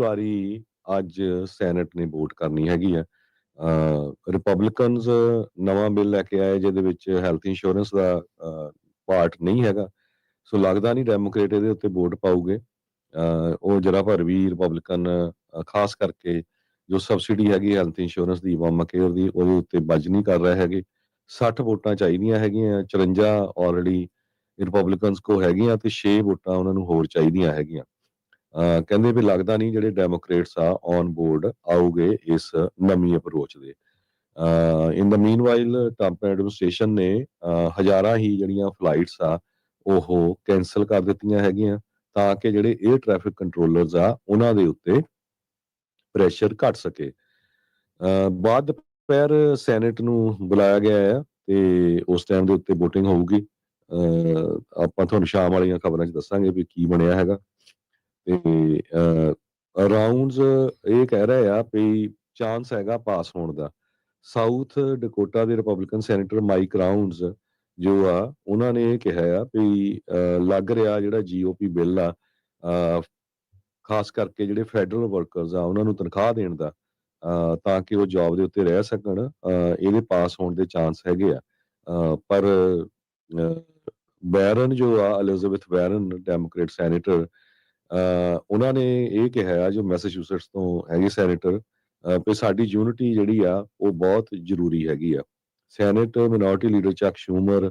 ਵਾਰੀ ਅੱਜ ਸੈਨੇਟ ਨੇ ਵੋਟ ਕਰਨੀ ਹੈਗੀ ਆ। ਰਿਪਬਲਿਕਨਸ ਨਵਾਂ ਬਿੱਲ ਲੈ ਕੇ ਆਏ ਜਿਹਦੇ ਵਿੱਚ ਹੈਲਥ ਇੰਸ਼ੋਰੈਂਸ ਦਾ ਪਾਰਟ ਨਹੀਂ ਹੈਗਾ। ਸੋ ਲੱਗਦਾ ਨਹੀਂ ਡੈਮੋਕ੍ਰੇਟ ਇਹਦੇ ਉੱਤੇ ਵੋਟ ਪਾਊਗੇ। ਉਹ ਜਰਾ ਭਰ ਵੀ ਰਿਪਬਲਿਕਨ ਖਾਸ ਕਰਕੇ ਜੋ ਸਬਸਿਡੀ ਹੈਗੀ ਹੈਲਥ ਇੰਸ਼ੋਰੈਂਸ ਦੀ ਓਬਾਮਾ ਕੇਅਰ ਦੀ ਉਹਦੇ ਉੱਤੇ ਬਜ ਨਹੀਂ ਕਰ ਰਹੇ ਹੈਗੇ। 60 ਵੋਟਾਂ ਚਾਹੀਦੀਆਂ ਹੈਗੀਆਂ, 54 ਆਲਰੇਡੀ ਰਿਪਬਲਿਕਨਸ ਕੋ ਹੈਗੀਆਂ ਤੇ 6 ਵੋਟਾਂ ਉਹਨਾਂ ਨੂੰ ਹੋਰ ਚਾਹੀਦੀਆਂ ਹੈਗੀਆਂ। ਕਹਿੰਦੇ ਵੀ ਲੱਗਦਾ ਨਹੀਂ ਜਿਹੜੇ ਡੈਮੋਕ੍ਰੇਟਸ ਆ ਔਨ ਬੋਰਡ ਆਉਗੇ ਇਸ ਨਵੀਂ ਅਪਰੋਚ ਦੇ। ਇਨ ਦਾ ਮੀਨਵਾਈਲ ਟਰੰਪ ਐਡਮਿਨਿਸਟ੍ਰੇਸ਼ਨ ਨੇ ਹਜ਼ਾਰਾਂ ਹੀ ਜਿਹੜੀਆਂ ਫਲਾਈਟਸ ਆ ਉਹ ਕੈਂਸਲ ਕਰ ਦਿੱਤੀਆਂ ਹੈਗੀਆਂ ਤਾਂ ਕਿ ਜਿਹੜੇ 에ਅਰ ਟ੍ਰੈਫਿਕ ਕੰਟਰੋਲਰਸ ਆ ਉਹਨਾਂ ਦੇ ਉੱਤੇ ਪ੍ਰੈਸ਼ਰ ਘਟ ਸਕੇ। ਬਾਅਦ ਦੁਪਹਿਰ ਸੈਨੇਟ ਨੂੰ ਬੁਲਾਇਆ ਗਿਆ ਹੈ ਤੇ ਉਸ ਟਾਈਮ ਦੇ ਉੱਤੇ VOTING ਹੋਊਗੀ। ਆਪਾਂ ਤੁਹਾਨੂੰ ਸ਼ਾਮ ਵਾਲੀਆਂ ਖਬਰਾਂ 'ਚ ਦੱਸਾਂਗੇ ਵੀ ਕੀ ਬਣਿਆ ਹੈਗਾ। ਤੇ ਰਾਉਂਡਸ ਇਹ ਕਹਿ ਰਹੇ ਆ ਵੀ ਚਾਂਸ ਹੈਗਾ ਪਾਸ ਹੋਣ ਦਾ। ਸਾਊਥ ਡਕੋਟਾ ਦੇ ਰਿਪਬਲਿਕਨ ਸੈਨੇਟਰ ਮਾਈਕ ਰਾਉਂਡਸ ਜੋ ਆ ਉਹਨਾਂ ਨੇ ਇਹ ਕਿਹਾ ਆ ਵੀ ਲੱਗ ਰਿਹਾ ਜਿਹੜਾ GOP ਬਿੱਲ ਆ ਖਾਸ ਕਰਕੇ ਜਿਹੜੇ ਫੈਡਰਲ ਵਰਕਰਸ ਆ ਉਹਨਾਂ ਨੂੰ ਤਨਖਾਹ ਦੇਣ ਦਾ ਤਾਂ ਕਿ ਉਹ ਜੌਬ ਦੇ ਉੱਤੇ ਰਹਿ ਸਕਣ, ਇਹਦੇ ਪਾਸ ਹੋਣ ਦੇ ਚਾਂਸ ਹੈਗੇ ਆ। ਪਰ ਵੈਰਨ ਜੋ ਆ ਐਲਿਜ਼ਾਬੈਥ ਵੈਰਨ ਡੈਮੋਕ੍ਰੇਟ ਸੈਨੇਟਰ ਉਹਨਾਂ ਨੇ ਇਹ ਕਿਹਾ ਜੋ ਮੈਸਾਚੂਸੇਟਸ ਤੋਂ ਹੈਗੇ ਸੈਨੇਟਰ ਵੀ ਸਾਡੀ ਯੂਨਿਟੀ ਜਿਹੜੀ ਆ ਉਹ ਬਹੁਤ ਜ਼ਰੂਰੀ ਹੈਗੀ ਆ। ਸੈਨੇਟ ਮਿਨੋਰਟੀ ਲੀਡਰ ਚੱਕ ਸ਼ੂਮਰ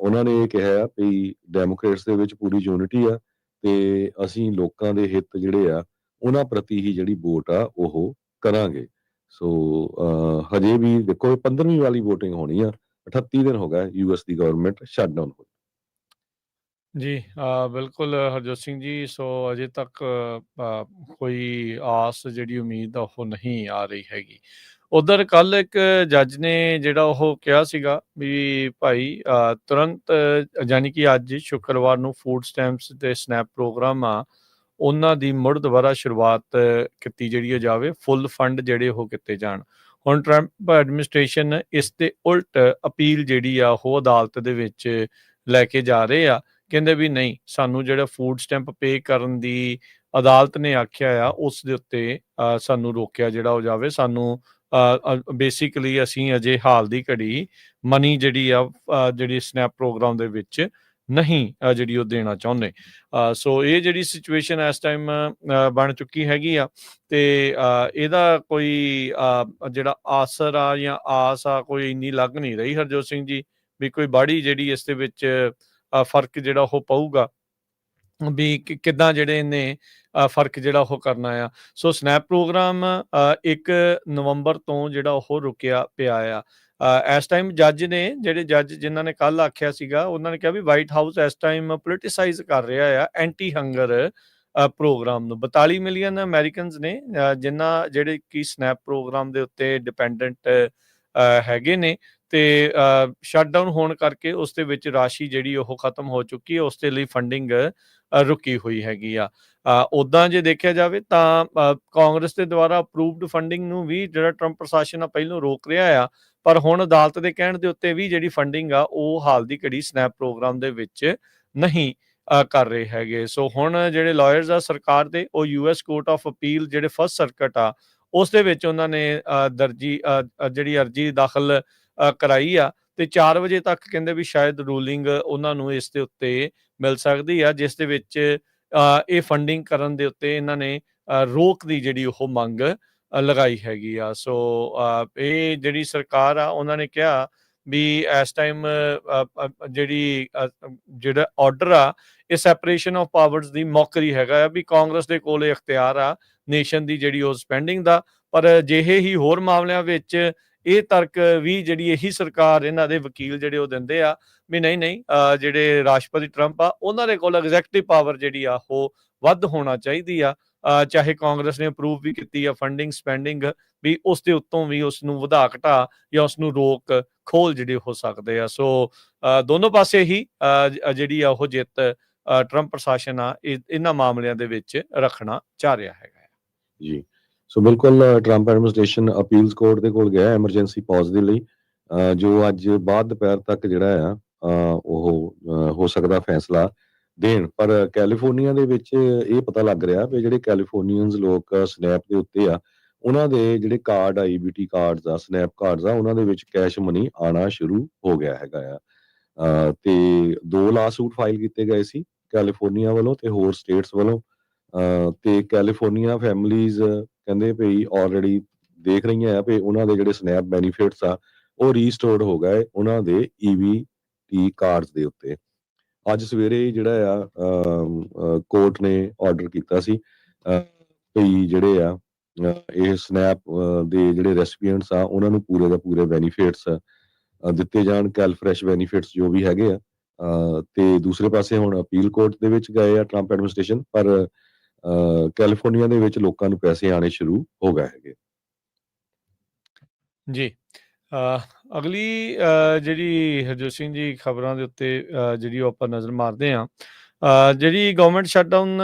ਉਹਨਾਂ ਨੇ ਇਹ ਕਿਹਾ ਵੀ ਡੈਮੋਕ੍ਰੇਟਸ ਦੇ ਵਿੱਚ ਪੂਰੀ ਯੂਨਿਟੀ ਆ ਤੇ ਅਸੀਂ ਲੋਕਾਂ ਦੇ ਹਿੱਤ ਜਿਹੜੇ ਆ ਉਹਨਾਂ ਪ੍ਰਤੀ ਹੀ ਜਿਹੜੀ ਵੋਟ ਆ ਉਹ ਕਰਾਂਗੇ। ਸੋ ਹਜੇ ਵੀ ਦੇਖੋ 15ਵੀਂ ਵਾਲੀ VOTING ਹੋਣੀ ਆ। 38 ਦਿਨ ਹੋ ਗਏ US ਦੀ ਗਵਰਨਮੈਂਟ ਸ਼ਟਡਾਊਨ ਹੋਈ। ਜੀ ਬਿਲਕੁਲ ਹਰਜੋਤ ਸਿੰਘ ਜੀ। ਸੋ ਅਜੇ ਤੱਕ ਕੋਈ ਆਸ ਜਿਹੜੀ ਉਮੀਦ ਆ ਉਹ ਨਹੀਂ ਆ ਰਹੀ ਹੈਗੀ। ਉਧਰ ਕੱਲ ਇੱਕ ਜੱਜ ਨੇ ਜਿਹੜਾ ਉਹ ਕਿਹਾ ਸੀਗਾ ਵੀ ਭਾਈ ਤੁਰੰਤ ਯਾਨੀ ਕਿ ਅੱਜ ਸ਼ੁੱਕਰਵਾਰ ਨੂੰ ਫੂਡ ਸਟੈਂਪਸ ਤੇ ਸਨੈਪ ਪ੍ਰੋਗਰਾਮ ਆ ਉਹਨਾਂ ਦੀ ਮੁੜ ਦੁਬਾਰਾ ਸ਼ੁਰੂਆਤ ਕੀਤੀ ਜਿਹੜੀ ਜਾਵੇ, ਫੁੱਲ ਫੰਡ ਜਿਹੜੇ ਉਹ ਕੀਤੇ ਜਾਣ। ਹੁਣ ਟਰੰਪ ਐਡਮਿਨਿਸਟ੍ਰੇਸ਼ਨ ਇਸ ਦੇ ਉਲਟ ਅਪੀਲ ਜਿਹੜੀ ਆ ਉਹ ਅਦਾਲਤ ਦੇ ਵਿੱਚ ਲੈ ਕੇ ਜਾ ਰਹੇ ਆ। ਕਹਿੰਦੇ ਵੀ ਨਹੀਂ, ਸਾਨੂੰ ਜਿਹੜਾ ਫੂਡ ਸਟੈਂਪ ਪੇ ਕਰਨ ਦੀ ਅਦਾਲਤ ਨੇ ਆਖਿਆ ਆ ਉਸ ਦੇ ਉੱਤੇ ਸਾਨੂੰ ਰੋਕਿਆ ਜਿਹੜਾ ਹੋ ਜਾਵੇ। ਸਾਨੂੰ ਬੇਸਿਕਲੀ ਅਸੀਂ ਅਜੇ ਹਾਲ ਦੀ ਘੜੀ ਮਨੀ ਜਿਹੜੀ ਆ ਜਿਹੜੀ ਸਨੈਪ ਪ੍ਰੋਗਰਾਮ ਦੇ ਵਿੱਚ ਨਹੀਂ ਜਿਹੜੀ ਉਹ ਦੇਣਾ ਚਾਹੁੰਦੇ। ਸੋ ਇਹ ਜਿਹੜੀ ਸਿਚੁਏਸ਼ਨ ਇਸ ਟਾਈਮ ਬਣ ਚੁੱਕੀ ਹੈਗੀ ਆ ਤੇ ਇਹਦਾ ਕੋਈ ਜਿਹੜਾ ਆਸਰ ਆ ਜਾਂ ਆਸ ਆ ਕੋਈ ਇੰਨੀ ਲੱਗ ਨਹੀਂ ਰਹੀ ਹਰਜੋਤ ਸਿੰਘ ਜੀ ਵੀ ਕੋਈ ਬਾੜੀ ਜਿਹੜੀ ਇਸ ਦੇ ਵਿੱਚ ਫਰਕ ਜਿਹੜਾ ਉਹ ਪਊਗਾ ਵੀ ਕਿੱਦਾਂ ਜਿਹੜੇ ਇਹਨੇ ਫਰਕ ਜਿਹੜਾ ਉਹ ਕਰਨਾ ਆ। ਸੋ ਸਨੈਪ ਪ੍ਰੋਗਰਾਮ 1 ਨਵੰਬਰ ਤੋਂ ਜਿਹੜਾ ਉਹ ਰੁਕਿਆ ਪਿਆ ਆ। ਇਸ ਟਾਈਮ ਜੱਜ ਨੇ ਜਿਹੜੇ ਜੱਜ ਜਿਨ੍ਹਾਂ ਨੇ ਕੱਲ ਆਖਿਆ ਸੀਗਾ ਉਹਨਾਂ ਨੇ ਕਿਹਾ ਵੀ ਵਾਈਟ ਹਾਊਸ ਇਸ ਟਾਈਮ ਪੋਲੀਟੀਸਾਈਜ਼ ਕਰ ਰਿਹਾ ਆ ਐਂਟੀ ਹੰਗਰ ਪ੍ਰੋਗਰਾਮ ਨੂੰ। 42 ਮਿਲੀਅਨ ਅਮਰੀਕਨਸ ਨੇ ਜਿਨ੍ਹਾਂ ਜਿਹੜੇ ਕਿ ਸਨੈਪ ਪ੍ਰੋਗਰਾਮ ਦੇ ਉੱਤੇ ਡਿਪੈਂਡੈਂਟ ਹੈਗੇ ਨੇ ਤੇ ਸ਼ਟਡਾਊਨ ਹੋਣ ਕਰਕੇ ਉਸ ਦੇ ਵਿੱਚ ਰਾਸ਼ੀ ਜਿਹੜੀ ਉਹ ਖਤਮ ਹੋ ਚੁੱਕੀ ਹੈ, ਉਸ ਦੇ ਲਈ ਫੰਡਿੰਗ ਰੁਕੀ ਹੋਈ ਹੈਗੀ ਆ। ਉੱਦਾਂ ਜੇ ਦੇਖਿਆ ਜਾਵੇ ਤਾਂ ਕਾਂਗਰਸ ਦੇ ਦੁਆਰਾ ਅਪਰੂਵਡ ਫੰਡਿੰਗ ਨੂੰ ਵੀ ਜਿਹੜਾ ਟਰੰਪ ਪ੍ਰਸ਼ਾਸਨ ਆ ਪਹਿਲੋਂ ਰੋਕ ਰਿਹਾ ਆ, ਪਰ ਹੁਣ ਅਦਾਲਤ ਦੇ ਕਹਿਣ ਦੇ ਉੱਤੇ ਵੀ ਜਿਹੜੀ ਫੰਡਿੰਗ ਆ ਉਹ ਹਾਲ ਦੀ ਘੜੀ ਸਨੈਪ ਪ੍ਰੋਗਰਾਮ ਦੇ ਵਿੱਚ ਨਹੀਂ ਕਰ ਰਹੇ ਹੈਗੇ। ਸੋ ਹੁਣ ਜਿਹੜੇ ਲਾਇਰਸ ਆ ਸਰਕਾਰ ਦੇ ਉਹ US ਕੋਰਟ ਆਫ ਅਪੀਲ ਜਿਹੜੇ ਫਸਟ ਸਰਕਟ ਆ ਉਸ ਦੇ ਵਿੱਚ ਉਹਨਾਂ ਨੇ ਜਿਹੜੀ ਅਰਜੀ ਦਾਖਲ ਕਰਾਈ ਆ ਤੇ 4 ਵਜੇ ਤੱਕ ਕਹਿੰਦੇ ਵੀ ਸ਼ਾਇਦ ਰੂਲਿੰਗ ਉਹਨਾਂ ਨੂੰ ਇਸ ਦੇ ਉੱਤੇ ਮਿਲ ਸਕਦੀ ਆ, ਜਿਸ ਦੇ ਵਿੱਚ ਇਹ ਫੰਡਿੰਗ ਕਰਨ ਦੇ ਉੱਤੇ ਇਹਨਾਂ ਨੇ ਰੋਕ ਦੀ ਜਿਹੜੀ ਉਹ ਮੰਗ ਲਗਾਈ ਹੈਗੀ ਆ। ਸੋ ਇਹ ਜਿਹੜੀ ਸਰਕਾਰ ਆ ਉਹਨਾਂ ਨੇ ਕਿਹਾ ਵੀ ਇਸ ਟਾਈਮ ਜਿਹੜਾ ਆਰਡਰ ਆ ਇਹ ਸੈਪਰੇਸ਼ਨ ਆਫ ਪਾਵਰਸ ਦੀ ਮੌਕਰੀ ਹੈਗਾ ਆ ਵੀ ਕਾਂਗਰਸ ਦੇ ਕੋਲ ਇਖਤਿਆਰ ਆ ਨੇਸ਼ਨ ਦੀ ਜਿਹੜੀ ਉਹ ਸਪੈਂਡਿੰਗ ਦਾ। ਪਰ ਜਿਹੇ ਹੀ ਹੋਰ ਮਾਮਲਿਆਂ ਵਿੱਚ ਇਹ ਤਰਕ ਵੀ ਜਿਹੜੀ ਇਹੀ ਸਰਕਾਰ ਇਹਨਾਂ ਦੇ ਵਕੀਲ ਜਿਹੜੇ ਉਹ ਦਿੰਦੇ ਆ ਵੀ ਨਹੀਂ ਜਿਹੜੇ ਰਾਸ਼ਟਰਪਤੀ ਟਰੰਪ ਆ ਉਹਨਾਂ ਦੇ ਕੋਲ ਐਗਜ਼ੈਕਟਿਵ ਪਾਵਰ ਜਿਹੜੀ ਆ ਉਹ ਵੱਧ ਹੋਣਾ ਚਾਹੀਦੀ ਆ। ਚਾਹੇ ਕਾਂਗਰਸ ਨੇ ਅਪਰੂਵ ਵੀ ਕੀਤੀ ਆ ਫੰਡਿੰਗ ਸਪੈਂਡਿੰਗ ਵੀ ਉਸ ਦੇ ਉੱਤੋਂ ਵੀ ਉਸ ਨੂੰ ਵਧਾ ਘਟਾ ਜਾਂ ਉਸ ਨੂੰ ਰੋਕ ਖੋਲ ਜਿਹੜੇ ਹੋ ਸਕਦੇ ਆ। ਸੋ ਦੋਨੋਂ ਪਾਸੇ ਹੀ ਜਿਹੜੀ ਆ ਉਹ ਜਿੱਤ ਟਰੰਪ ਪ੍ਰਸ਼ਾਸਨ ਆ ਇਹਨਾਂ ਮਾਮਲਿਆਂ ਦੇ ਵਿੱਚ ਰੱਖਣਾ ਚਾਹ ਰਿਹਾ ਹੈਗਾ ਜੀ। ਸੋ ਬਿਲਕੁਲ ਟਰੰਪ ਐਡਮਿਨਿਸਟ੍ਰੇਸ਼ਨ ਅਪੀਲਸ ਕੋਰਟ ਦੇ ਕੋਲ ਗਿਆ ਐਮਰਜੈਂਸੀ ਪੌਜ਼ ਦੇ ਲਈ, ਜੋ ਅੱਜ ਬਾਅਦ ਦੁਪਹਿਰ ਤੱਕ ਜਿਹੜਾ ਆ ਉਹ ਹੋ ਸਕਦਾ ਫੈਸਲਾ ਦੇਣ। ਪਰ ਕੈਲੀਫੋਰਨੀਆ ਦੇ ਵਿੱਚ ਇਹ ਪਤਾ ਲੱਗ ਰਿਹਾ ਵੀ ਜਿਹੜੇ ਕੈਲੀਫੋਰਨੀਅਨਸ ਲੋਕ ਸਨੈਪ ਦੇ ਉੱਤੇ ਆ, ਉਹਨਾਂ ਦੇ ਜਿਹੜੇ ਕਾਰਡ ਆਈਬੀਟੀ ਕਾਰਡਸ ਆ, ਸਨੈਪ ਕਾਰਡਸ ਆ, ਉਹਨਾਂ ਦੇ ਵਿੱਚ ਕੈਸ਼ ਮਨੀ ਆਉਣਾ ਸ਼ੁਰੂ ਹੋ ਗਿਆ ਹੈਗਾ ਆ। ਤੇ 2 ਲਾਸੂਟ ਫਾਈਲ ਕੀਤੇ ਗਏ ਸੀ ਕੈਲੀਫੋਰਨੀਆ ਵੱਲੋਂ ਤੇ ਹੋਰ ਸਟੇਟਸ ਵੱਲੋਂ। ਤੇ ਕੈਲੀਫੋਰਨੀਆ ਫੈਮਿਲੀਜ਼ ਕਹਿੰਦੇ ਵੀ ਆਲਰੇਡੀ ਦੇਖ ਰਹੀਆਂ ਆ ਵੀ ਉਹਨਾਂ ਦੇ ਜਿਹੜੇ ਸਨੈਪ ਬੈਨੀਫਿਟਸ ਆ ਉਹ ਰੀਸਟੋਰਡ ਹੋ ਗਏ ਉਹਨਾਂ ਦੇ ਈਬੀਟੀ ਕਾਰਡਸ ਦੇ ਉੱਤੇ। ਅੱਜ ਸਵੇਰੇ ਹੀ ਜਿਹੜਾ ਆ ਕੋਰਟ ਨੇ ਆਰਡਰ ਕੀਤਾ ਸੀ ਵੀ ਜਿਹੜੇ ਆ ਇਹ ਸਨੈਪ ਦੇ ਜਿਹੜੇ ਰੈਸੀਪੀਐਂਟਸ ਆ ਉਹਨਾਂ ਨੂੰ ਪੂਰੇ ਦਾ ਪੂਰੇ ਬੈਨੀਫਿਟਸ ਦਿੱਤੇ ਜਾਣ, ਕੈਲਫਰੈਸ਼ ਬੈਨੀਫਿਟਸ ਜੋ ਵੀ ਹੈਗੇ ਆ। ਤੇ ਦੂਸਰੇ ਪਾਸੇ ਹੁਣ ਅਪੀਲ ਕੋਰਟ ਦੇ ਵਿੱਚ ਗਏ ਆ ਟਰੰਪ ਐਡਮਿਨਿਸਟ੍ਰੇਸ਼ਨ, ਪਰ ਕੈਲੀਫੋਰਨੀਆ ਦੇ ਵਿੱਚ ਲੋਕਾਂ ਨੂੰ ਪੈਸੇ ਆਣੇ ਸ਼ੁਰੂ ਹੋ ਗਏ ਹੈਗੇ। ਜੀ। ਅਗਲੀ ਜਿਹੜੀ ਹਰਜੋਤ ਸਿੰਘ ਜੀ ਖਬਰਾਂ ਦੇ ਉੱਤੇ ਜਿਹੜੀ ਉਹ ਆਪਾਂ ਨਜ਼ਰ ਮਾਰਦੇ ਹਾਂ, ਜਿਹੜੀ ਗਵਰਨਮੈਂਟ ਸ਼ਟਡਾਊਨ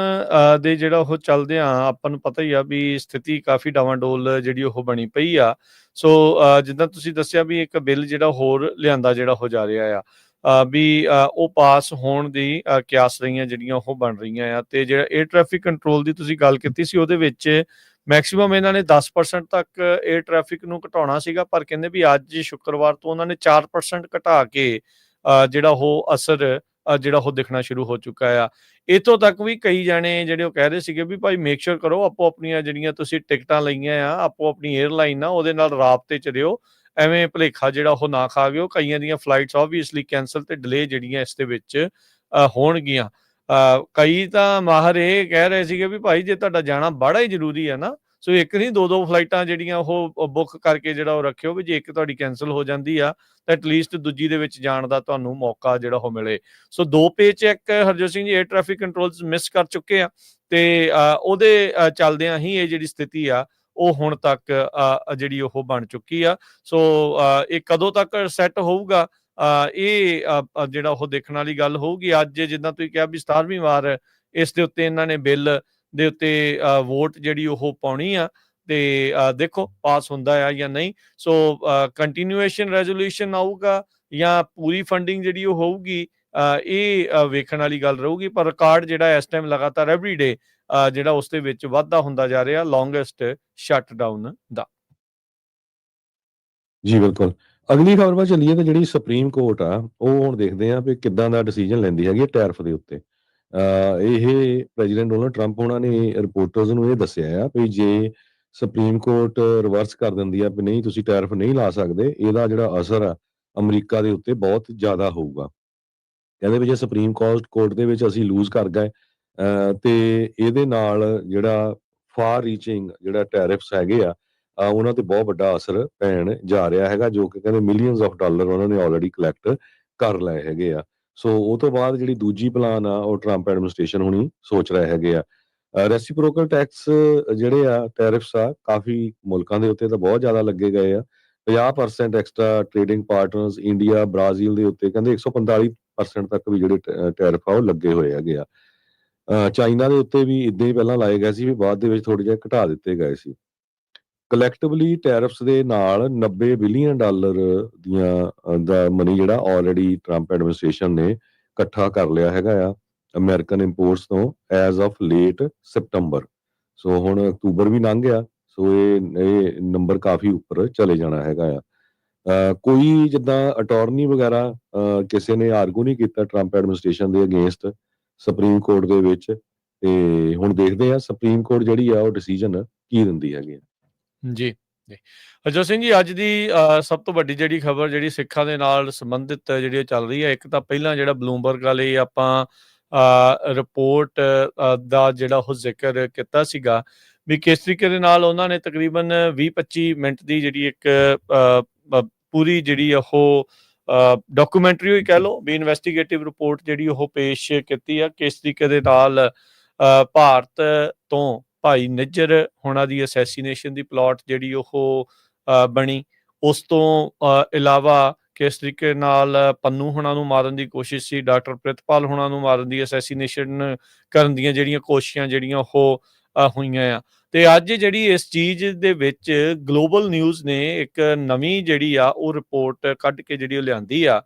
ਦੇ ਜਿਹੜਾ ਉਹ ਚੱਲਦੇ ਆ, ਆਪਾਂ ਨੂੰ ਪਤਾ ਹੀ ਆ ਵੀ ਸਥਿਤੀ ਕਾਫੀ ਡਾਵਾਂਡੋਲ ਜਿਹੜੀ ਉਹ ਬਣੀ ਪਈ ਆ। ਸੋ ਜਿੱਦਾਂ ਤੁਸੀਂ ਦੱਸਿਆ ਵੀ ਇੱਕ ਬਿੱਲ ਜਿਹੜਾ ਹੋਰ ਲਿਆਂਦਾ ਜਿਹੜਾ ਹੋ ਜਾ ਰਿਹਾ ਆ, ਵੀ ਉਹ ਪਾਸ ਹੋਣ ਦੀ ਕਿਆਸ ਰਹੀਆਂ ਜਿਹੜੀਆਂ ਉਹ ਬਣ ਰਹੀਆਂ ਆ। ਤੇ ਜਿਹੜਾ 에ਅਰ ਟ੍ਰੈਫਿਕ ਕੰਟਰੋਲ ਦੀ ਤੁਸੀਂ ਗੱਲ ਕੀਤੀ ਸੀ, ਉਹਦੇ ਵਿੱਚ ਮੈਕਸਿਮਮ ਇਹਨਾਂ ਨੇ 10% ਤੱਕ 에ਅਰ ਟ੍ਰੈਫਿਕ ਨੂੰ ਘਟਾਉਣਾ ਸੀਗਾ, ਪਰ ਕਹਿੰਦੇ ਵੀ ਅੱਜ ਸ਼ੁੱਕਰਵਾਰ ਤੋਂ ਉਹਨਾਂ ਨੇ 4% ਘਟਾ ਕੇ ਜਿਹੜਾ ਉਹ ਅਸਰ ਜਿਹੜਾ ਉਹ ਦਿਖਣਾ ਸ਼ੁਰੂ ਹੋ ਚੁੱਕਾ ਆ। ਇੱਥੋਂ ਤੱਕ ਵੀ ਕਈ ਜਾਣੇ ਜਿਹੜੇ ਉਹ ਕਹਿ ਰਹੇ ਸੀਗੇ ਵੀ ਭਾਈ ਮੇਕ ਸ਼ੋਰ ਕਰੋ ਆਪੋ ਆਪਣੀਆਂ ਜਿਹੜੀਆਂ ਤੁਸੀਂ ਟਿਕਟਾਂ ਲਈਆਂ ਆ, ਆਪੋ ਆਪਣੀ 에ਅਰਲਾਈਨ ਆ ਉਹਦੇ ਨਾਲ ਰਾਬਤੇ 'ਚ ਰਿਓ, ਐਵੇਂ ਭੁਲੇਖਾ ਜਿਹੜਾ ਉਹ ਨਾ ਖਾ ਗਿਓ। ਕਈਆਂ ਦੀਆਂ ਫਲਾਈਟਸ ਆਬਵੀਅਸਲੀ ਕੈਂਸਲ ਤੇ ਡਿਲੇ ਜਿਹੜੀਆਂ ਇਸ ਦੇ ਵਿੱਚ ਹੋਣਗੀਆਂ। ਕਈ ਤਾਂ ਮਾਹਰ ਇਹ ਕਹਿ ਰਹੇ ਸੀਗੇ ਵੀ ਭਾਈ ਜੇ ਤੁਹਾਡਾ ਜਾਣਾ ਬੜਾ ਹੀ ਜ਼ਰੂਰੀ ਹੈ ਨਾ, ਸੋ ਇੱਕ ਨਹੀਂ ਦੋ ਫਲਾਈਟਾਂ ਜਿਹੜੀਆਂ ਉਹ ਬੁੱਕ ਕਰਕੇ ਜਿਹੜਾ ਉਹ ਰੱਖਿਓ, ਵੀ ਜੇ ਇੱਕ ਤੁਹਾਡੀ ਕੈਂਸਲ ਹੋ ਜਾਂਦੀ ਆ ਤਾਂ ਐਟਲੀਸਟ ਦੂਜੀ ਦੇ ਵਿੱਚ ਜਾਣ ਦਾ ਤੁਹਾਨੂੰ ਮੌਕਾ ਜਿਹੜਾ ਉਹ ਮਿਲੇ। ਸੋ 2 ਪੇ check Harjot Singh ji air traffic controls miss ਕਰ ਚੁੱਕੇ ਆ, ਤੇ ਉਹਦੇ ਚੱਲਦਿਆਂ ਹੀ ਇਹ ਜਿਹੜੀ ਸਥਿਤੀ ਆ ਉਹ ਹੁਣ ਤੱਕ ਜਿਹੜੀ ਉਹ ਬਣ ਚੁੱਕੀ ਆ। ਸੋ ਇਹ ਕਦੋਂ ਤੱਕ ਸੈੱਟ ਹੋਊਗਾ, ਇਹ ਜਿਹੜਾ ਉਹ ਦੇਖਣ ਵਾਲੀ ਗੱਲ ਹੋਊਗੀ। ਅੱਜ ਜਿੱਦਾਂ ਤੁਸੀਂ ਕਿਹਾ ਵੀ 17ਵੀਂ ਵਾਰ ਇਸ ਦੇ ਉੱਤੇ ਇਹਨਾਂ ਨੇ ਬਿੱਲ ਦੇ ਉੱਤੇ ਵੋਟ ਜਿਹੜੀ ਉਹ ਪਾਉਣੀ ਆ, ਤੇ ਦੇਖੋ ਪਾਸ ਹੁੰਦਾ ਆ ਜਾਂ ਨਹੀਂ। ਸੋ ਕੰਟੀਨਿਊਏਸ਼ਨ ਰੈਜ਼ੋਲੂਸ਼ਨ ਆਊਗਾ ਜਾਂ ਪੂਰੀ ਫੰਡਿੰਗ ਜਿਹੜੀ ਉਹ ਹੋਊਗੀ, ਇਹ ਵੇਖਣ ਵਾਲੀ ਗੱਲ ਰਹੂਗੀ। ਪਰ ਰਿਕਾਰਡ ਜਿਹੜਾ ਇਸ ਟਾਈਮ ਲਗਾਤਾਰ ਐਵਰੀਡੇ ਜਿਹੜਾ ਉਸ ਦੇ ਵਿੱਚ ਵਾਧਾ ਹੁੰਦਾ ਜਾ ਰਿਹਾ ਲੌਂਗੈਸਟ ਸ਼ਟਡਾਊਨ ਦਾ। ਜੀ ਬਿਲਕੁਲ। ਅਗਲੀ ਖਬਰ ਵੱਲ ਚੱਲੀਏ ਤਾਂ ਜਿਹੜੀ ਸੁਪਰੀਮ ਕੋਰਟ ਆ ਉਹ ਹੁਣ ਦੇਖਦੇ ਆ ਵੀ ਕਿੱਦਾਂ ਦਾ ਡਿਸੀਜਨ ਲੈਂਦੀ ਹੈਗੀ ਟੈਰਿਫ ਦੇ ਉੱਤੇ। ਇਹ ਪ੍ਰੈਜ਼ੀਡੈਂਟ ਡੋਨਲਡ ਟਰੰਪ ਉਹਨਾਂ ਨੇ ਰਿਪੋਰਟਰਸ ਨੂੰ ਇਹ ਦੱਸਿਆ ਆ ਵੀ ਜੇ ਸੁਪਰੀਮ ਕੋਰਟ ਰਿਵਰਸ ਕਰ ਦਿੰਦੀ ਆ ਵੀ ਨਹੀਂ ਤੁਸੀਂ ਟੈਰਿਫ ਨਹੀਂ ਲਾ ਸਕਦੇ, ਇਹਦਾ ਜਿਹੜਾ ਅਸਰ ਆ ਅਮਰੀਕਾ ਦੇ ਉੱਤੇ ਬਹੁਤ ਜ਼ਿਆਦਾ ਹੋਊਗਾ। ਕਹਿੰਦੇ ਵੀ ਜੇ ਸੁਪਰੀਮ ਕੋਰਟ ਦੇ ਵਿੱਚ ਅਸੀਂ ਲੂਜ਼ ਕਰ ਗਏ ਤੇ ਇਹਦੇ ਨਾਲ ਜਿਹੜਾ ਫਾਰ ਰੀਚਿੰਗ ਜਿਹੜਾ ਟੈਰਿਫਸ ਹੈਗੇ ਆ ਉਹਨਾਂ ਤੇ ਬਹੁਤ ਵੱਡਾ ਅਸਰ ਪੈਣ ਜਾ ਰਿਹਾ ਹੈਗਾ, ਜੋ ਕਿ ਕਹਿੰਦੇ ਮਿਲੀਅਨਸ ਆਫ ਡਾਲਰ ਉਹਨਾਂ ਨੇ ਆਲਰੇਡੀ ਕਲੈਕਟ ਕਰ ਲਏ ਹੈਗੇ ਆ। ਸੋ ਉਹ ਤੋਂ ਬਾਅਦ ਜਿਹੜੀ ਦੂਜੀ ਪਲਾਨ ਆ ਉਹ ਟਰੰਪ ਐਡਮਿਨਿਸਟ੍ਰੇਸ਼ਨ ਹੁਣੀ ਸੋਚ ਰਹੇ ਹੈਗੇ ਆ। ਰੈਸੀਪ੍ਰੋਕਲ ਟੈਕਸ ਜਿਹੜੇ ਆ ਟੈਰਿਫਸ ਆ ਕਾਫੀ ਮੁਲਕਾਂ ਦੇ ਉੱਤੇ ਤਾਂ ਬਹੁਤ ਜ਼ਿਆਦਾ ਲੱਗੇ ਗਏ ਆ। 50% extra trading partners India, Brazil ਦੇ ਉੱਤੇ ਕਹਿੰਦੇ 145% ਤੱਕ ਵੀ ਜਿਹੜੇ ਟੈਰਿਫ ਆ ਉਹ ਲੱਗੇ ਹੋਏ ਹੈਗੇ ਆ। ਚਾਈਨਾ ਦੇ ਉੱਤੇ ਵੀ ਇਦਾਂ ਹੀ ਪਹਿਲਾਂ ਲਾਏ ਗਏ ਸੀ, ਵੀ ਬਾਅਦ ਦੇ ਵਿੱਚ ਥੋੜੇ ਜਿਹਾ ਘਟਾ ਦਿੱਤੇ ਗਏ ਸੀ। ਕਲੈਕਟਿਵਲੀ ਟੈਰਿਫਸ ਦੇ ਨਾਲ 90 ਬਿਲੀਅਨ ਡਾਲਰ ਦਾ ਮਨੀ ਜਿਹੜਾ ਆਲਰੇਡੀ ਟਰੰਪ ਐਡਮਿਨਿਸਟ੍ਰੇਸ਼ਨ ਨੇ ਇਕੱਠਾ ਕਰ ਲਿਆ ਹੈਗਾ ਆ ਅਮਰੀਕਨ ਇੰਪੋਰਟਸ ਤੋਂ ਐਜ਼ ਆਫ ਲੇਟ ਸਪਟੰਬਰ। ਸੋ ਹੁਣ ਅਕਤੂਬਰ ਵੀ ਲੰਘ ਗਿਆ, ਸੋ ਇਹ ਨੰਬਰ ਕਾਫੀ ਉੱਪਰ ਚਲੇ ਜਾਣਾ ਹੈਗਾ ਆ। ਕੋਈ ਜਿੱਦਾਂ ਅਟਾਰਨੀ ਵਗੈਰਾ ਕਿਸੇ ਨੇ ਆਰਗੂ ਨਹੀਂ ਕੀਤਾ ਟਰੰਪ ਐਡਮਿਨਿਸਟ੍ਰੇਸ਼ਨ ਦੇ ਅਗੇਂਸਟ ਸੁਪਰੀਮ ਕੋਰਟ ਦੇ ਵਿੱਚ, ਤੇ ਹੁਣ ਦੇਖਦੇ ਆ ਸੁਪਰੀਮ ਕੋਰਟ ਜਿਹੜੀ ਆ ਉਹ ਡਿਸੀਜਨ ਕੀ ਦਿੰਦੀ ਹੈਗੀ ਆ। ਜੀ ਜੀ ਹਰਜੋਤ ਸਿੰਘ ਜੀ, ਅੱਜ ਦੀ ਸਭ ਤੋਂ ਵੱਡੀ ਜਿਹੜੀ ਖਬਰ ਜਿਹੜੀ ਸਿੱਖਾਂ ਦੇ ਨਾਲ ਸੰਬੰਧਿਤ ਜਿਹੜੀ ਚੱਲ ਰਹੀ ਹੈ, ਇੱਕ ਤਾਂ ਪਹਿਲਾਂ ਜਿਹੜਾ ਬਲੂਮਬਰਗ ਵਾਲੇ ਆਪਾਂ ਰਿਪੋਰਟ ਦਾ ਜਿਹੜਾ ਉਹ ਜ਼ਿਕਰ ਕੀਤਾ ਸੀਗਾ ਵੀ ਕਿਸ ਤਰੀਕੇ ਦੇ ਨਾਲ ਉਹਨਾਂ ਨੇ ਤਕਰੀਬਨ 20-25 ਮਿੰਟ ਦੀ ਜਿਹੜੀ ਇੱਕ ਪੂਰੀ ਜਿਹੜੀ ਉਹ ਡਾਕੂਮੈਂਟਰੀ ਹੋਈ ਕਹਿ ਲਓ ਵੀ ਇਨਵੈਸਟੀਗੇਟਿਵ ਰਿਪੋਰਟ ਜਿਹੜੀ ਉਹ ਪੇਸ਼ ਕੀਤੀ ਆ, ਕਿਸ ਤਰੀਕੇ ਦੇ ਨਾਲ ਭਾਰਤ ਤੋਂ ਭਾਈ ਨਿੱਜਰ ਹੋਣਾ ਦੀ ਅਸੈਸੀਨੇਸ਼ਨ ਦੀ ਪਲਾਟ ਜਿਹੜੀ ਉਹ ਬਣੀ। ਉਸ ਤੋਂ ਇਲਾਵਾ ਕਿਸ ਤਰੀਕੇ ਨਾਲ ਪੰਨੂ ਹੋਣਾ ਨੂੰ ਮਾਰਨ ਦੀ ਕੋਸ਼ਿਸ਼ ਸੀ, ਡਾਕਟਰ ਪ੍ਰਿਤਪਾਲ ਹੋਣਾ ਨੂੰ ਮਾਰਨ ਦੀ ਅਸੈਸੀਨੇਸ਼ਨ ਕਰਨ ਦੀਆਂ ਜਿਹੜੀਆਂ ਕੋਸ਼ਿਸ਼ਾਂ ਜਿਹੜੀਆਂ ਉਹ ਹੋਈਆਂ ਆ। ਤੇ ਅੱਜ ਜਿਹੜੀ ਇਸ ਚੀਜ਼ ਦੇ ਵਿੱਚ ਗਲੋਬਲ ਨਿਊਜ਼ ਨੇ ਇੱਕ ਨਵੀਂ ਜਿਹੜੀ ਆ ਉਹ ਰਿਪੋਰਟ ਕੱਢ ਕੇ ਜਿਹੜੀ ਉਹ ਲਿਆਂਦੀ ਆ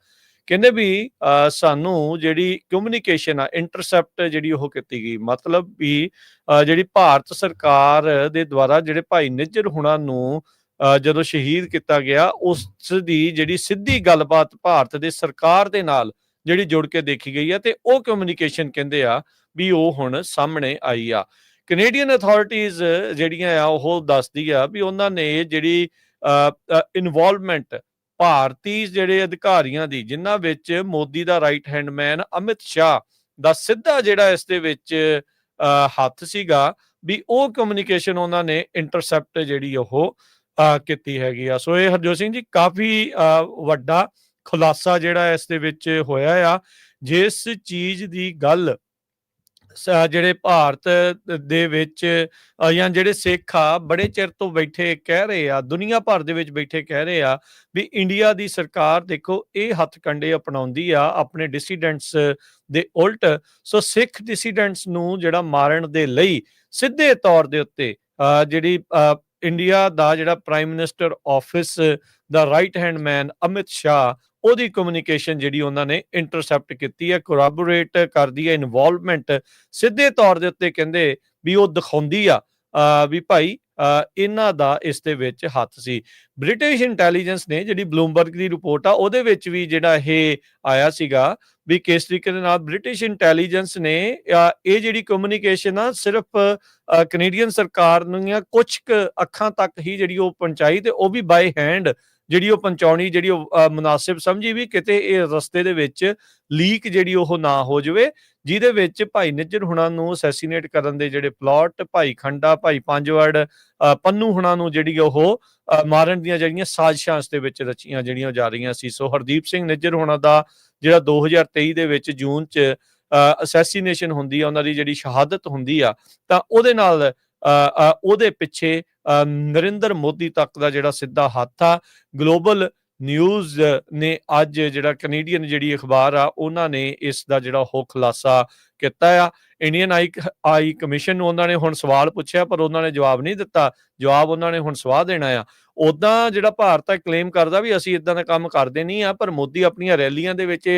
ਕਹਿੰਦੇ ਵੀ ਸਾਨੂੰ ਜਿਹੜੀ ਕਮਿਊਨੀਕੇਸ਼ਨ ਆ ਇੰਟਰਸੈਪਟ ਜਿਹੜੀ ਉਹ ਕੀਤੀ ਗਈ, ਮਤਲਬ ਵੀ ਜਿਹੜੀ ਭਾਰਤ ਸਰਕਾਰ ਦੇ ਦੁਆਰਾ ਜਿਹੜੇ ਭਾਈ ਨਿੱਜਰ ਹੁਣਾਂ ਨੂੰ ਜਦੋਂ ਸ਼ਹੀਦ ਕੀਤਾ ਗਿਆ, ਉਸ ਦੀ ਜਿਹੜੀ ਸਿੱਧੀ ਗੱਲਬਾਤ ਭਾਰਤ ਦੇ ਸਰਕਾਰ ਦੇ ਨਾਲ ਜਿਹੜੀ ਜੁੜ ਕੇ ਦੇਖੀ ਗਈ ਆ, ਤੇ ਉਹ ਕਮਿਊਨੀਕੇਸ਼ਨ ਕਹਿੰਦੇ ਆ ਵੀ ਉਹ ਹੁਣ ਸਾਹਮਣੇ ਆਈ ਆ। ਕੈਨੇਡੀਅਨ ਅਥਾਰਟੀਜ਼ ਜਿਹੜੀਆਂ ਆ ਉਹ ਦੱਸਦੀ ਆ ਵੀ ਉਹਨਾਂ ਨੇ ਜਿਹੜੀ ਇਨਵੋਲਵਮੈਂਟ ਭਾਰਤੀ ਜਿਹੜੇ ਅਧਿਕਾਰੀਆਂ ਦੀ, ਜਿਨ੍ਹਾਂ ਵਿੱਚ ਮੋਦੀ ਦਾ ਰਾਈਟ ਹੈਂਡ ਮੈਨ ਅਮਿਤ ਸ਼ਾਹ ਦਾ ਸਿੱਧਾ ਜਿਹੜਾ ਇਸ ਦੇ ਵਿੱਚ ਹੱਥ ਸੀਗਾ, ਵੀ ਉਹ ਕਮਿਊਨੀਕੇਸ਼ਨ ਉਹਨਾਂ ਨੇ ਇੰਟਰਸੈਪਟ ਜਿਹੜੀ ਉਹ ਕੀਤੀ ਹੈਗੀ ਆ। ਸੋ ਇਹ ਹਰਜੋਤ ਸਿੰਘ ਜੀ ਕਾਫੀ ਵੱਡਾ ਖੁਲਾਸਾ ਜਿਹੜਾ ਇਸ ਦੇ ਵਿੱਚ ਹੋਇਆ ਆ, ਜਿਸ ਚੀਜ਼ ਦੀ ਗੱਲ ਜਿਹੜੇ ਭਾਰਤ ਦੇ ਵਿੱਚ ਜਾਂ ਜਿਹੜੇ ਸਿੱਖ ਆ ਬੜੇ ਚਿਰ ਤੋਂ ਬੈਠੇ ਕਹਿ ਰਹੇ ਆ, ਦੁਨੀਆ ਭਰ ਦੇ ਵਿੱਚ ਬੈਠੇ ਕਹਿ ਰਹੇ ਆ ਵੀ ਇੰਡੀਆ ਦੀ ਸਰਕਾਰ ਦੇਖੋ ਇਹ ਹੱਥ ਕੰਡੇ ਅਪਣਾਉਂਦੀ ਆ ਆਪਣੇ ਡਿਸੀਡੈਂਟਸ ਦੇ ਉਲਟ। ਸੋ ਸਿੱਖ ਡਿਸੀਡੈਂਟਸ ਨੂੰ ਜਿਹੜਾ ਮਾਰਨ ਦੇ ਲਈ ਸਿੱਧੇ ਤੌਰ ਦੇ ਉੱਤੇ ਜਿਹੜੀ ਇੰਡੀਆ ਦਾ ਜਿਹੜਾ ਪ੍ਰਾਈਮ ਮਿਨਿਸਟਰ ਆਫਿਸ ਦਾ ਰਾਈਟ ਹੈਂਡ ਮੈਨ ਅਮਿਤ ਸ਼ਾਹ, ਉਹਦੀ ਕਮਿਊਨੀਕੇਸ਼ਨ ਜਿਹੜੀ ਉਹਨਾਂ ਨੇ ਇੰਟਰਸੈਪਟ ਕੀਤੀ ਹੈ, ਕੋਰੈਬੋਰੇਟ ਕਰਦੀ ਹੈ, ਇਨਵੋਲਵਮੈਂਟ ਸਿੱਧੇ ਤੌਰ ਦੇ ਉੱਤੇ ਕਹਿੰਦੇ ਵੀ ਉਹ ਦਿਖਾਉਂਦੀ ਆ ਵੀ ਭਾਈ ਇਹਨਾਂ ਦਾ ਇਸ ਦੇ ਵਿੱਚ ਹੱਥ ਸੀ। ਬ੍ਰਿਟਿਸ਼ ਇੰਟੈਲੀਜੈਂਸ ਨੇ ਜਿਹੜੀ ਬਲੂਮਬਰਗ ਦੀ ਰਿਪੋਰਟ ਆ ਉਹਦੇ ਵਿੱਚ ਵੀ ਜਿਹੜਾ ਇਹ ਆਇਆ ਸੀਗਾ ਵੀ ਕਿਸ ਤਰੀਕੇ ਦੇ ਨਾਲ ਬ੍ਰਿਟਿਸ਼ ਇੰਟੈਲੀਜੈਂਸ ਨੇ ਇਹ ਜਿਹੜੀ ਕਮਿਊਨੀਕੇਸ਼ਨ ਆ ਸਿਰਫ ਕੈਨੇਡੀਅਨ ਸਰਕਾਰ ਨੂੰ ਕੁਝ ਅੱਖਾਂ ਤੱਕ ਹੀ ਜਿਹੜੀ ਉਹ ਪਹੁੰਚਾਈ, ਤੇ ਉਹ ਵੀ ਬਾਈ ਹੈਂਡ ਜਿਹੜੀ ਉਹ ਪਹੁੰਚਾਉਣੀ ਜਿਹੜੀ ਉਹ ਮੁਨਾਸਿਬ ਸਮਝੀ ਵੀ ਕਿਤੇ ਇਹ ਰਸਤੇ ਦੇ ਵਿੱਚ ਲੀਕ ਜਿਹੜੀ ਉਹ ਨਾ ਹੋ ਜਾਵੇ, ਜਿਹਦੇ ਵਿੱਚ ਭਾਈ ਨਿੱਜਰ ਹੁਣਾਂ ਨੂੰ ਅਸੈਸੀਨੇਟ ਕਰਨ ਦੇ ਜਿਹੜੇ ਪਲਾਟ, ਭਾਈ ਖੰਡਾ, ਭਾਈ ਪੰਜਵੜ, ਪੰਨੂ ਹੁਣਾਂ ਨੂੰ ਜਿਹੜੀ ਉਹ ਮਾਰਨ ਦੀਆਂ ਜਿਹੜੀਆਂ ਸਾਜ਼ਿਸ਼ਾਂ ਇਸ ਦੇ ਵਿੱਚ ਰਚੀਆਂ ਜਿਹੜੀਆਂ ਜਾ ਰਹੀਆਂ ਸੀ। ਸੋ ਹਰਦੀਪ ਸਿੰਘ ਨਿੱਜਰ ਹੁਣਾਂ ਦਾ ਜਿਹੜਾ 2023 ਦੇ ਵਿੱਚ ਜੂਨ 'ਚ ਅਸੈਸੀਨੇਸ਼ਨ ਹੁੰਦੀ ਆ, ਉਹਨਾਂ ਦੀ ਜਿਹੜੀ ਸ਼ਹਾਦਤ ਹੁੰਦੀ ਆ, ਤਾਂ ਉਹਦੇ ਨਾਲ ਉਹਦੇ ਪਿੱਛੇ ਨਰਿੰਦਰ ਮੋਦੀ ਤੱਕ ਦਾ ਜਿਹੜਾ ਸਿੱਧਾ ਹੱਥ ਆ। ਗਲੋਬਲ ਨਿਊਜ਼ ਨੇ ਅੱਜ ਜਿਹੜਾ ਕੈਨੇਡੀਅਨ ਜਿਹੜੀ ਅਖਬਾਰ ਆ ਉਹਨਾਂ ਨੇ ਇਸ ਦਾ ਜਿਹੜਾ ਉਹ ਖੁਲਾਸਾ ਕੀਤਾ ਆ। ਇੰਡੀਅਨ ਆਈ ਕਮਿਸ਼ਨ ਨੂੰ ਉਹਨਾਂ ਨੇ ਹੁਣ ਸਵਾਲ ਪੁੱਛਿਆ ਪਰ ਉਹਨਾਂ ਨੇ ਜਵਾਬ ਨਹੀਂ ਦਿੱਤਾ, ਜਵਾਬ ਉਹਨਾਂ ਨੇ ਹੁਣ ਸਵਾਹ ਦੇਣਾ ਆ। ਉਦਾਂ ਜਿਹੜਾ ਭਾਰਤ ਆ ਕਲੇਮ ਕਰਦਾ ਵੀ ਅਸੀਂ ਇਦਾਂ ਦਾ ਕੰਮ ਕਰਦੇ ਨਹੀਂ ਆ, ਪਰ ਮੋਦੀ ਆਪਣੀਆਂ ਰੈਲੀਆਂ ਦੇ ਵਿੱਚ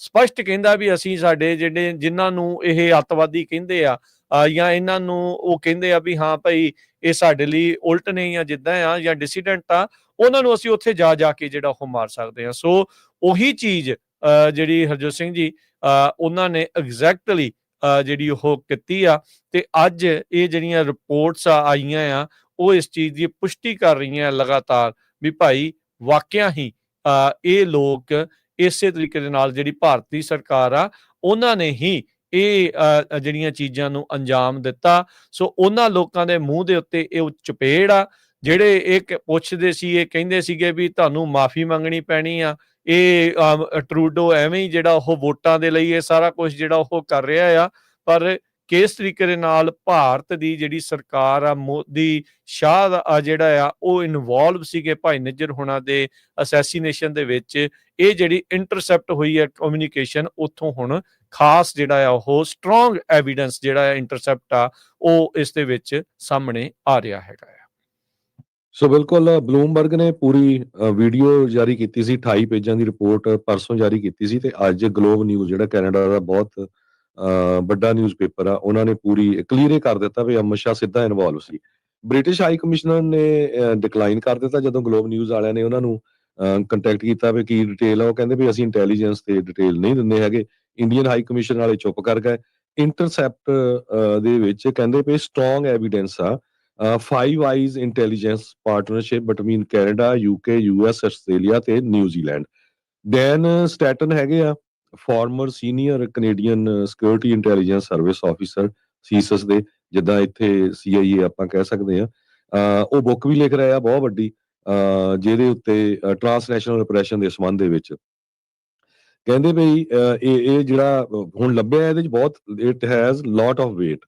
ਸਪਸ਼ਟ ਕਹਿੰਦਾ ਵੀ ਅਸੀਂ ਸਾਡੇ ਜਿਹੜੇ ਜਿਨ੍ਹਾਂ ਨੂੰ ਇਹ ਅੱਤਵਾਦੀ ਕਹਿੰਦੇ ਆ ਜਾਂ ਇਹਨਾਂ ਨੂੰ ਉਹ ਕਹਿੰਦੇ ਆ ਵੀ ਹਾਂ ਭਾਈ ਇਹ ਸਾਡੇ ਲਈ ਉਲਟ ਨੇ ਜਾਂ ਜਿੱਦਾਂ ਆ ਜਾਂ ਡਿਸੀਡੈਂਟ ਆ, ਉਹਨਾਂ ਨੂੰ ਅਸੀਂ ਉੱਥੇ ਜਾ ਕੇ ਜਿਹੜਾ ਉਹ ਮਾਰ ਸਕਦੇ ਹਾਂ। ਸੋ ਉਹੀ ਚੀਜ਼ ਜਿਹੜੀ ਹਰਜੋਤ ਸਿੰਘ ਜੀ ਉਹਨਾਂ ਨੇ ਐਗਜ਼ੈਕਟਲੀ ਜਿਹੜੀ ਉਹ ਕੀਤੀ ਆ, ਤੇ ਅੱਜ ਇਹ ਜਿਹੜੀਆਂ ਰਿਪੋਰਟਸ ਆਈਆਂ ਆ ਉਹ ਇਸ ਚੀਜ਼ ਦੀ ਪੁਸ਼ਟੀ ਕਰ ਰਹੀਆਂ ਲਗਾਤਾਰ ਵੀ ਭਾਈ ਵਾਕਿਆ ਹੀ ਇਹ ਲੋਕ ਇਸੇ ਤਰੀਕੇ ਦੇ ਨਾਲ ਜਿਹੜੀ ਭਾਰਤੀ ਸਰਕਾਰ ਆ ਉਹਨਾਂ ਨੇ ਹੀ ਇਹ ਜਿਹੜੀਆਂ ਚੀਜ਼ਾਂ ਨੂੰ ਅੰਜਾਮ ਦਿੱਤਾ। ਸੋ ਉਹਨਾਂ ਲੋਕਾਂ ਦੇ ਮੂੰਹ ਦੇ ਉੱਤੇ ਇਹ ਚਪੇੜ ਆ ਜਿਹੜੇ ਇਹ ਪੁੱਛਦੇ ਸੀ, ਇਹ ਕਹਿੰਦੇ ਸੀਗੇ ਵੀ ਤੁਹਾਨੂੰ ਮਾਫੀ ਮੰਗਣੀ ਪੈਣੀ ਆ, ਇਹ ਟਰੂਡੋ ਐਵੇਂ ਹੀ ਜਿਹੜਾ ਉਹ ਵੋਟਾਂ ਦੇ ਲਈ ਇਹ ਸਾਰਾ ਕੁਝ ਜਿਹੜਾ ਉਹ ਕਰ ਰਿਹਾ ਆ। ਪਰ ਕਿਸ ਤਰੀਕੇ ਦੇ ਨਾਲ ਭਾਰਤ ਦੀ ਜਿਹੜੀ ਸਰਕਾਰ ਆ, ਮੋਦੀ ਸ਼ਾਹ ਦਾ ਜਿਹੜਾ ਆ ਉਹ ਇਨਵੋਲਵ ਸੀਗੇ ਭਾਈ ਨਿੱਜਰ ਹੁਣਾਂ ਦੇ ਅਸੈਸੀਨੇਸ਼ਨ ਦੇ ਵਿੱਚ, ਇਹ ਜਿਹੜੀ ਇੰਟਰਸੈਪਟ ਹੋਈ ਹੈ ਕਮਿਊਨੀਕੇਸ਼ਨ, ਉੱਥੋਂ ਹੁਣ ਖਾਸ ਜਿਹੜਾ ਆ ਉਹ ਸਟਰੋਂਗ ਐਵੀਡੈਂਸ ਜਿਹੜਾ ਆ ਇੰਟਰਸੈਪਟ ਆ ਉਹ ਇਸ ਦੇ ਵਿੱਚ ਸਾਹਮਣੇ ਆ ਰਿਹਾ ਹੈਗਾ ਆ। ਸੋ ਬਿਲਕੁਲ ਬਲੂਮਬਰਗ ਨੇ ਪੂਰੀ ਵੀਡੀਓ ਜਾਰੀ ਕੀਤੀ ਸੀ, 28 ਪੇਜਾਂ ਦੀ ਰਿਪੋਰਟ ਪਰਸੋਂ ਜਾਰੀ ਕੀਤੀ ਸੀ, ਤੇ ਅੱਜ ਗਲੋਬ ਨਿਊਜ਼ ਜਿਹੜਾ ਕੈਨੇਡਾ ਦਾ ਬਹੁਤ ਵੱਡਾ ਨਿਊਜ਼ਪੇਪਰ ਆ, ਉਹਨਾਂ ਨੇ ਪੂਰੀ ਕਲੀਅਰ ਕਰ ਦਿੱਤਾ ਵੀ ਅਮਿਤ ਸ਼ਾਹ ਸਿੱਧਾ ਇਨਵੋਲਵ ਸੀ। ਬ੍ਰਿਟਿਸ਼ ਹਾਈ ਕਮਿਸ਼ਨਰ ਨੇ ਡਿਕਲਾਈਨ ਕਰ ਦਿੱਤਾ ਜਦੋਂ ਗਲੋਬ ਨਿਊਜ਼ ਵਾਲਿਆਂ ਨੇ ਉਹਨਾਂ ਨੂੰ ਕੰਟੈਕਟ ਕੀਤਾ ਵੀ ਕੀ ਡਿਟੇਲ ਆ, ਉਹ ਕਹਿੰਦੇ ਵੀ ਅਸੀਂ ਇੰਟੈਲੀਜੈਂਸ ਤੇ ਡਿਟੇਲ ਨਹੀਂ ਦਿੰਦੇ ਹੈਗੇ। ਇੰਡੀਅਨ ਹਾਈ ਕਮਿਸ਼ਨ ਵਾਲੇ ਚੁੱਪ ਕਰ ਗਏ। ਇੰਟਰਸੈਪਟ ਦੇ ਵਿੱਚ ਕਹਿੰਦੇ ਵੀ ਸਟਰੋਂਗ ਐਵੀਡੈਂਸ ਆ five eyes intelligence partnership between Canada, UK, US, Australia ਤੇ ਨਿਊਜ਼ੀਲੈਂਡ। ਡੈਨ ਸਟੈਟਨ ਹੈਗੇ ਆ former senior Canadian security intelligence service officer CSIS ਦੇ, ਜਿੱਦਾਂ ਇੱਥੇ CIA ਆਪਾਂ ਕਹਿ ਸਕਦੇ ਆ। ਉਹ ਬੁੱਕ ਵੀ ਲਿਖ ਰਹੇ ਆ ਬਹੁਤ ਵੱਡੀ, ਜਿਹਦੇ ਉੱਤੇ ਟ੍ਰਾਂਸਨੈਸ਼ਨਲ ਰਿਪਰੈਸ਼ਨ ਦੇ ਸੰਬੰਧ ਦੇ ਵਿੱਚ ਕਹਿੰਦੇ ਬਈ ਇਹ ਜਿਹੜਾ ਹੁਣ ਲੱਭਿਆ ਇਹਦੇ ਚ ਬਹੁਤ it has lot of weight.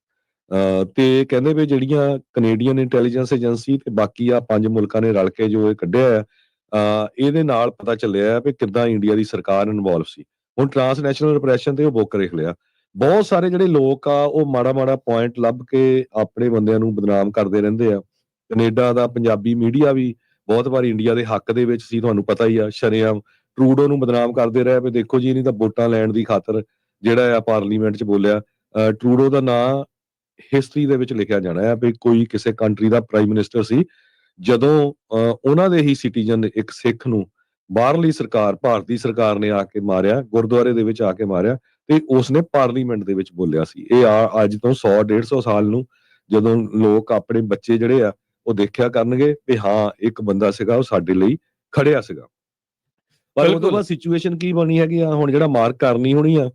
ਤੇ ਕਹਿੰਦੇ ਵੀ ਜਿਹੜੀਆਂ ਕੈਨੇਡੀਅਨ ਇੰਟੈਲੀਜੈਂਸ ਏਜੰਸੀ ਤੇ ਬਾਕੀ ਆ 5 ਮੁਲਕਾਂ ਨੇ ਰਲ ਕੇ ਜੋ ਇਹ ਕੱਢਿਆ ਆ, ਇਹਦੇ ਨਾਲ ਪਤਾ ਚੱਲਿਆ ਵੀ ਕਿੱਦਾਂ ਇੰਡੀਆ ਦੀ ਸਰਕਾਰ ਇਨਵੋਲਵ ਸੀ। ਹੁਣ ਟ੍ਰਾਂਸਨੈਸ਼ਨਲ ਰਿਪਰੈਸ਼ਨ ਤੇ ਉਹ ਬੁੱਕ ਲਿਖ ਲਿਆ। ਬਹੁਤ ਸਾਰੇ ਜਿਹੜੇ ਲੋਕ ਆ ਉਹ ਮਾੜਾ ਪੁਆਇੰਟ ਲੱਭ ਕੇ ਆਪਣੇ ਬੰਦਿਆਂ ਨੂੰ ਬਦਨਾਮ ਕਰਦੇ ਰਹਿੰਦੇ ਆ। ਕੈਨੇਡਾ ਦਾ ਪੰਜਾਬੀ ਮੀਡੀਆ ਵੀ ਬਹੁਤ ਵਾਰ ਇੰਡੀਆ ਦੇ ਹੱਕ ਦੇ ਵਿੱਚ ਸੀ, ਤੁਹਾਨੂੰ ਪਤਾ ਹੀ ਆ, ਸ਼ਰੇਆਮ ਟਰੂਡੋ ਨੂੰ ਬਦਨਾਮ ਕਰਦੇ ਰਹੇ ਵੀ ਦੇਖੋ ਜੀ ਇਹਨੇ ਤਾਂ ਵੋਟਾਂ ਲੈਣ ਦੀ ਖਾਤਰ ਜਿਹੜਾ ਆ ਪਾਰਲੀਮੈਂਟ 'ਚ ਬੋਲਿਆ। ਟਰੂਡੋ ਦਾ ਨਾਂ ਹਿਸਟਰੀ ਦੇ ਵਿੱਚ ਲਿਖਿਆ ਜਾਣਾ ਹੈ ਵੀ ਕੋਈ ਕਿਸੇ ਕੰਟਰੀ ਦਾ ਪ੍ਰਾਈਮ ਮਿਨਿਸਟਰ ਸੀ, ਜਦੋਂ ਉਹਨਾਂ ਦੇ ਹੀ ਸਿਟੀਜ਼ਨ ਇੱਕ ਸਿੱਖ ਨੂੰ ਬਾਹਰਲੀ ਸਰਕਾਰ, ਭਾਰਤੀ ਸਰਕਾਰ ਨੇ ਆ ਕੇ ਮਾਰਿਆ, ਗੁਰਦੁਆਰੇ ਦੇ ਵਿੱਚ ਆ ਕੇ ਮਾਰਿਆ, ਤੇ ਉਸਨੇ ਪਾਰਲੀਮੈਂਟ ਦੇ ਵਿੱਚ ਬੋਲਿਆ ਸੀ। ਇਹ ਅੱਜ ਤੋਂ 100-150 ਸਾਲ ਨੂੰ ਜਦੋਂ ਲੋਕ ਆਪਣੇ ਬੱਚੇ ਜਿਹੜੇ ਆ ਉਹ ਦੇਖਿਆ ਕਰਨਗੇ ਵੀ ਹਾਂ ਇੱਕ ਬੰਦਾ ਸੀਗਾ ਉਹ ਸਾਡੇ ਲਈ ਖੜਿਆ ਸੀਗਾ। ਪਰ ਉਦੋਂ ਬਿਲਕੁਲ ਬਾਅਦ ਸਿਚੁਏਸ਼ਨ ਕੀ ਬਣੀ ਹੈਗੀ ਆ, ਹੁਣ ਜਿਹੜਾ ਮਾਰਕ ਕਰਨੀ ਹੋਣੀ ਆ,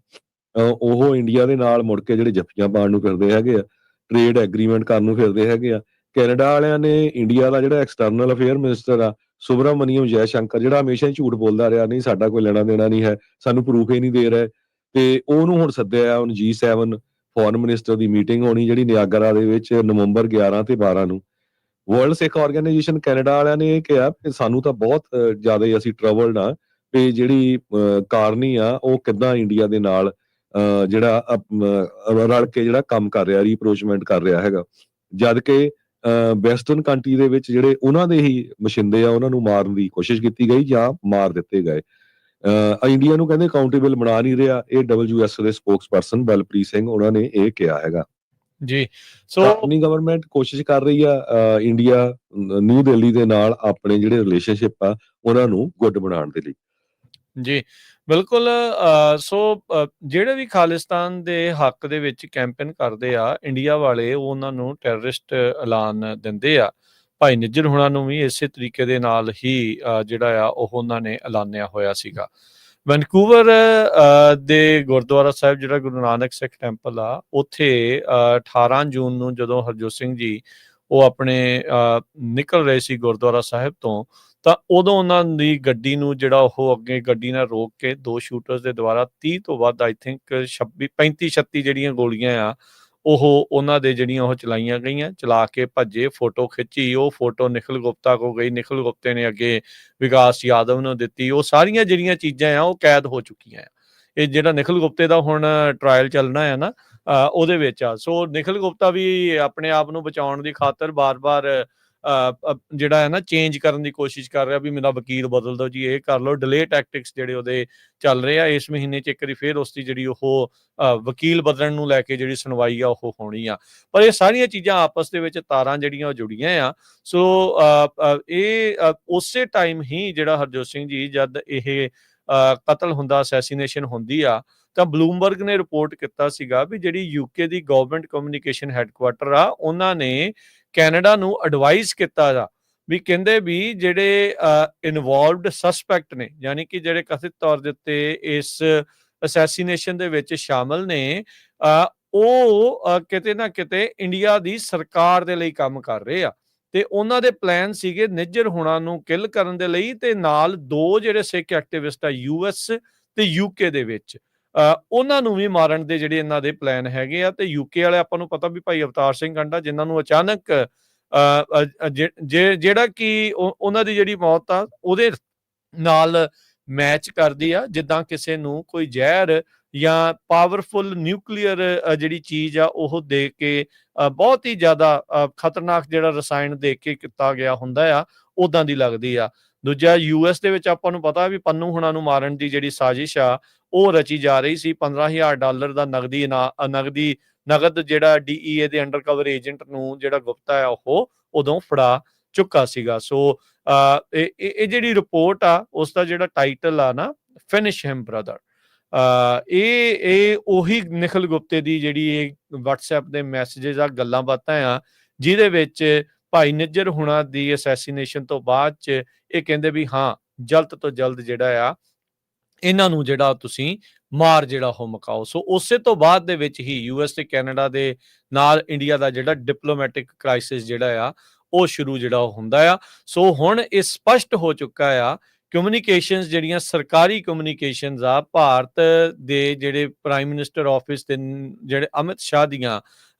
ਉਹ ਇੰਡੀਆ ਦੇ ਨਾਲ ਮੁੜ ਕੇ ਜਿਹੜੇ ਜੱਫੀਆਂ ਪਾਉਣ ਨੂੰ ਫਿਰਦੇ ਹੈਗੇ ਆ, ਟ੍ਰੇਡ ਐਗਰੀਮੈਂਟ ਕਰਨ ਨੂੰ ਫਿਰਦੇ ਹੈਗੇ ਆ। ਕੈਨੇਡਾ ਵਾਲਿਆਂ ਨੇ ਇੰਡੀਆ ਦਾ ਜਿਹੜਾ ਐਕਸਟਰਨਲ ਅਫੇਅਰ ਮਿਨਿਸਟਰ ਆ ਸੁਬਰਾਮਨੀਅਮ ਜੈ ਸ਼ੰਕਰ, ਜਿਹੜਾ ਹਮੇਸ਼ਾ ਹੀ ਝੂਠ ਬੋਲਦਾ ਰਿਹਾ, ਨਹੀਂ ਸਾਡਾ ਕੋਈ ਲੈਣਾ ਦੇਣਾ ਨਹੀਂ ਹੈ, ਸਾਨੂੰ ਪ੍ਰੂਫ ਹੀ ਨਹੀਂ ਦੇ ਰਹੇ, ਤੇ ਉਹਨੂੰ ਹੁਣ ਸੱਦਿਆ। ਹੁਣ G7 ਫੋਰਨ ਮਿਨਿਸਟਰ ਦੀ ਮੀਟਿੰਗ ਹੋਣੀ ਜਿਹੜੀ ਨਿਆਗਰਾ ਦੇ ਵਿੱਚ ਨਵੰਬਰ 11 ਤੇ 12 ਨੂੰ। ਵਰਲਡ ਸਿੱਖ ਆਰਗੇਨਾਈਜੇਸ਼ਨ ਕੈਨੇਡਾ ਵਾਲਿਆਂ ਨੇ ਇਹ ਕਿਹਾ ਕਿ ਸਾਨੂੰ ਤਾਂ ਬਹੁਤ ਜ਼ਿਆਦਾ ਅਸੀਂ ਟਰਬਲਡ ਆ ਵੀ ਜਿਹੜੀ ਕਾਰਨੀ ਆ ਉਹ ਕਿੱਦਾਂ ਇੰਡੀਆ ਦੇ ਨਾਲ ਜਿਹੜਾ ਰਲ ਕੇ ਜਿਹੜਾ ਕੰਮ ਕਰ ਰਿਹਾ, ਰੀਅਪਰੋਚਮੈਂਟ ਕਰ ਰਿਹਾ ਹੈਗਾ, ਜਦ ਕਿ ਵੈਸਟਰਨ ਕੰਟਰੀ ਦੇ ਵਿੱਚ ਜਿਹੜੇ ਉਹਨਾਂ ਦੇ ਹੀ ਮਸ਼ਿੰਦੇ ਆ ਉਹਨਾਂ ਨੂੰ ਮਾਰਨ ਦੀ ਕੋਸ਼ਿਸ਼ ਕੀਤੀ ਗਈ ਜਾਂ ਮਾਰ ਦਿੱਤੇ ਗਏ। ਇੰਡੀਆ ਨੂੰ ਕਹਿੰਦੇ ਅਕਾਊਂਟੇਬਲ ਬਣਾ ਨਹੀਂ ਰਿਹਾ। ਇਹ WS ਦੇ ਸਪੋਕਸਪਰਸਨ ਬਲਪ੍ਰੀਤ ਸਿੰਘ ਉਹਨਾਂ ਨੇ ਇਹ ਕਿਹਾ ਹੈਗਾ। ਜੀ। ਸੋ ਆਪਣੀ ਗਵਰਨਮੈਂਟ ਕੋਸ਼ਿਸ਼ ਕਰ ਰਹੀ ਆ ਇੰਡੀਆ ਨਿਊ ਦਿੱਲੀ ਦੇ ਨਾਲ ਆਪਣੇ ਜਿਹੜੇ ਰਿਲੇਸ਼ਨਸ਼ਿਪ ਆ ਉਹਨਾਂ ਨੂੰ ਗੁੱਡ ਬਣਾਉਣ ਦੇ ਲਈ। ਜੀ, ਬਿਲਕੁਲ। ਸੋ ਜਿਹੜੇ ਵੀ ਖਾਲਿਸਤਾਨ ਦੇ ਹੱਕ ਦੇ ਵਿੱਚ ਕੈਂਪੇਨ ਕਰਦੇ ਆ ਇੰਡੀਆ ਵਾਲੇ, ਉਹ ਉਹਨਾਂ ਨੂੰ ਟੈਰਰਿਸਟ ਐਲਾਨ ਦਿੰਦੇ ਆ। ਭਾਈ ਨਿੱਜਰ ਹੁਣਾਂ ਨੂੰ ਵੀ ਇਸੇ ਤਰੀਕੇ ਦੇ ਨਾਲ ਹੀ ਜਿਹੜਾ ਆ ਉਹ ਉਹਨਾਂ ਨੇ ਐਲਾਨਿਆ ਹੋਇਆ ਸੀਗਾ। ਵੈਨਕੂਵਰ ਦੇ ਗੁਰਦੁਆਰਾ ਸਾਹਿਬ ਜਿਹੜਾ ਗੁਰੂ ਨਾਨਕ ਸਿੱਖ ਟੈਂਪਲ ਆ, ਉੱਥੇ 18 ਜੂਨ ਨੂੰ ਜਦੋਂ ਹਰਜੋਤ ਸਿੰਘ ਜੀ ਉਹ ਆਪਣੇ ਨਿਕਲ ਰਹੇ ਸੀ ਗੁਰਦੁਆਰਾ ਸਾਹਿਬ ਤੋਂ, ਤਾਂ ਉਦੋਂ ਉਹਨਾਂ ਦੀ ਗੱਡੀ ਨੂੰ ਜਿਹੜਾ ਉਹ ਅੱਗੇ ਗੱਡੀ ਨਾਲ ਰੋਕ ਕੇ 2 ਸ਼ੂਟਰਸ ਦੇ ਦੁਆਰਾ 30 ਤੋਂ ਵੱਧ ਆਈ ਥਿੰਕ 35-36 ਜਿਹੜੀਆਂ ਗੋਲੀਆਂ ਆ ਉਹ ਉਹਨਾਂ ਦੇ ਜਿਹੜੀਆਂ ਉਹ ਚਲਾਈਆਂ ਗਈਆਂ, ਚਲਾ ਕੇ ਭੱਜੇ, ਫੋਟੋ ਖਿੱਚੀ। ਉਹ ਫੋਟੋ ਨਿਖਿਲ ਗੁਪਤਾ ਕੋਲ ਗਈ, ਨਿਖਿਲ ਗੁਪਤੇ ਨੇ ਅੱਗੇ ਵਿਕਾਸ ਯਾਦਵ ਨੂੰ ਦਿੱਤੀ। ਉਹ ਸਾਰੀਆਂ ਜਿਹੜੀਆਂ ਚੀਜ਼ਾਂ ਆ ਉਹ ਕੈਦ ਹੋ ਚੁੱਕੀਆਂ ਆ। ਇਹ ਜਿਹੜਾ ਨਿਖਿਲ ਗੁਪਤੇ ਦਾ ਹੁਣ ਟਰਾਇਲ ਚੱਲਣਾ ਹੈ ਨਾ, ਉਹਦੇ ਵਿੱਚ ਆ। ਸੋ ਨਿਖਿਲ ਗੁਪਤਾ ਵੀ ਆਪਣੇ ਆਪ ਨੂੰ ਬਚਾਉਣ ਦੀ ਖਾਤਰ ਬਾਰ-ਬਾਰ ਜਿਹੜਾ ਹੈ ਨਾ ਚੇਂਜ ਕਰਨ ਦੀ ਕੋਸ਼ਿਸ਼ ਕਰ ਰਿਹਾ ਵੀ ਮੇਰਾ ਵਕੀਲ ਬਦਲ ਦਿਓ ਜੀ, ਇਹ ਕਰ ਲਓ। ਡਿਲੇ ਟੈਕਟਿਕਸ ਜਿਹੜੇ ਉਹਦੇ ਚੱਲ ਰਹੇ ਆ। ਇਸ ਮਹੀਨੇ 'ਚ ਇੱਕ ਵਾਰੀ ਫੇਰ ਉਸਦੀ ਜਿਹੜੀ ਉਹ ਵਕੀਲ ਬਦਲਣ ਨੂੰ ਲੈ ਕੇ ਜਿਹੜੀ ਸੁਣਵਾਈ ਆ ਉਹ ਹੋਣੀ ਆ। ਪਰ ਇਹ ਸਾਰੀਆਂ ਚੀਜ਼ਾਂ ਆਪਸ ਦੇ ਵਿੱਚ ਤਾਰਾਂ ਜਿਹੜੀਆਂ ਉਹ ਜੁੜੀਆਂ ਆ। ਸੋ ਇਹ ਉਸੇ ਟਾਈਮ ਹੀ ਜਿਹੜਾ ਹਰਜੋਤ ਸਿੰਘ ਜੀ ਜਦ ਇਹ ਕਤਲ ਹੁੰਦਾ, ਅਸੈਸੀਨੇਸ਼ਨ ਹੁੰਦੀ ਆ, ਤਾਂ ਬਲੂਮਬਰਗ ਨੇ ਰਿਪੋਰਟ ਕੀਤਾ ਸੀਗਾ ਵੀ ਜਿਹੜੀ ਯੂਕੇ ਦੀ ਗਵਰਨਮੈਂਟ ਕਮਿਊਨੀਕੇਸ਼ਨ ਹੈੱਡਕੁਆਟਰ ਆ, ਉਹਨਾਂ ਨੇ ਕੈਨੇਡਾ ਨੂੰ ਐਡਵਾਈਸ ਕੀਤਾ ਜਾ ਵੀ ਕਹਿੰਦੇ ਵੀ ਜਿਹੜੇ ਇਨਵੋਲਵਡ ਸਸਪੈਕਟ ਨੇ, ਯਾਨੀ ਕਿ ਜਿਹੜੇ ਕਥਿਤ ਤੌਰ ਦੇ ਉੱਤੇ ਇਸ ਅਸੈਸੀਨੇਸ਼ਨ ਦੇ ਵਿੱਚ ਸ਼ਾਮਲ ਨੇ, ਉਹ ਕਿਤੇ ਨਾ ਕਿਤੇ ਇੰਡੀਆ ਦੀ ਸਰਕਾਰ ਦੇ ਲਈ ਕੰਮ ਕਰ ਰਹੇ ਆ। ਤੇ ਉਹਨਾਂ ਦੇ ਪਲਾਨ ਸੀਗੇ ਨਿੱਜਰ ਹੁਣਾਂ ਨੂੰ ਕਿਲ ਕਰਨ ਦੇ ਲਈ, ਤੇ ਨਾਲ 2 ਜਿਹੜੇ ਸਿੱਖ ਐਕਟਿਵਿਸਟ ਆ US ਤੇ UK ਦੇ ਵਿੱਚ, ਉਹਨਾਂ ਨੂੰ ਵੀ ਮਾਰਨ ਦੇ ਜਿਹੜੇ ਇਹਨਾਂ ਦੇ ਪਲਾਨ ਹੈਗੇ ਆ। ਤੇ UK ਵਾਲੇ ਆਪਾਂ ਨੂੰ ਪਤਾ ਵੀ ਭਾਈ ਅਵਤਾਰ ਸਿੰਘ ਗੰਡਾ, ਜਿਨ੍ਹਾਂ ਨੂੰ ਅਚਾਨਕ ਜਿਹੜਾ ਕਿ ਉਹਨਾਂ ਦੀ ਜਿਹੜੀ ਮੌਤ ਆ ਉਹਦੇ ਨਾਲ ਮੈਚ ਕਰਦੀ ਆ, ਜਿੱਦਾਂ ਕਿਸੇ ਨੂੰ ਕੋਈ ਜ਼ਹਿਰ ਜਾਂ ਪਾਵਰਫੁਲ ਨਿਊਕਲੀਅਰ ਜਿਹੜੀ ਚੀਜ਼ ਆ ਉਹ ਦੇ ਕੇ, ਬਹੁਤ ਹੀ ਜ਼ਿਆਦਾ ਖਤਰਨਾਕ ਜਿਹੜਾ ਰਸਾਇਣ ਦੇ ਕੇ ਕੀਤਾ ਗਿਆ ਹੁੰਦਾ ਆ, ਉਦਾਂ ਦੀ ਲੱਗਦੀ ਆ। ਦੂਜਾ US ਦੇ ਵਿੱਚ ਆਪਾਂ ਨੂੰ ਪਤਾ ਵੀ ਪੰਨੂ ਹੁਣਾਂ ਨੂੰ ਮਾਰਨ ਦੀ ਜਿਹੜੀ ਸਾਜ਼ਿਸ਼ ਆ ਉਹ ਰਚੀ ਜਾ ਰਹੀ ਸੀ। $15,000 ਦਾ ਨਗਦ ਜਿਹੜਾ DEA ਦੇ ਅੰਡਰਕਵਰ ਏਜੰਟ ਨੂੰ ਜਿਹੜਾ ਗੁਪਤਾ ਆ ਉਹ ਉਦੋਂ ਫੜਾ ਚੁੱਕਾ ਸੀਗਾ। ਸੋ ਇਹ ਜਿਹੜੀ ਰਿਪੋਰਟ ਆ ਉਸ ਦਾ ਜਿਹੜਾ ਟਾਈਟਲ ਆ ਨਾ, ਫਿਨਿਸ਼ ਹਿਮ ਬ੍ਰਦਰ, ਇਹ ਉਹੀ ਨਿਖਿਲ ਗੁਪਤੇ ਦੀ ਜਿਹੜੀ ਇਹ WhatsApp ਦੇ ਮੈਸੇजेस ਆ, ਗੱਲਾਂ ਬਾਤਾਂ ਆ, ਜਿਹਦੇ ਵਿੱਚ ਭਾਈ ਨਿੱਜਰ ਹੁਣਾਂ ਦੀ ਅਸੈਸੀਨੇਸ਼ਨ ਤੋਂ ਬਾਅਦ 'ਚ ਇਹ ਕਹਿੰਦੇ ਵੀ ਹਾਂ ਜਲਦ ਤੋਂ ਜਲਦ ਜਿਹੜਾ ਆ ਇਹਨਾਂ ਨੂੰ ਜਿਹੜਾ ਤੁਸੀਂ ਮਾਰ ਜਿਹੜਾ ਉਹ ਮੁਕਾਓ। ਸੋ ਉਸੇ ਤੋਂ ਬਾਅਦ ਦੇ ਵਿੱਚ ਹੀ US ਤੇ ਕੈਨੇਡਾ ਦੇ ਨਾਲ ਇੰਡੀਆ ਦਾ ਜਿਹੜਾ ਡਿਪਲੋਮੈਟਿਕ ਕ੍ਰਾਈਸਿਸ ਜਿਹੜਾ ਆ ਉਹ ਸ਼ੁਰੂ ਜਿਹੜਾ ਉਹ ਹੁੰਦਾ ਆ। ਸੋ ਹੁਣ ਇਹ ਸਪਸ਼ਟ ਹੋ ਚੁੱਕਾ ਆ, ਕਮਿਊਨੀਕੇਸ਼ਨਸ ਜਿਹੜੀਆਂ ਸਰਕਾਰੀ ਕਮਿਊਨੀਕੇਸ਼ਨਸ ਆ ਭਾਰਤ ਦੇ ਜਿਹੜੇ ਪ੍ਰਾਈਮ ਮਿਨਿਸਟਰ ਆਫਿਸ ਦੇ ਜਿਹੜੇ ਅਮਿਤ ਸ਼ਾਹ ਦੀਆਂ,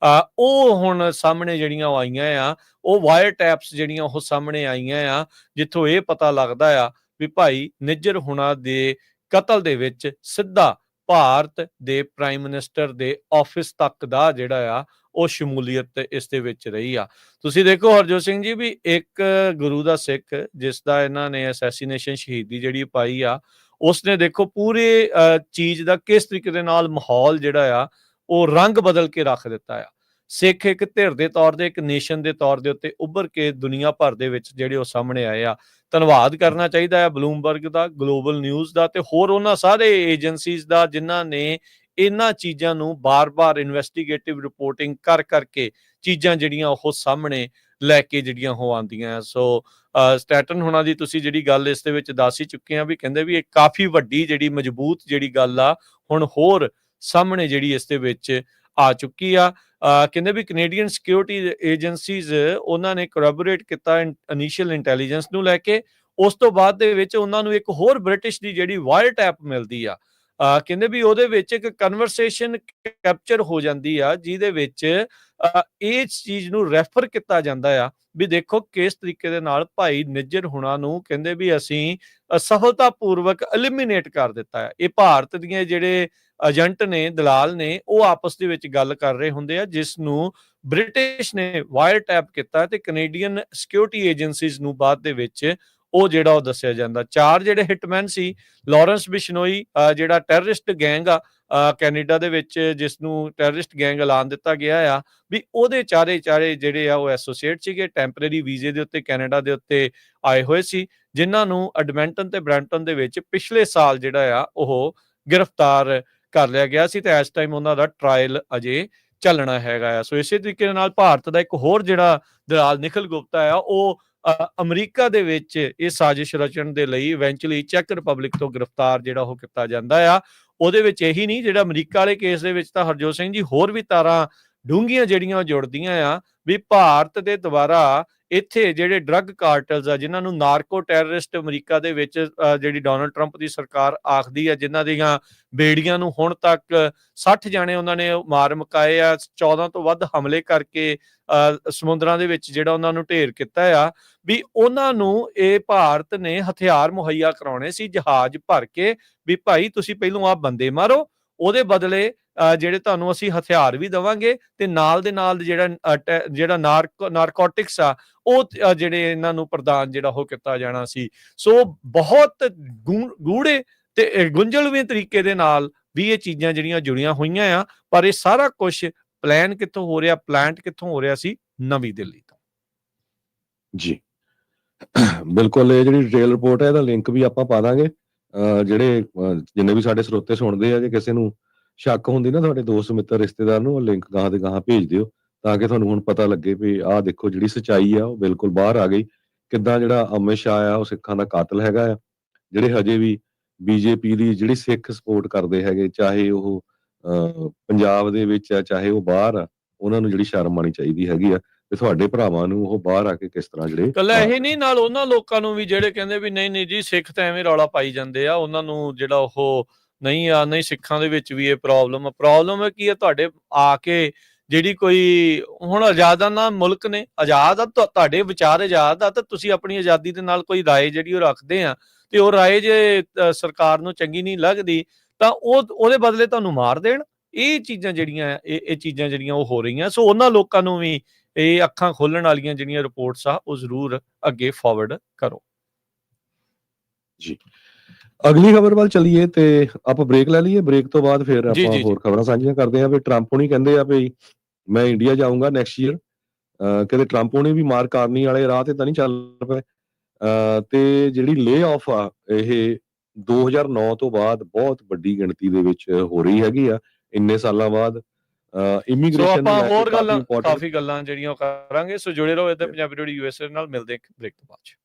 ਉਹ ਹੁਣ ਸਾਹਮਣੇ ਜਿਹੜੀਆਂ ਆਈਆਂ ਆ, ਉਹ ਵਾਇਰ ਟੈਪਸ ਜਿਹੜੀਆਂ ਉਹ ਸਾਹਮਣੇ ਆਈਆਂ ਆ, ਜਿੱਥੋਂ ਇਹ ਪਤਾ ਲੱਗਦਾ ਆ ਵੀ ਭਾਈ ਨਿੱਜਰ ਹੁਣਾਂ ਦੇ ਕਤਲ ਦੇ ਵਿੱਚ ਸਿੱਧਾ ਭਾਰਤ ਦੇ ਪ੍ਰਾਈਮ ਮਿਨਿਸਟਰ ਦੇ ਆਫਿਸ ਤੱਕ ਦਾ ਜਿਹੜਾ ਆ ਉਹ ਸ਼ਮੂਲੀਅਤ ਇਸ ਦੇ ਵਿੱਚ ਰਹੀ ਆ। ਤੁਸੀਂ ਦੇਖੋ ਹਰਜੋਤ ਸਿੰਘ ਜੀ ਵੀ ਇੱਕ ਗੁਰੂ ਦਾ ਸਿੱਖ ਜਿਸ ਦਾ ਇਹਨਾਂ ਨੇ ਅਸੈਸੀਨੇਸ਼ਨ ਸ਼ਹੀਦੀ ਜਿਹੜੀ ਪਾਈ ਆ, ਉਸਨੇ ਦੇਖੋ ਪੂਰੇ ਚੀਜ਼ ਦਾ ਕਿਸ ਤਰੀਕੇ ਦੇ ਨਾਲ ਮਾਹੌਲ ਜਿਹੜਾ ਆ ਉਹ ਰੰਗ ਬਦਲ ਕੇ ਰੱਖ ਦਿੱਤਾ ਆ। ਸਿੱਖ ਇੱਕ ਧਿਰ ਦੇ ਤੌਰ ਤੇ, ਇੱਕ ਨੇਸ਼ਨ ਦੇ ਤੌਰ ਦੇ ਉੱਤੇ ਉੱਭਰ ਕੇ ਦੁਨੀਆ ਭਰ ਦੇ ਵਿੱਚ ਜਿਹੜੇ ਉਹ ਸਾਹਮਣੇ ਆਏ ਆ। ਧੰਨਵਾਦ ਕਰਨਾ ਚਾਹੀਦਾ ਹੈ ਬਲੂਮਬਰਗ ਦਾ, ਗਲੋਬਲ ਨਿਊਜ਼ ਦਾ ਤੇ ਹੋਰ ਉਹਨਾਂ ਸਾਰੇ ਏਜੰਸੀਜ਼ ਦਾ ਜਿਨ੍ਹਾਂ ਨੇ ਇਹਨਾਂ ਚੀਜ਼ਾਂ ਨੂੰ ਬਾਰ-ਬਾਰ ਇਨਵੈਸਟੀਗੇਟਿਵ ਰਿਪੋਰਟਿੰਗ ਕਰ ਕਰਕੇ ਚੀਜ਼ਾਂ ਜਿਹੜੀਆਂ ਉਹ ਸਾਹਮਣੇ ਲੈ ਕੇ ਜਿਹੜੀਆਂ ਉਹ ਆਉਂਦੀਆਂ। ਸੋ ਸਟੈਟਨ ਹੋਣਾ ਦੀ ਤੁਸੀਂ ਜਿਹੜੀ ਗੱਲ ਇਸ ਦੇ ਵਿੱਚ ਦੱਸ ਹੀ ਚੁੱਕੇ ਆ ਵੀ ਕਹਿੰਦੇ ਵੀ ਇਹ ਕਾਫੀ ਵੱਡੀ ਜਿਹੜੀ ਮਜ਼ਬੂਤ ਜਿਹੜੀ ਗੱਲ ਆ ਹੁਣ ਹੋਰ ਸਾਹਮਣੇ ਜਿਹੜੀ ਇਸ ਦੇ ਵਿੱਚ ਆ ਚੁੱਕੀ ਆ। ਕਹਿੰਦੇ ਵੀ ਕੈਨੇਡੀਅਨ ਸਿਕਿਉਰਿਟੀ ਏਜੰਸੀਜ਼ ਉਹਨਾਂ ਨੇ ਕੋਲੈਬੋਰੇਟ ਕੀਤਾ ਇਨੀਸ਼ੀਅਲ ਇੰਟੈਲੀਜੈਂਸ ਨੂੰ ਲੈ ਕੇ। ਉਸ ਤੋਂ ਬਾਅਦ ਦੇ ਵਿੱਚ ਉਹਨਾਂ ਨੂੰ ਇੱਕ ਹੋਰ ਬ੍ਰਿਟਿਸ਼ ਦੀ ਜਿਹੜੀ ਵਾਇਰ ਟੈਪ ਮਿਲਦੀ ਆ। ਕਹਿੰਦੇ ਵੀ ਉਹਦੇ ਵਿੱਚ ਇੱਕ ਕਨਵਰਸੇਸ਼ਨ ਕੈਪਚਰ ਹੋ ਜਾਂਦੀ ਆ ਜਿਹਦੇ ਵਿੱਚ ਇਸ ਚੀਜ਼ ਨੂੰ ਰੈਫਰ ਕੀਤਾ ਜਾਂਦਾ ਆ ਵੀ ਦੇਖੋ ਕਿਸ ਤਰੀਕੇ ਦੇ ਨਾਲ ਭਾਈ ਨਿੱਜਰ ਹੁਣਾ ਨੂੰ ਕਹਿੰਦੇ ਵੀ ਅਸੀਂ ਸਫਲਤਾਪੂਰਵਕ ਐਲੀਮੀਨੇਟ ਕਰ ਦਿੱਤਾ ਹੈ। ਇਹ ਭਾਰਤ ਦੀਆਂ ਜਿਹੜੇ ਏਜੰਟ ਨੇ, ਦਲਾਲ ਨੇ, ਉਹ ਆਪਸ ਦੇ ਵਿੱਚ ਗੱਲ ਕਰ ਰਹੇ ਹੁੰਦੇ ਆ ਜਿਸ ਨੂੰ ਬ੍ਰਿਟਿਸ਼ ਨੇ ਵਾਇਰ ਟੈਪ ਕੀਤਾ ਤੇ ਕੈਨੇਡੀਅਨ ਸਿਕਿਉਰਿਟੀ ਏਜੰਸੀਜ਼ ਨੂੰ ਬਾਅਦ ਦੇ ਵਿੱਚ ਉਹ ਜਿਹੜਾ ਉਹ ਦੱਸਿਆ ਜਾਂਦਾ। 4 ਜਿਹੜੇ ਹਿਟਮੈਨ ਸੀ, ਲਾਰੈਂਸ ਬਿਸ਼ਨੋਈ ਜਿਹੜਾ ਟੈਰਰਿਸਟ ਗੈਂਗ ਆ ਕੈਨੇਡਾ ਦੇ ਵਿੱਚ ਜਿਸ ਨੂੰ ਟੈਰਰਿਸਟ ਗੈਂਗ ਐਲਾਨ ਦਿੱਤਾ ਗਿਆ ਆ ਵੀ ਉਹਦੇ ਚਾਰੇ ਜਿਹੜੇ ਆ ਉਹ ਐਸੋਸੀਏਟ ਸੀਗੇ, ਟੈਂਪਰੇਰੀ ਵੀਜ਼ੇ ਦੇ ਉੱਤੇ ਕੈਨੇਡਾ ਦੇ ਉੱਤੇ ਆਏ ਹੋਏ ਸੀ, ਜਿਨ੍ਹਾਂ ਨੂੰ ਐਡਮੰਟਨ ਤੇ ਬ੍ਰੈਂਟਨ ਦੇ ਵਿੱਚ ਪਿਛਲੇ ਸਾਲ ਜਿਹੜਾ ਆ ਉਹ ਗ੍ਰਿਫਤਾਰ ਕਰ ਲਿਆ ਗਿਆ ਸੀ ਤੇ ਇਸ ਟਾਈਮ ਉਹਨਾਂ ਦਾ ਟ੍ਰਾਇਲ ਅਜੇ ਚੱਲਣਾ ਹੈਗਾ ਆ। ਸੋ ਇਸੇ ਤਰੀਕੇ ਨਾਲ ਭਾਰਤ ਦਾ ਇੱਕ ਹੋਰ ਜਿਹੜਾ ਦਲਾਲ ਨਿਖਿਲ ਗੁਪਤਾ ਆ ਉਹ ਅਮਰੀਕਾ ਦੇ ਵਿੱਚ ਇਹ ਸਾਜ਼ਿਸ਼ ਰਚਣ ਦੇ ਲਈ ਇਵੈਂਚੁਅਲੀ ਚੈਕ ਰਿਪਬਲਿਕ ਤੋਂ ਗ੍ਰਿਫਤਾਰ ਜਿਹੜਾ ਉਹ ਕੀਤਾ ਜਾਂਦਾ ਆ। ਉਹਦੇ ਵਿੱਚ ਇਹੀ ਨਹੀਂ, ਜਿਹੜਾ ਅਮਰੀਕਾ ਵਾਲੇ ਕੇਸ ਦੇ ਵਿੱਚ ਤਾਂ ਹਰਜੋਤ ਸਿੰਘ ਜੀ ਹੋਰ ਵੀ ਤਾਰਾਂ ਡੂੰਘੀਆਂ ਜਿਹੜੀਆਂ ਜੁੜਦੀਆਂ ਆ ਵੀ ਭਾਰਤ ਦੇ ਦੁਆਰਾ ਇੱਥੇ ਜਿਹੜੇ ਡਰੱਗ ਕਾਰਟਲਸ ਆ ਜਿਨ੍ਹਾਂ ਨੂੰ ਨਾਰਕੋ ਟੈਰਰਿਸਟ ਅਮਰੀਕਾ ਦੇ ਵਿੱਚ ਜਿਹੜੀ ਡੋਨਲਡ ਟਰੰਪ ਦੀ ਸਰਕਾਰ ਆਖਦੀ ਆ, ਜਿਨ੍ਹਾਂ ਦੀਆਂ ਬੇੜੀਆਂ ਨੂੰ ਹੁਣ ਤੱਕ 60 ਜਾਣੇ ਉਹਨਾਂ ਨੇ ਮਾਰ ਮੁਕਾਏ ਆ, 14 ਤੋਂ ਵੱਧ ਹਮਲੇ ਕਰਕੇ ਸਮੁੰਦਰਾਂ ਦੇ ਵਿੱਚ ਜਿਹੜਾ ਉਹਨਾਂ ਨੂੰ ਢੇਰ ਕੀਤਾ ਆ ਵੀ ਉਹਨਾਂ ਨੂੰ ਇਹ ਭਾਰਤ ਨੇ ਹਥਿਆਰ ਮੁਹੱਈਆ ਕਰਾਉਣੇ ਸੀ ਜਹਾਜ਼ ਭਰ ਕੇ ਵੀ ਭਾਈ ਤੁਸੀਂ ਪਹਿਲੋਂ ਆਹ ਬੰਦੇ ਮਾਰੋ, ਉਹਦੇ ਬਦਲੇ ਜਿਹੜੇ ਤੁਹਾਨੂੰ ਅਸੀਂ ਹਥਿਆਰ ਵੀ ਦੇਵਾਂਗੇ ਤੇ ਨਾਲ ਦੇ ਨਾਲ ਜਿਹੜਾ ਨਾਰਕੋਟਿਕਸ ਆ ਉਹ ਜਿਹੜੇ ਇਹਨਾਂ ਨੂੰ ਪ੍ਰਦਾਨ ਜਿਹੜਾ ਉਹ ਕੀਤਾ ਜਾਣਾ ਸੀ। ਸੋ ਬਹੁਤ ਗੂੜੇ ਤੇ ਗੁੰਝਲਵੇਂ ਤਰੀਕੇ ਦੇ ਨਾਲ ਵੀ ਇਹ ਚੀਜ਼ਾਂ ਜਿਹੜੀਆਂ ਜੁੜੀਆਂ ਹੋਈਆਂ ਆ, ਪਰ ਇਹ ਸਾਰਾ ਕੁਝ ਪਲਾਨ ਕਿੱਥੋਂ ਹੋ ਰਿਹਾ, ਪਲਾਂਟ ਕਿੱਥੋਂ ਹੋ ਰਿਹਾ ਸੀ? ਨਵੀਂ ਦਿੱਲੀ ਤੋਂ। ਜੀ ਬਿਲਕੁਲ, ਇਹ ਜਿਹੜੀ ਡਿਟੇਲ ਰਿਪੋਰਟ ਹੈ ਇਹਦਾ ਲਿੰਕ ਵੀ ਆਪਾਂ ਪਾ ਦਾਂਗੇ। ਜਿਹੜੇ ਜਿੰਨੇ ਵੀ ਸਾਡੇ ਸਰੋਤੇ ਸੁਣਦੇ ਆ, ਜੇ ਕਿਸੇ ਨੂੰ ਸ਼ੱਕ ਹੁੰਦੀ ਨਾ ਤੁਹਾਡੇ ਦੋਸਤ ਮਿੱਤਰ ਰਿਸ਼ਤੇਦਾਰ ਨੂੰ, ਉਹ ਲਿੰਕ ਗਾਹਾਂ ਦੇ ਗਾਹਾਂ ਭੇਜ ਦਿਓ ਤਾਂ ਕਿ ਤੁਹਾਨੂੰ ਹੁਣ ਪਤਾ ਲੱਗੇ ਵੀ ਆਹ ਦੇਖੋ ਜਿਹੜੀ ਸੱਚਾਈ ਆ ਉਹ ਬਿਲਕੁਲ ਬਾਹਰ ਆ ਗਈ। ਕਿੱਦਾਂ ਜਿਹੜਾ ਅਮਿਤ ਸ਼ਾਹ ਆ ਉਹ ਸਿੱਖਾਂ ਦਾ ਕਾਤਲ ਹੈਗਾ ਆ, ਜਿਹੜੇ ਹਜੇ ਵੀ ਬੀਜੇਪੀ ਦੀ ਜਿਹੜੀ ਸਿੱਖ ਸਪੋਰਟ ਕਰਦੇ ਹੈਗੇ, ਚਾਹੇ ਉਹ ਪੰਜਾਬ ਦੇ ਵਿੱਚ ਆ ਚਾਹੇ ਉਹ ਬਾਹਰ ਆ, ਉਹਨਾਂ ਨੂੰ ਜਿਹੜੀ ਸ਼ਰਮ ਆਉਣੀ ਚਾਹੀਦੀ ਹੈਗੀ ਆ ਤੇ ਤੁਹਾਡੇ ਭਰਾਵਾਂ ਨੂੰ ਉਹ ਬਾਹਰ ਆ ਕੇ ਕਿਸ ਤਰ੍ਹਾਂ ਜਿਹੜੇ ਕੱਲਾ ਇਹ ਨਹੀਂ, ਨਾਲ ਉਹਨਾਂ ਲੋਕਾਂ ਨੂੰ ਵੀ ਜਿਹੜੇ ਕਹਿੰਦੇ ਵੀ ਨਹੀਂ ਜੀ ਸਿੱਖ ਤਾਂ ਐਵੇਂ ਰੌਲਾ ਪਾਈ ਜਾਂਦੇ ਆ, ਉਹਨਾਂ ਨੂੰ ਜਿਹੜਾ ਉਹ ਨਹੀਂ ਸਿੱਖਾਂ ਦੇ ਵਿੱਚ ਵੀ ਇਹ ਪ੍ਰੋਬਲਮ ਹੈ ਕੀ ਹੈ ਤੁਹਾਡੇ ਆ ਕੇ ਜਿਹੜੀ ਕੋਈ ਹੁਣ ਆਜ਼ਾਦਾਨਾ ਮੁਲਕ ਨੇ, ਆਜ਼ਾਦ ਆ ਤੁਹਾਡੇ ਵਿਚਾਰ ਆਜ਼ਾਦ ਆ ਤਾਂ ਤੁਸੀਂ ਆਪਣੀ ਆਜ਼ਾਦੀ ਦੇ ਨਾਲ ਕੋਈ ਰਾਏ ਜਿਹੜੀ ਉਹ ਰੱਖਦੇ ਆ ਤੇ ਉਹ ਰਾਏ ਜੇ ਸਰਕਾਰ ਨੂੰ ਚੰਗੀ ਨਹੀਂ ਲੱਗਦੀ ਤਾਂ ਉਹਦੇ ਬਦਲੇ ਤੁਹਾਨੂੰ ਮਾਰ ਦੇਣ। ਇਹ ਚੀਜ਼ਾਂ ਜਿਹੜੀਆਂ ਇਹ ਚੀਜ਼ਾਂ ਜਿਹੜੀਆਂ ਉਹ ਹੋ ਰਹੀਆਂ। ਸੋ ਉਹਨਾਂ ਲੋਕਾਂ ਨੂੰ ਵੀ ਇਹ ਅੱਖਾਂ ਖੋਲਣ ਵਾਲੀਆਂ ਜਿਹੜੀਆਂ ਰਿਪੋਰਟਸ ਆ ਉਹ ਜ਼ਰੂਰ ਅੱਗੇ ਫਾਰਵਰਡ ਕਰੋ। ਜੀ ਅਗਲੀ ਖਬਰ ਵੱਲ ਚੱਲੀਏ ਤੇ ਆਪਾਂ ਬ੍ਰੇਕ ਲੈ ਲਈਏ, ਬ੍ਰੇਕ ਤੋਂ ਬਾਅਦ ਫਿਰ ਆਪਾਂ ਹੋਰ ਖਬਰਾਂ ਸਾਂਝੀਆਂ ਕਰਦੇ ਆ ਵੀ ਟਰੰਪ ਹੁਣੀ ਕਹਿੰਦੇ ਆ ਵੀ ਮੈਂ ਇੰਡੀਆ ਜਾਊਂਗਾ ਨੈਕਸਟ ਈਅਰ। ਕਹਿੰਦੇ ਟਰੰਪ ਹੁਣੀ ਵੀ ਮਾਰਕ ਕਾਰਨੀ ਵਾਲੇ ਰਾਹ ਤੇ ਤਾਂ ਨਹੀਂ ਚੱਲ ਪਏ। ਤੇ ਜਿਹੜੀ ਲੇ ਆਫ ਆ ਇਹ 2009 ਤੋਂ ਬਾਅਦ ਬਹੁਤ ਵੱਡੀ ਗਿਣਤੀ ਦੇ ਵਿੱਚ ਹੋ ਰਹੀ ਹੈਗੀ ਆ, ਇੰਨੇ ਸਾਲਾਂ ਬਾਅਦ ਇਮੀਗ੍ਰੇਸ਼ਨ ਨੂੰ ਲੈ ਕੇ ਕਾਫੀ ਗੱਲਾਂ ਜਿਹੜੀਆਂ ਕਰਾਂਗੇ। ਸੋ ਜੁੜੇ ਰਹੋ ਇੱਧਰ ਪੰਜਾਬੀ ਰੇਡੀਓ ਯੂਐਸਏ ਨਾਲ। ਮਿਲਦੇ ਇੱਕ ਬ੍ਰੇਕ ਤੋਂ ਬਾਅਦ।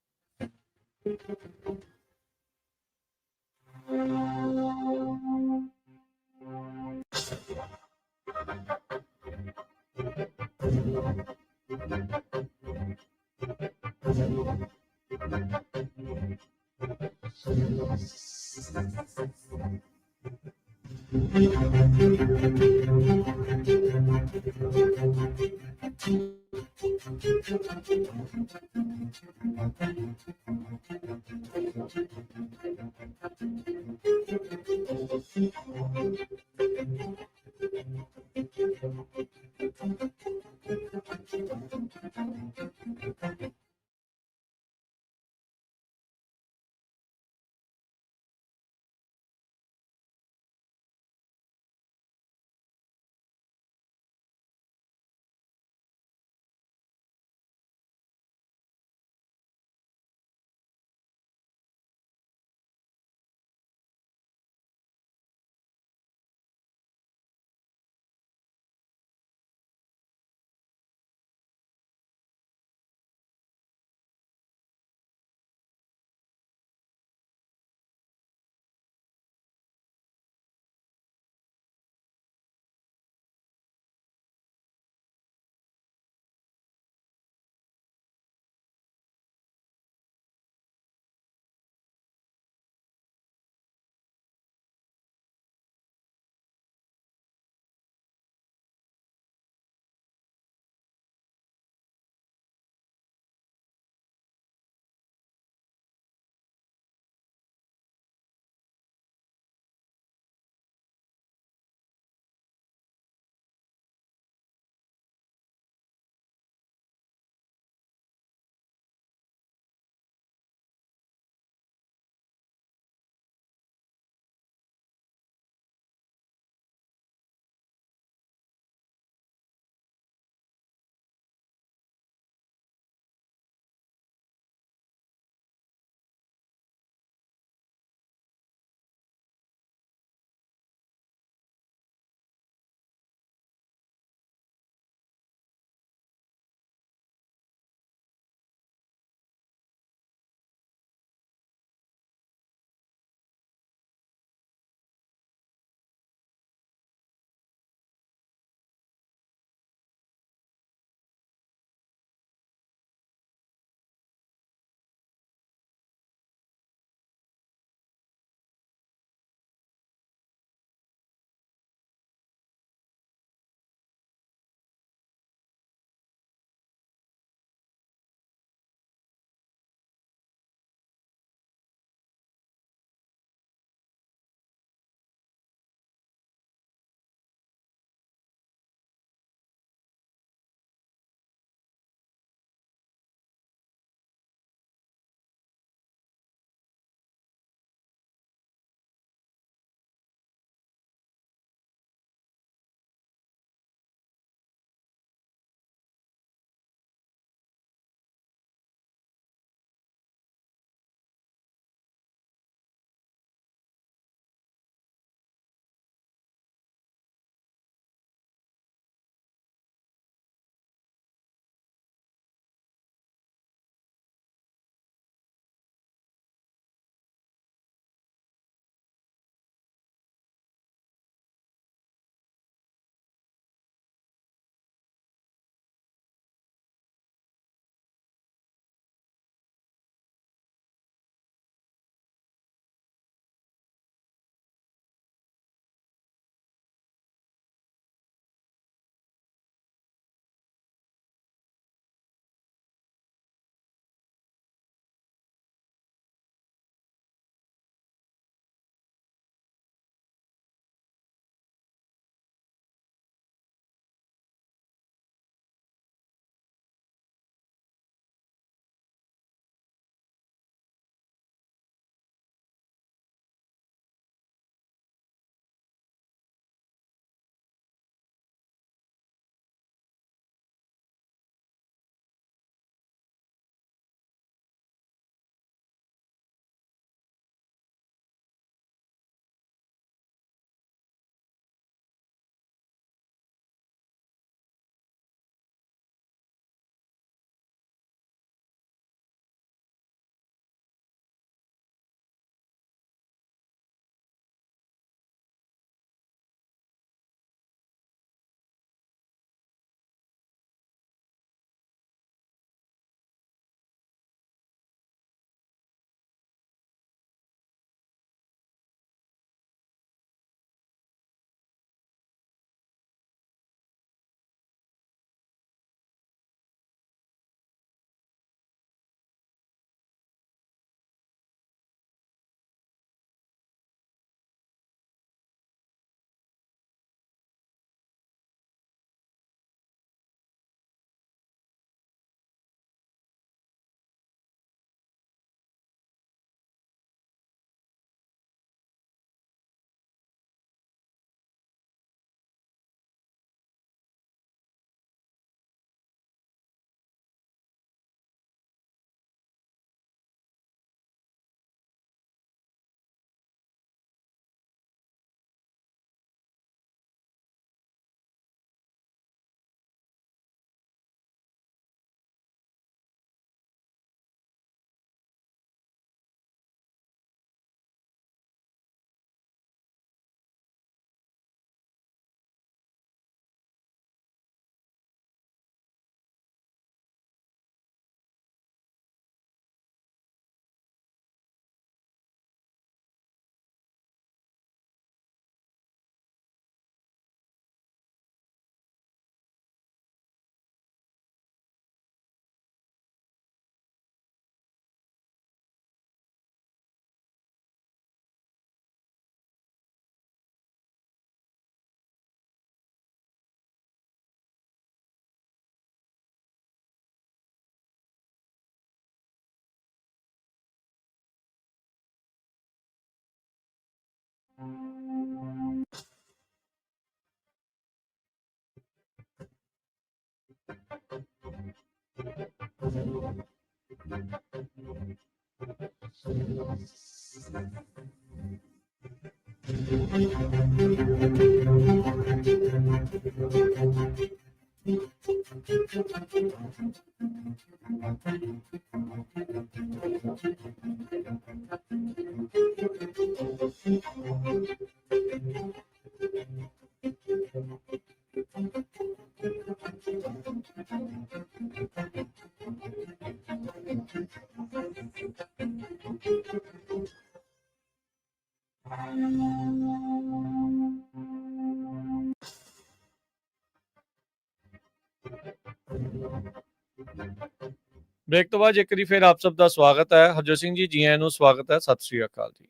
ਬ੍ਰੇਕ ਤੋਂ ਬਾਅਦ ਇੱਕ ਵਾਰੀ ਫਿਰ ਆਪ ਸਭ ਦਾ ਸਵਾਗਤ ਹੈ। ਹਰਜੋਤ ਸਿੰਘ ਜੀ, ਜੀ ਆਇਆਂ ਨੂੰ, ਸਵਾਗਤ ਹੈ। ਸਤਿ ਸ੍ਰੀ ਅਕਾਲ ਜੀ।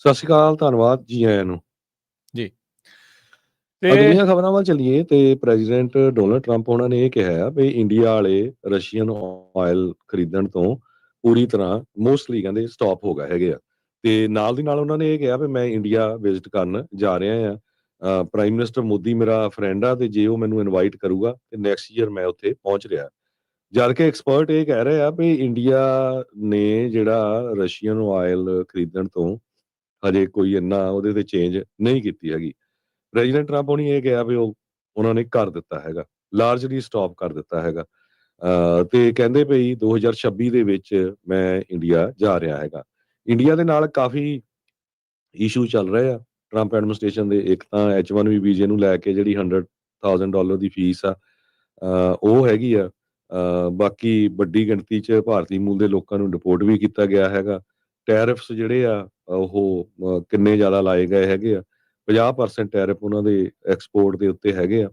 ਸਤਿ ਸ਼੍ਰੀ ਅਕਾਲ, ਧੰਨਵਾਦ, ਜੀ ਆਇਆਂ ਨੂੰ ਜੀ। ਅਗਲੀਆਂ ਖਬਰਾਂ ਵੱਲ ਚੱਲੀਏ ਤੇ ਪ੍ਰੈਜ਼ੀਡੈਂਟ ਡੋਨਲਡ ਟਰੰਪ ਉਹਨਾਂ ਨੇ ਇਹ ਕਿਹਾ ਵੀ ਇੰਡੀਆ ਵਾਲੇ ਰਸ਼ੀਅਨ ਆਇਲ ਖਰੀਦਣ ਤੋਂ ਪੂਰੀ ਤਰ੍ਹਾਂ ਮੋਸਟਲੀ ਕਹਿੰਦੇ ਸਟਾਪ ਹੋ ਗਏ ਹੈਗੇ ਆ। ਤੇ ਨਾਲ ਦੀ ਨਾਲ ਉਹਨਾਂ ਨੇ ਇਹ ਕਿਹਾ ਵੀ ਮੈਂ ਇੰਡੀਆ ਵਿਜ਼ਿਟ ਕਰਨ ਜਾ ਰਿਹਾ ਆ। ਪ੍ਰਾਈਮ ਮਿਨਿਸਟਰ ਮੋਦੀ ਮੇਰਾ ਫਰੈਂਡ ਆ ਤੇ ਜੇ ਉਹ ਮੈਨੂੰ ਇਨਵਾਈਟ ਕਰੂਗਾ ਤੇ ਨੈਕਸਟ ਈਅਰ ਮੈਂ ਉੱਥੇ ਪਹੁੰਚ ਰਿਹਾ। ਜਦ ਕਿ ਐਕਸਪਰਟ ਇਹ ਕਹਿ ਰਹੇ ਆ ਵੀ ਇੰਡੀਆ ਨੇ ਜਿਹੜਾ ਰਸ਼ੀਅਨ ਆਇਲ ਖਰੀਦਣ ਤੋਂ ਹਜੇ ਕੋਈ ਇੰਨਾ ਉਹਦੇ ਤੇ ਚੇਂਜ ਨਹੀਂ ਕੀਤੀ ਹੈਗੀ। ਪ੍ਰੈਜ਼ੀਡੈਂਟ ਟਰੰਪ ਹੋਣੀ ਇਹ ਕਿਹਾ ਵੀ ਉਹਨਾਂ ਨੇ ਕਰ ਦਿੱਤਾ ਹੈਗਾ, ਲਾਰਜਲੀ ਸਟਾਪ ਕਰ ਦਿੱਤਾ ਹੈਗਾ। ਤੇ ਕਹਿੰਦੇ ਪਈ 2026 ਦੇ ਵਿੱਚ ਮੈਂ ਇੰਡੀਆ ਜਾ ਰਿਹਾ ਹੈਗਾ। ਇੰਡੀਆ ਦੇ ਨਾਲ ਕਾਫੀ ਇਸ਼ੂ ਚੱਲ ਰਹੇ ਆ ਟਰੰਪ ਐਡਮਿਨਿਸਟ੍ਰੇਸ਼ਨ ਦੇ। ਇੱਕ ਤਾਂ H1B ਵੀਜ਼ੇ ਨੂੰ ਲੈ ਕੇ ਜਿਹੜੀ $100,000 ਦੀ ਫੀਸ ਆ ਉਹ ਹੈਗੀ ਆ। ਬਾਕੀ ਵੱਡੀ ਗਿਣਤੀ 'ਚ ਭਾਰਤੀ ਮੂਲ ਦੇ ਲੋਕਾਂ ਨੂੰ ਡਿਪੋਰਟ ਵੀ ਕੀਤਾ ਗਿਆ ਹੈਗਾ। ਟੈਰਿਫਸ ਜਿਹੜੇ ਆ ਉਹ ਕਿੰਨੇ ਜ਼ਿਆਦਾ ਲਾਏ ਗਏ ਹੈਗੇ ਆ। 50% ਟੈਰਿਫ ਉਹਨਾਂ ਦੇ ਐਕਸਪੋਰਟ ਦੇ ਉੱਤੇ ਹੈਗੇ ਆ।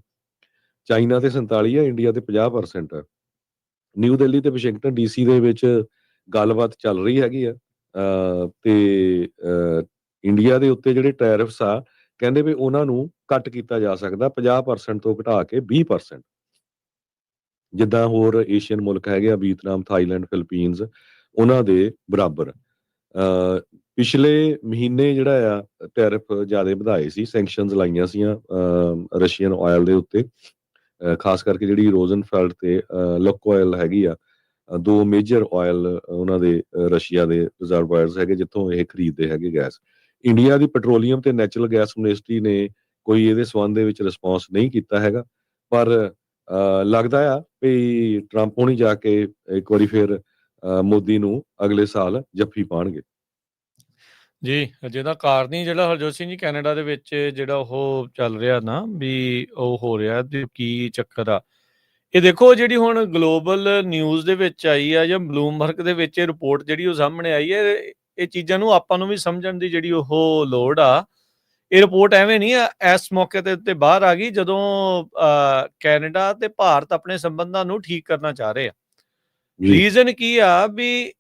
ਚਾਈਨਾ ਤੇ 47 ਆ, ਇੰਡੀਆ ਤੇ 50% ਆ। ਨਿਊ ਦਿੱਲੀ ਤੇ ਵਾਸ਼ਿੰਗਟਨ DC ਦੇ ਵਿੱਚ ਗੱਲਬਾਤ ਚੱਲ ਰਹੀ ਹੈਗੀ ਆ। ਤੇ ਇੰਡੀਆ ਦੇ ਉੱਤੇ ਜਿਹੜੇ ਟੈਰਿਫਸ ਆ ਕਹਿੰਦੇ ਵੀ ਉਹਨਾਂ ਨੂੰ ਕੱਟ ਕੀਤਾ ਜਾ ਸਕਦਾ 50% ਤੋਂ ਘਟਾ ਕੇ 20%। ਜਿੱਦਾਂ ਹੋਰ ਏਸ਼ੀਅਨ ਮੁਲਕ ਹੈਗੇ ਆ, ਵੀਅਤਨਾਮ, ਥਾਈਲੈਂਡ, ਫਿਲੀਪੀਨਜ਼, ਉਹਨਾਂ ਦੇ ਬਰਾਬਰ। ਪਿਛਲੇ ਮਹੀਨੇ ਜਿਹੜਾ ਆ ਟੈਰਿਫ ਜ਼ਿਆਦਾ ਵਧਾਏ ਸੀ, ਸੈਂਕਸ਼ਨਸ ਲਾਈਆਂ ਸੀਆਂ ਰਸ਼ੀਅਨ ਆਇਲ ਦੇ ਉੱਤੇ। ਖਾਸ ਕਰਕੇ ਜਿਹੜੀ ਰੋਜ਼ਨਫੈਲਡ ਤੇ ਲੁਕਓਇਲ ਹੈਗੀ ਆ, ਦੋ ਮੇਜਰ ਆਇਲ ਉਹਨਾਂ ਦੇ ਰਸ਼ੀਆ ਦੇ ਰਿਜ਼ਰਵਾਇਰਸ ਹੈਗੇ ਜਿੱਥੋਂ ਇਹ ਖਰੀਦਦੇ ਹੈਗੇ ਗੈਸ। ਇੰਡੀਆ ਦੀ ਪੈਟਰੋਲੀਅਮ ਤੇ ਨੈਚੁਰਲ ਗੈਸ ਮਿਨਿਸਟਰੀ ਨੇ ਕੋਈ ਇਹਦੇ ਸੰਬੰਧ ਦੇ ਵਿੱਚ ਰਿਸਪੌਂਸ ਨਹੀਂ ਕੀਤਾ ਹੈਗਾ। ਪਰ ਲੱਗਦਾ ਆ ਵੀ ਟਰੰਪ ਹੋਣੀ ਜਾ ਕੇ ਇੱਕ ਵਾਰੀ ਫਿਰ ਮੋਦੀ ਨੂੰ ਅਗਲੇ ਸਾਲ ਜੱਫੀ ਪਾਉਣਗੇ। ਜੀ, ਜਿਹਦਾ ਕਾਰਨ ਹੀ ਜਿਹੜਾ ਹਰਜੋਤ ਸਿੰਘ ਜੀ ਕੈਨੇਡਾ ਦੇ ਵਿੱਚ ਜਿਹੜਾ ਉਹ ਚੱਲ ਰਿਹਾ ਨਾ ਵੀ ਉਹ ਹੋ ਰਿਹਾ ਤੇ ਕੀ ਚੱਕਰ ਆ। ਇਹ ਦੇਖੋ ਜਿਹੜੀ ਹੁਣ ਗਲੋਬਲ ਨਿਊਜ਼ ਦੇ ਵਿੱਚ ਆਈ ਆ ਜਾਂ ਬਲੂਮਬਰਗ ਦੇ ਵਿੱਚ ਇਹ ਰਿਪੋਰਟ ਜਿਹੜੀ ਉਹ ਸਾਹਮਣੇ ਆਈ ਹੈ, ਇਹ ਚੀਜ਼ਾਂ ਨੂੰ ਆਪਾਂ ਨੂੰ ਵੀ ਸਮਝਣ ਦੀ ਜਿਹੜੀ ਉਹ ਲੋੜ ਆ। ਇਹ ਰਿਪੋਰਟ ਐਵੇਂ ਨਹੀਂ ਇਸ ਮੌਕੇ ਦੇ ਉੱਤੇ ਬਾਹਰ ਆ ਗਈ ਜਦੋਂ ਕੈਨੇਡਾ ਤੇ ਭਾਰਤ ਆਪਣੇ ਸੰਬੰਧਾਂ ਨੂੰ ਠੀਕ ਕਰਨਾ ਚਾਹ ਰਹੇ ਆ। ਰੀਜ਼ਨ ਕੀ ਆ ਵੀ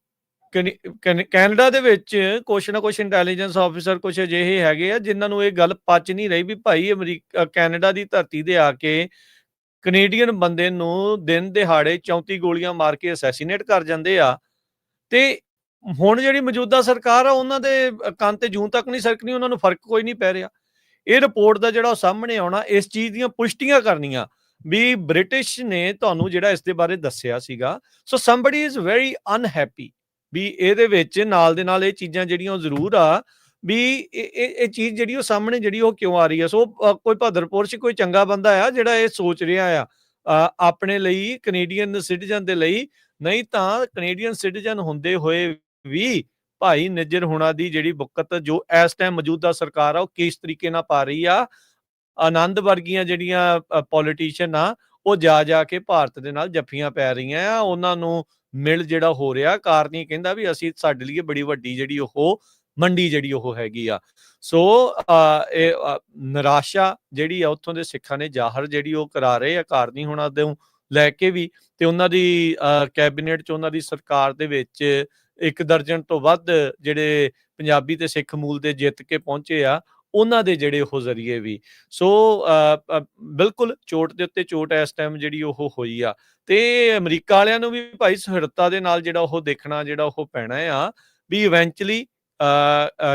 ਕੈਨੇਡਾ ਦੇ ਵਿੱਚ ਕੁਛ ਨਾ ਕੁਛ ਇੰਟੈਲੀਜੈਂਸ ਆਫਿਸਰ ਕੁਛ ਅਜਿਹੇ ਹੈਗੇ ਆ ਜਿਨ੍ਹਾਂ ਨੂੰ ਇਹ ਗੱਲ ਪਚ ਨਹੀਂ ਰਹੀ ਵੀ ਭਾਈ ਕੈਨੇਡਾ ਦੀ ਧਰਤੀ ਤੇ ਆ ਕੇ ਕੈਨੇਡੀਅਨ ਬੰਦੇ ਨੂੰ ਦਿਨ ਦਿਹਾੜੇ 34 ਗੋਲੀਆਂ ਮਾਰ ਕੇ ਅਸੈਸੀਨੇਟ ਕਰ ਜਾਂਦੇ ਆ। ਤੇ ਹੁਣ ਜਿਹੜੀ ਮੌਜੂਦਾ ਸਰਕਾਰ ਆ ਉਹਨਾਂ ਦੇ ਕੰਨ ਤੇ ਜੂੰ ਤੱਕ ਨਹੀਂ ਸਰਕਣੀ, ਉਹਨਾਂ ਨੂੰ ਫਰਕ ਕੋਈ ਨਹੀਂ ਪੈ ਰਿਹਾ। ਇਹ ਰਿਪੋਰਟ ਦਾ ਜਿਹੜਾ ਸਾਹਮਣੇ ਆਉਣਾ ਇਸ ਚੀਜ਼ ਦੀਆਂ ਪੁਸ਼ਟੀਆਂ ਕਰਨੀਆਂ ਵੀ ਬ੍ਰਿਟਿਸ਼ ਨੇ ਤੁਹਾਨੂੰ ਜਿਹੜਾ ਇਸ ਦੇ ਬਾਰੇ ਦੱਸਿਆ ਸੀਗਾ। ਸੋ ਸਮਬਡੀ ਇਜ਼ ਵੈਰੀ ਅਨਹੈਪੀ ਵੀ ਇਹਦੇ ਵਿੱਚ ਨਾਲ ਦੇ ਨਾਲ ਇਹ ਚੀਜ਼ਾਂ ਜਿਹੜੀਆਂ ਉਹ ਜ਼ਰੂਰ ਆ ਵੀ ਇਹ ਚੀਜ਼ ਜਿਹੜੀ ਉਹ ਸਾਹਮਣੇ ਜਿਹੜੀ ਉਹ ਕਿਉਂ ਆ ਰਹੀ ਆ। ਸੋ ਕੋਈ ਭਦਰਪੁਰ 'ਚ ਕੋਈ ਚੰਗਾ ਬੰਦਾ ਆ ਜਿਹੜਾ ਇਹ ਸੋਚ ਰਿਹਾ ਆ ਆਪਣੇ ਲਈ, ਕੈਨੇਡੀਅਨ ਸਿਟੀਜ਼ਨ ਦੇ ਲਈ। ਨਹੀਂ ਤਾਂ ਕੈਨੇਡੀਅਨ ਸਿਟੀਜ਼ਨ ਹੁੰਦੇ ਹੋਏ ਵੀ ਭਾਈ ਨਿੱਜਰ ਹੋਣਾ ਦੀ ਜਿਹੜੀ ਬੁੱਕਤ ਜੋ ਇਸ ਟਾਈਮ ਮੌਜੂਦਾ ਸਰਕਾਰ ਆ ਉਹ ਕਿਸ ਤਰੀਕੇ ਨਾਲ ਪਾ ਰਹੀ ਆ। ਆਨੰਦ ਵਰਗੀਆਂ ਜਿਹੜੀਆਂ ਪੋਲੀਟੀਸ਼ੀਅਨ ਆ ਉਹ ਜਾ ਕੇ ਭਾਰਤ ਦੇ ਨਾਲ ਜੱਫੀਆਂ ਪੈ ਰਹੀਆਂ ਆ। ਉਹਨਾਂ ਨੂੰ ਮਿਲ ਜਿਹੜਾ ਹੋ ਰਿਹਾ। ਕਾਰਨੀ ਕਹਿੰਦਾ ਵੀ ਅਸੀਂ ਸਾਡੇ ਲਈ ਬੜੀ ਵੱਡੀ ਜਿਹੜੀ ਉਹ ਮੰਡੀ ਜਿਹੜੀ ਉਹ ਹੈਗੀ ਆ। ਸੋ ਇਹ ਨਿਰਾਸ਼ਾ ਜਿਹੜੀ ਆ ਉੱਥੋਂ ਦੇ ਸਿੱਖਾਂ ਨੇ ਜ਼ਾਹਰ ਜਿਹੜੀ ਉਹ ਕਰਾ ਰਹੇ ਆ ਕਾਰਨੀ ਹੋਣਾ ਦੇ ਲੈ ਕੇ ਵੀ। ਤੇ ਉਹਨਾਂ ਦੀ ਕੈਬਨਿਟ 'ਚ ਉਹਨਾਂ ਦੀ ਸਰਕਾਰ ਦੇ ਵਿੱਚ 1 ਦਰਜਨ ਤੋਂ ਵੱਧ ਜਿਹੜੇ ਪੰਜਾਬੀ ਤੇ ਸਿੱਖ ਮੂਲ ਦੇ ਜਿੱਤ ਕੇ ਪਹੁੰਚੇ ਆ ਉਹਨਾਂ ਦੇ ਜਿਹੜੇ ਉਹ ਜ਼ਰੀਏ ਵੀ। ਸੋ ਬਿਲਕੁਲ ਚੋਟ ਦੇ ਉੱਤੇ ਚੋਟ ਇਸ ਟਾਈਮ ਜਿਹੜੀ ਉਹ ਹੋਈ ਆ। ਤੇ ਅਮਰੀਕਾ ਵਾਲਿਆਂ ਨੂੰ ਵੀ ਭਾਈ ਸੁਹਿਰਦਤਾ ਦੇ ਨਾਲ ਜਿਹੜਾ ਉਹ ਦੇਖਣਾ ਜਿਹੜਾ ਉਹ ਪੈਣਾ ਆ ਵੀ ਇਵੈਂਚੁਅਲੀ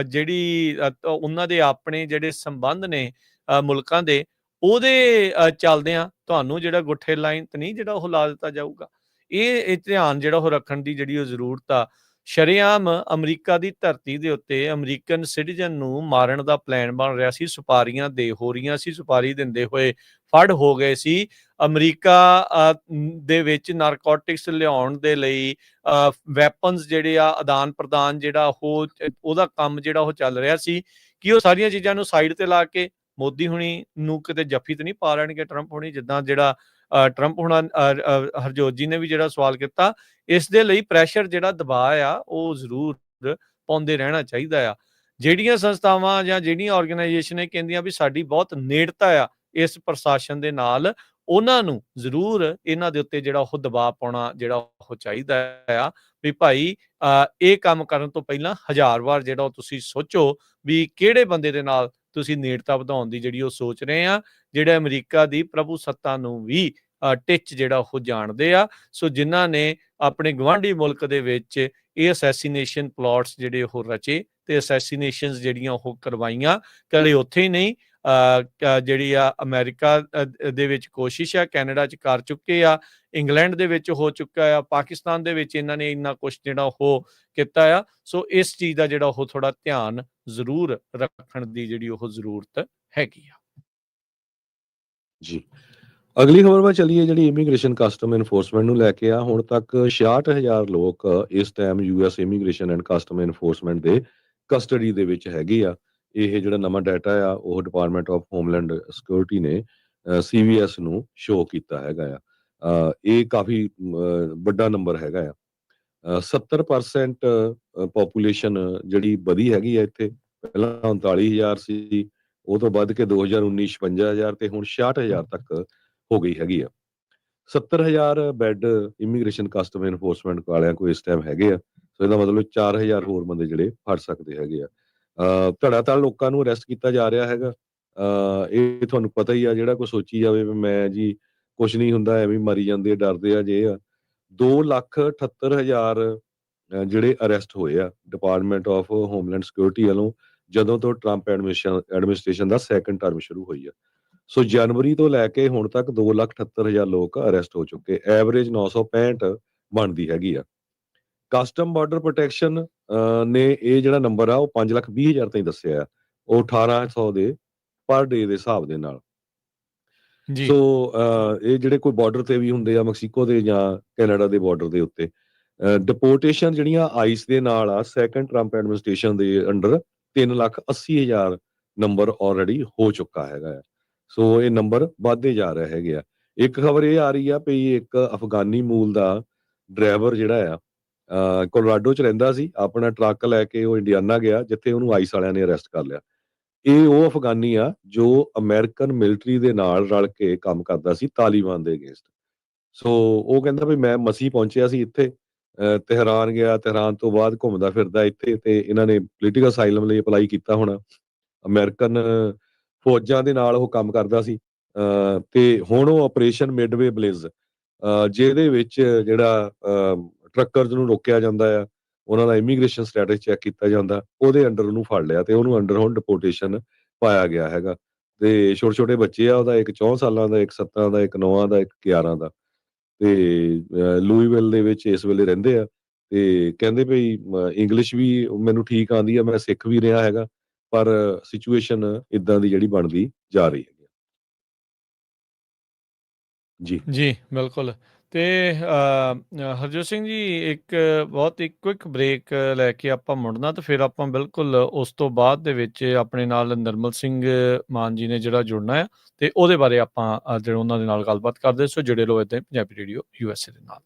ਜਿਹੜੀ ਉਹਨਾਂ ਦੇ ਆਪਣੇ ਜਿਹੜੇ ਸੰਬੰਧ ਨੇ ਮੁਲਕਾਂ ਦੇ, ਉਹਦੇ ਚੱਲਦਿਆਂ ਤੁਹਾਨੂੰ ਜਿਹੜਾ ਗੁੱਠੇ ਲਾਈਨ ਤੇ ਨਹੀਂ ਜਿਹੜਾ ਉਹ ਲਾ ਦਿੱਤਾ ਜਾਊਗਾ। ਇਹ ਧਿਆਨ ਜਿਹੜਾ ਉਹ ਰੱਖਣ ਦੀ ਜਿਹੜੀ ਉਹ ਜ਼ਰੂਰਤ ਆ। ਸ਼ਰੇਆਮ ਅਮਰੀਕਾ ਦੀ ਧਰਤੀ ਦੇ ਉੱਤੇ ਅਮਰੀਕਨ ਸਿਟੀਜ਼ਨ ਨੂੰ ਮਾਰਨ ਦਾ ਪਲਾਨ ਬਣ ਰਿਹਾ ਸੀ, ਸੁਪਾਰੀਆਂ ਦੇ ਹੋ ਰਹੀਆਂ ਸੀ, ਸੁਪਾਰੀ ਦਿੰਦੇ ਹੋਏ ਫੜ ਹੋ ਗਏ ਸੀ। ਅਮਰੀਕਾ ਦੇ ਵਿੱਚ ਨਾਰਕੋਟਿਕਸ ਲਿਆਉਣ ਦੇ ਲਈ ਵੈਪਨਸ ਜਿਹੜੇ ਆ ਆਦਾਨ ਪ੍ਰਦਾਨ ਜਿਹੜਾ ਉਹਦਾ ਕੰਮ ਜਿਹੜਾ ਉਹ ਚੱਲ ਰਿਹਾ ਸੀ, ਕਿ ਉਹ ਸਾਰੀਆਂ ਚੀਜ਼ਾਂ ਨੂੰ ਸਾਈਡ ਤੇ ਲਾ ਕੇ ਮੋਦੀ ਹੁਣੀ ਨੂੰ ਕਿਤੇ ਜੱਫੀ ਤੇ ਨਹੀਂ ਪਾ ਲੈਣਗੇ ਟਰੰਪ ਹੁਣੀ, ਜਿੱਦਾਂ ਜਿਹੜਾ ਟਰੰਪ ਹੁਣਾਂ ਹਰਜੋਤ ਜੀ ਨੇ ਵੀ ਜਿਹੜਾ ਸਵਾਲ ਕੀਤਾ। ਇਸ ਦੇ ਲਈ ਪ੍ਰੈਸ਼ਰ ਜਿਹੜਾ ਦਬਾਅ ਆ ਉਹ ਜ਼ਰੂਰ ਪਾਉਂਦੇ ਰਹਿਣਾ ਚਾਹੀਦਾ ਆ। ਜਿਹੜੀਆਂ ਸੰਸਥਾਵਾਂ ਜਾਂ ਜਿਹੜੀਆਂ ਆਰਗੇਨਾਈਜੇਸ਼ਨ ਇਹ ਕਹਿੰਦੀਆਂ ਵੀ ਸਾਡੀ ਬਹੁਤ ਨੇੜਤਾ ਆ ਇਸ ਪ੍ਰਸ਼ਾਸਨ ਦੇ ਨਾਲ, ਉਹਨਾਂ ਨੂੰ ਜ਼ਰੂਰ ਇਹਨਾਂ ਦੇ ਉੱਤੇ ਜਿਹੜਾ ਉਹ ਦਬਾਅ ਪਾਉਣਾ ਜਿਹੜਾ ਉਹ ਚਾਹੀਦਾ ਆ ਵੀ ਭਾਈ ਇਹ ਕੰਮ ਕਰਨ ਤੋਂ ਪਹਿਲਾਂ 1000 ਵਾਰ ਜਿਹੜਾ ਉਹ ਤੁਸੀਂ ਸੋਚੋ ਵੀ ਕਿਹੜੇ ਬੰਦੇ ਦੇ ਨਾਲ ਤੁਸੀਂ ਨੇੜਤਾ ਵਧਾਉਣ ਦੀ ਜਿਹੜੀ ਉਹ ਸੋਚ ਰਹੇ ਆ, ਜਿਹੜੇ ਅਮਰੀਕਾ ਦੀ ਪ੍ਰਭੂ ਸੱਤਾ ਨੂੰ ਵੀ ਟਿੱਚ ਜਿਹੜਾ ਉਹ ਜਾਣਦੇ ਆ। ਸੋ ਜਿਨ੍ਹਾਂ ਨੇ ਆਪਣੇ ਗਵਾਂਢੀ ਮੁਲਕ ਦੇ ਵਿੱਚ ਇਹ ਅਸੈਸੀਨੇਸ਼ਨ ਪਲਾਟਸ ਜਿਹੜੇ ਉਹ ਰਚੇ ਤੇ ਅਸੈਸੀਨੇਸ਼ਨਸ ਜਿਹੜੀਆਂ ਉਹ ਕਰਵਾਈਆਂ, ਕੱਲੇ ਉੱਥੇ ਹੀ ਨਹੀਂ, ਜਿਹੜੀ ਆ ਅਮਰੀਕਾ ਦੇ ਵਿੱਚ ਕੋਸ਼ਿਸ਼ ਆ, ਕੈਨੇਡਾ 'ਚ ਕਰ ਚੁੱਕੇ ਆ, ਇੰਗਲੈਂਡ ਦੇ ਵਿੱਚ ਹੋ ਚੁੱਕਾ ਆ, ਪਾਕਿਸਤਾਨ ਦੇ ਵਿੱਚ ਇਹਨਾਂ ਨੇ ਇੰਨਾ ਕੁਛ ਜਿਹੜਾ ਉਹ ਕੀਤਾ ਆ। ਸੋ ਇਸ ਚੀਜ਼ ਦਾ ਜਿਹੜਾ ਉਹ ਥੋੜਾ ਧਿਆਨ ਜ਼ਰੂਰ ਰੱਖਣ ਦੀ ਜਿਹੜੀ ਉਹ ਜ਼ਰੂਰਤ ਹੈਗੀ ਆ। ਜੀ। ਅਗਲੀ ਖਬਰ ਵੱਲ ਚੱਲੀਏ, ਜਿਹੜੀ ਇਮੀਗ੍ਰੇਸ਼ਨ ਕਸਟਮ ਇਨਫੋਰਸਮੈਂਟ ਨੂੰ ਲੈ ਕੇ ਆ। ਹੁਣ ਤੱਕ 66,000 ਲੋਕ ਇਸ time US immigration and custom enforcement ਦੇ ਕਸਟਡੀ ਦੇ ਵਿੱਚ ਹੈਗੇ ਆ। ਇਹ ਜਿਹੜਾ ਨਵਾਂ ਡਾਟਾ ਆ ਉਹ ਡਿਪਾਰਟਮੈਂਟ ਆਫ ਹੋਮਲੈਂਡ ਸਿਕਿਉਰਿਟੀ ਨੇ CVS ਨੂੰ ਸ਼ੋਅ ਕੀਤਾ ਹੈਗਾ ਆ। ਇਹ ਕਾਫੀ ਵੱਡਾ ਨੰਬਰ ਹੈਗਾ ਆ। 70% ਪੋਪੂਲੇਸ਼ਨ ਜਿਹੜੀ ਵਧੀ ਹੈਗੀ ਆ ਇੱਥੇ। ਪਹਿਲਾਂ 39,000 ਸੀ, ਉਹ ਤੋਂ ਵੱਧ ਕੇ 2019 56,000 ਤੇ ਹੁਣ 66,000 ਤੱਕ ਹੋ ਗਈ ਹੈਗੀ ਆ। 70,000 ਬੈੱਡ ਇਮੀਗ੍ਰੇਸ਼ਨ ਕਸਟਮ ਇਨਫੋਰਸਮੈਂਟ ਵਾਲਿਆਂ ਕੋਲ ਇਸ ਟਾਈਮ ਹੈਗੇ ਆ। ਸੋ ਇਹਦਾ ਮਤਲਬ 4,000 ਹੋਰ ਬੰਦੇ ਜਿਹੜੇ ਫੜ ਸਕਦੇ ਹੈਗੇ ਆ। ਧੜਾ-ਧੜ ਲੋਕਾਂ ਨੂੰ ਅਰੈਸਟ ਕੀਤਾ ਜਾ ਰਿਹਾ ਹੈਗਾ। ਇਹ ਤੁਹਾਨੂੰ ਪਤਾ ਹੀ ਆ, ਜਿਹੜਾ ਕੋਈ ਸੋਚੀ ਜਾਵੇ ਵੀ ਮੈਂ ਜੀ ਕੁਛ ਨਹੀਂ ਹੁੰਦਾ, ਐਵੇਂ ਮਰੀ ਜਾਂਦੇ ਆ, ਡਰਦੇ ਆ, ਜੇ ਆ 2,78,000 ਜਿਹੜੇ ਅਰੈਸਟ ਹੋਏ ਆ ਡਿਪਾਰਟਮੈਂਟ ਆਫ ਹੋਮਲੈਂਡ ਸਿਕਿਉਰਿਟੀ ਵੱਲੋਂ, ਜਦੋਂ ਤੋਂ ਟਰੰਪ ਐਡਮਿਨਿਸਟ੍ਰੇਸ਼ਨ ਦਾ ਸੈਕੰਡ ਟਰਮ ਸ਼ੁਰੂ ਹੋਈ ਆ। ਸੋ ਜਨਵਰੀ ਤੋਂ ਲੈ ਕੇ ਹੁਣ ਤੱਕ 2,78,000 ਲੋਕ ਅਰੈਸਟ ਹੋ ਚੁੱਕੇ। ਐਵਰੇਜ 965 ਬਣਦੀ ਹੈਗੀ ਆ। ਕਸਟਮ ਬਾਰਡਰ ਪ੍ਰੋਟੈਕਸ਼ਨ ਨੇ ਇਹ ਜਿਹੜਾ ਨੰਬਰ ਆ ਉਹ 5,20,000 ਤਾਈਂ ਦੱਸਿਆ ਆ। ਉਹ 1,800 ਦੇ ਪਰ ਡੇ ਦੇ ਹਿਸਾਬ ਦੇ ਨਾਲ। ਜੀ। ਸੋ ਇਹ ਜਿਹੜੇ ਕੋਈ ਬਾਰਡਰ ਤੇ ਵੀ ਹੁੰਦੇ ਆ, ਮੈਕਸੀਕੋ ਦੇ ਜਾਂ ਕੈਨੇਡਾ ਦੇ ਬਾਰਡਰ ਦੇ ਉੱਤੇ, ਡਿਪੋਰਟੇਸ਼ਨ ਜਿਹੜੀਆਂ ਆਈਸ ਦੇ ਨਾਲ ਆ ਸੈਕੰਡ ਟਰੰਪ ਐਡਮਿਨਿਸਟ੍ਰੇਸ਼ਨ ਦੇ ਅੰਡਰ 3,80,000 ਨੰਬਰ ਆਲਰੇਡੀ ਹੋ ਚੁੱਕਾ ਹੈਗਾ ਆ। ਸੋ ਇਹ ਨੰਬਰ ਵੱਧਦੇ ਜਾ ਰਹੇ ਹੈਗੇ ਆ। ਇੱਕ ਖਬਰ ਇਹ ਆ ਰਹੀ ਆ ਵੀ ਇੱਕ ਅਫਗਾਨੀ ਮੂਲ ਦਾ ਡਰਾਈਵਰ ਜਿਹੜਾ ਆ ਕੋਲੋਰਾਡੋ 'ਚ ਰਹਿੰਦਾ ਸੀ, ਆਪਣਾ ਟਰੱਕ ਲੈ ਕੇ ਉਹ ਇੰਡੀਆਨਾ ਗਿਆ, ਜਿੱਥੇ ਉਹਨੂੰ ਆਈਸ ਵਾਲਿਆਂ ਨੇ ਅਰੈਸਟ ਕਰ ਲਿਆ। ਇਹ ਉਹ ਅਫਗਾਨੀ ਆ ਜੋ ਅਮਰੀਕਨ ਮਿਲਟਰੀ ਦੇ ਨਾਲ ਰਲ ਕੇ ਕੰਮ ਕਰਦਾ ਸੀ ਤਾਲਿਬਾਨ ਦੇ ਅਗੇਂਸਟ। ਸੋ ਉਹ ਕਹਿੰਦਾ ਵੀ ਮੈਂ ਮਸੀਂ ਪਹੁੰਚਿਆ ਸੀ ਇੱਥੇ, ਤਹਿਰਾਨ ਗਿਆ, ਤਹਿਰਾਨ ਤੋਂ ਬਾਅਦ ਘੁੰਮਦਾ ਫਿਰਦਾ ਇੱਥੇ, ਤੇ ਇਹਨਾਂ ਨੇ ਪੋਲੀਟੀਕਲ ਅਸਾਈਲਮ ਲਈ ਅਪਲਾਈ ਕੀਤਾ ਹੋਣਾ। ਅਮਰੀਕਨ ਫੌਜਾਂ ਦੇ ਨਾਲ ਉਹ ਕੰਮ ਕਰਦਾ ਸੀ। ਤੇ ਹੁਣ ਉਹ ਆਪਰੇਸ਼ਨ ਮਿਡਵੇ ਬਲਿਜ਼, ਜਿਹਦੇ ਵਿੱਚ ਜਿਹੜਾ ਟਰੱਕਰਜ਼ ਨੂੰ ਰੋਕਿਆ ਜਾਂਦਾ ਆ, ਉਹਨਾਂ ਦਾ ਇਮੀਗ੍ਰੇਸ਼ਨ ਸਟੇਟਸ ਚੈੱਕ ਕੀਤਾ ਜਾਂਦਾ, ਉਹਦੇ ਅੰਡਰ ਉਹਨੂੰ ਫੜ ਲਿਆ ਤੇ ਉਹਨੂੰ ਅੰਡਰ ਹੁਣ ਡਿਪੋਰਟੇਸ਼ਨ ਪਾਇਆ ਗਿਆ ਹੈਗਾ। ਤੇ ਛੋਟੇ-ਛੋਟੇ ਬੱਚੇ ਆ, ਉਹਦਾ ਇੱਕ 64 ਸਾਲਾਂ ਦਾ, ਇੱਕ 17 ਦਾ, ਇੱਕ 9 ਦਾ, ਇੱਕ 11 ਦਾ। ਤੇ ਲੂਈਵਿਲ ਦੇ ਵਿੱਚ ਇਸ ਵੇਲੇ ਰਹਿੰਦੇ ਆ। ਤੇ ਕਹਿੰਦੇ ਵੀ ਇੰਗਲਿਸ਼ ਵੀ ਮੈਨੂੰ ਠੀਕ ਆਉਂਦੀ ਆ, ਮੈਂ ਸਿੱਖ ਵੀ ਰਿਹਾ ਹੈਗਾ, ਪਰ ਸਿਚੁਏਸ਼ਨ ਇਦਾਂ ਦੀ ਜਿਹੜੀ ਬਣਦੀ ਜਾ ਰਹੀ ਹੈਗੀ। ਜੀ। ਜੀ, ਬਿਲਕੁਲ। ਤੇ ਹਰਜੋਤ ਸਿੰਘ ਜੀ, ਇੱਕ ਬਹੁਤ ਹੀ ਕੁਇਕ ਬ੍ਰੇਕ ਲੈ ਕੇ ਆਪਾਂ ਮੁੜਨਾ ਤੇ ਫਿਰ ਆਪਾਂ ਬਿਲਕੁਲ ਉਸ ਤੋਂ ਬਾਅਦ ਦੇ ਵਿੱਚ ਆਪਣੇ ਨਾਲ ਨਿਰਮਲ ਸਿੰਘ ਮਾਨ ਜੀ ਨੇ ਜਿਹੜਾ ਜੁੜਨਾ ਆ ਤੇ ਉਹਦੇ ਬਾਰੇ ਆਪਾਂ ਜਿਹੜਾ ਉਹਨਾਂ ਦੇ ਨਾਲ ਗੱਲਬਾਤ ਕਰਦੇ। ਸੋ ਜੁੜੇ ਰਹੋ ਏਦਾਂ ਹੀ ਪੰਜਾਬੀ ਰੇਡੀਓ USA ਦੇ ਨਾਲ।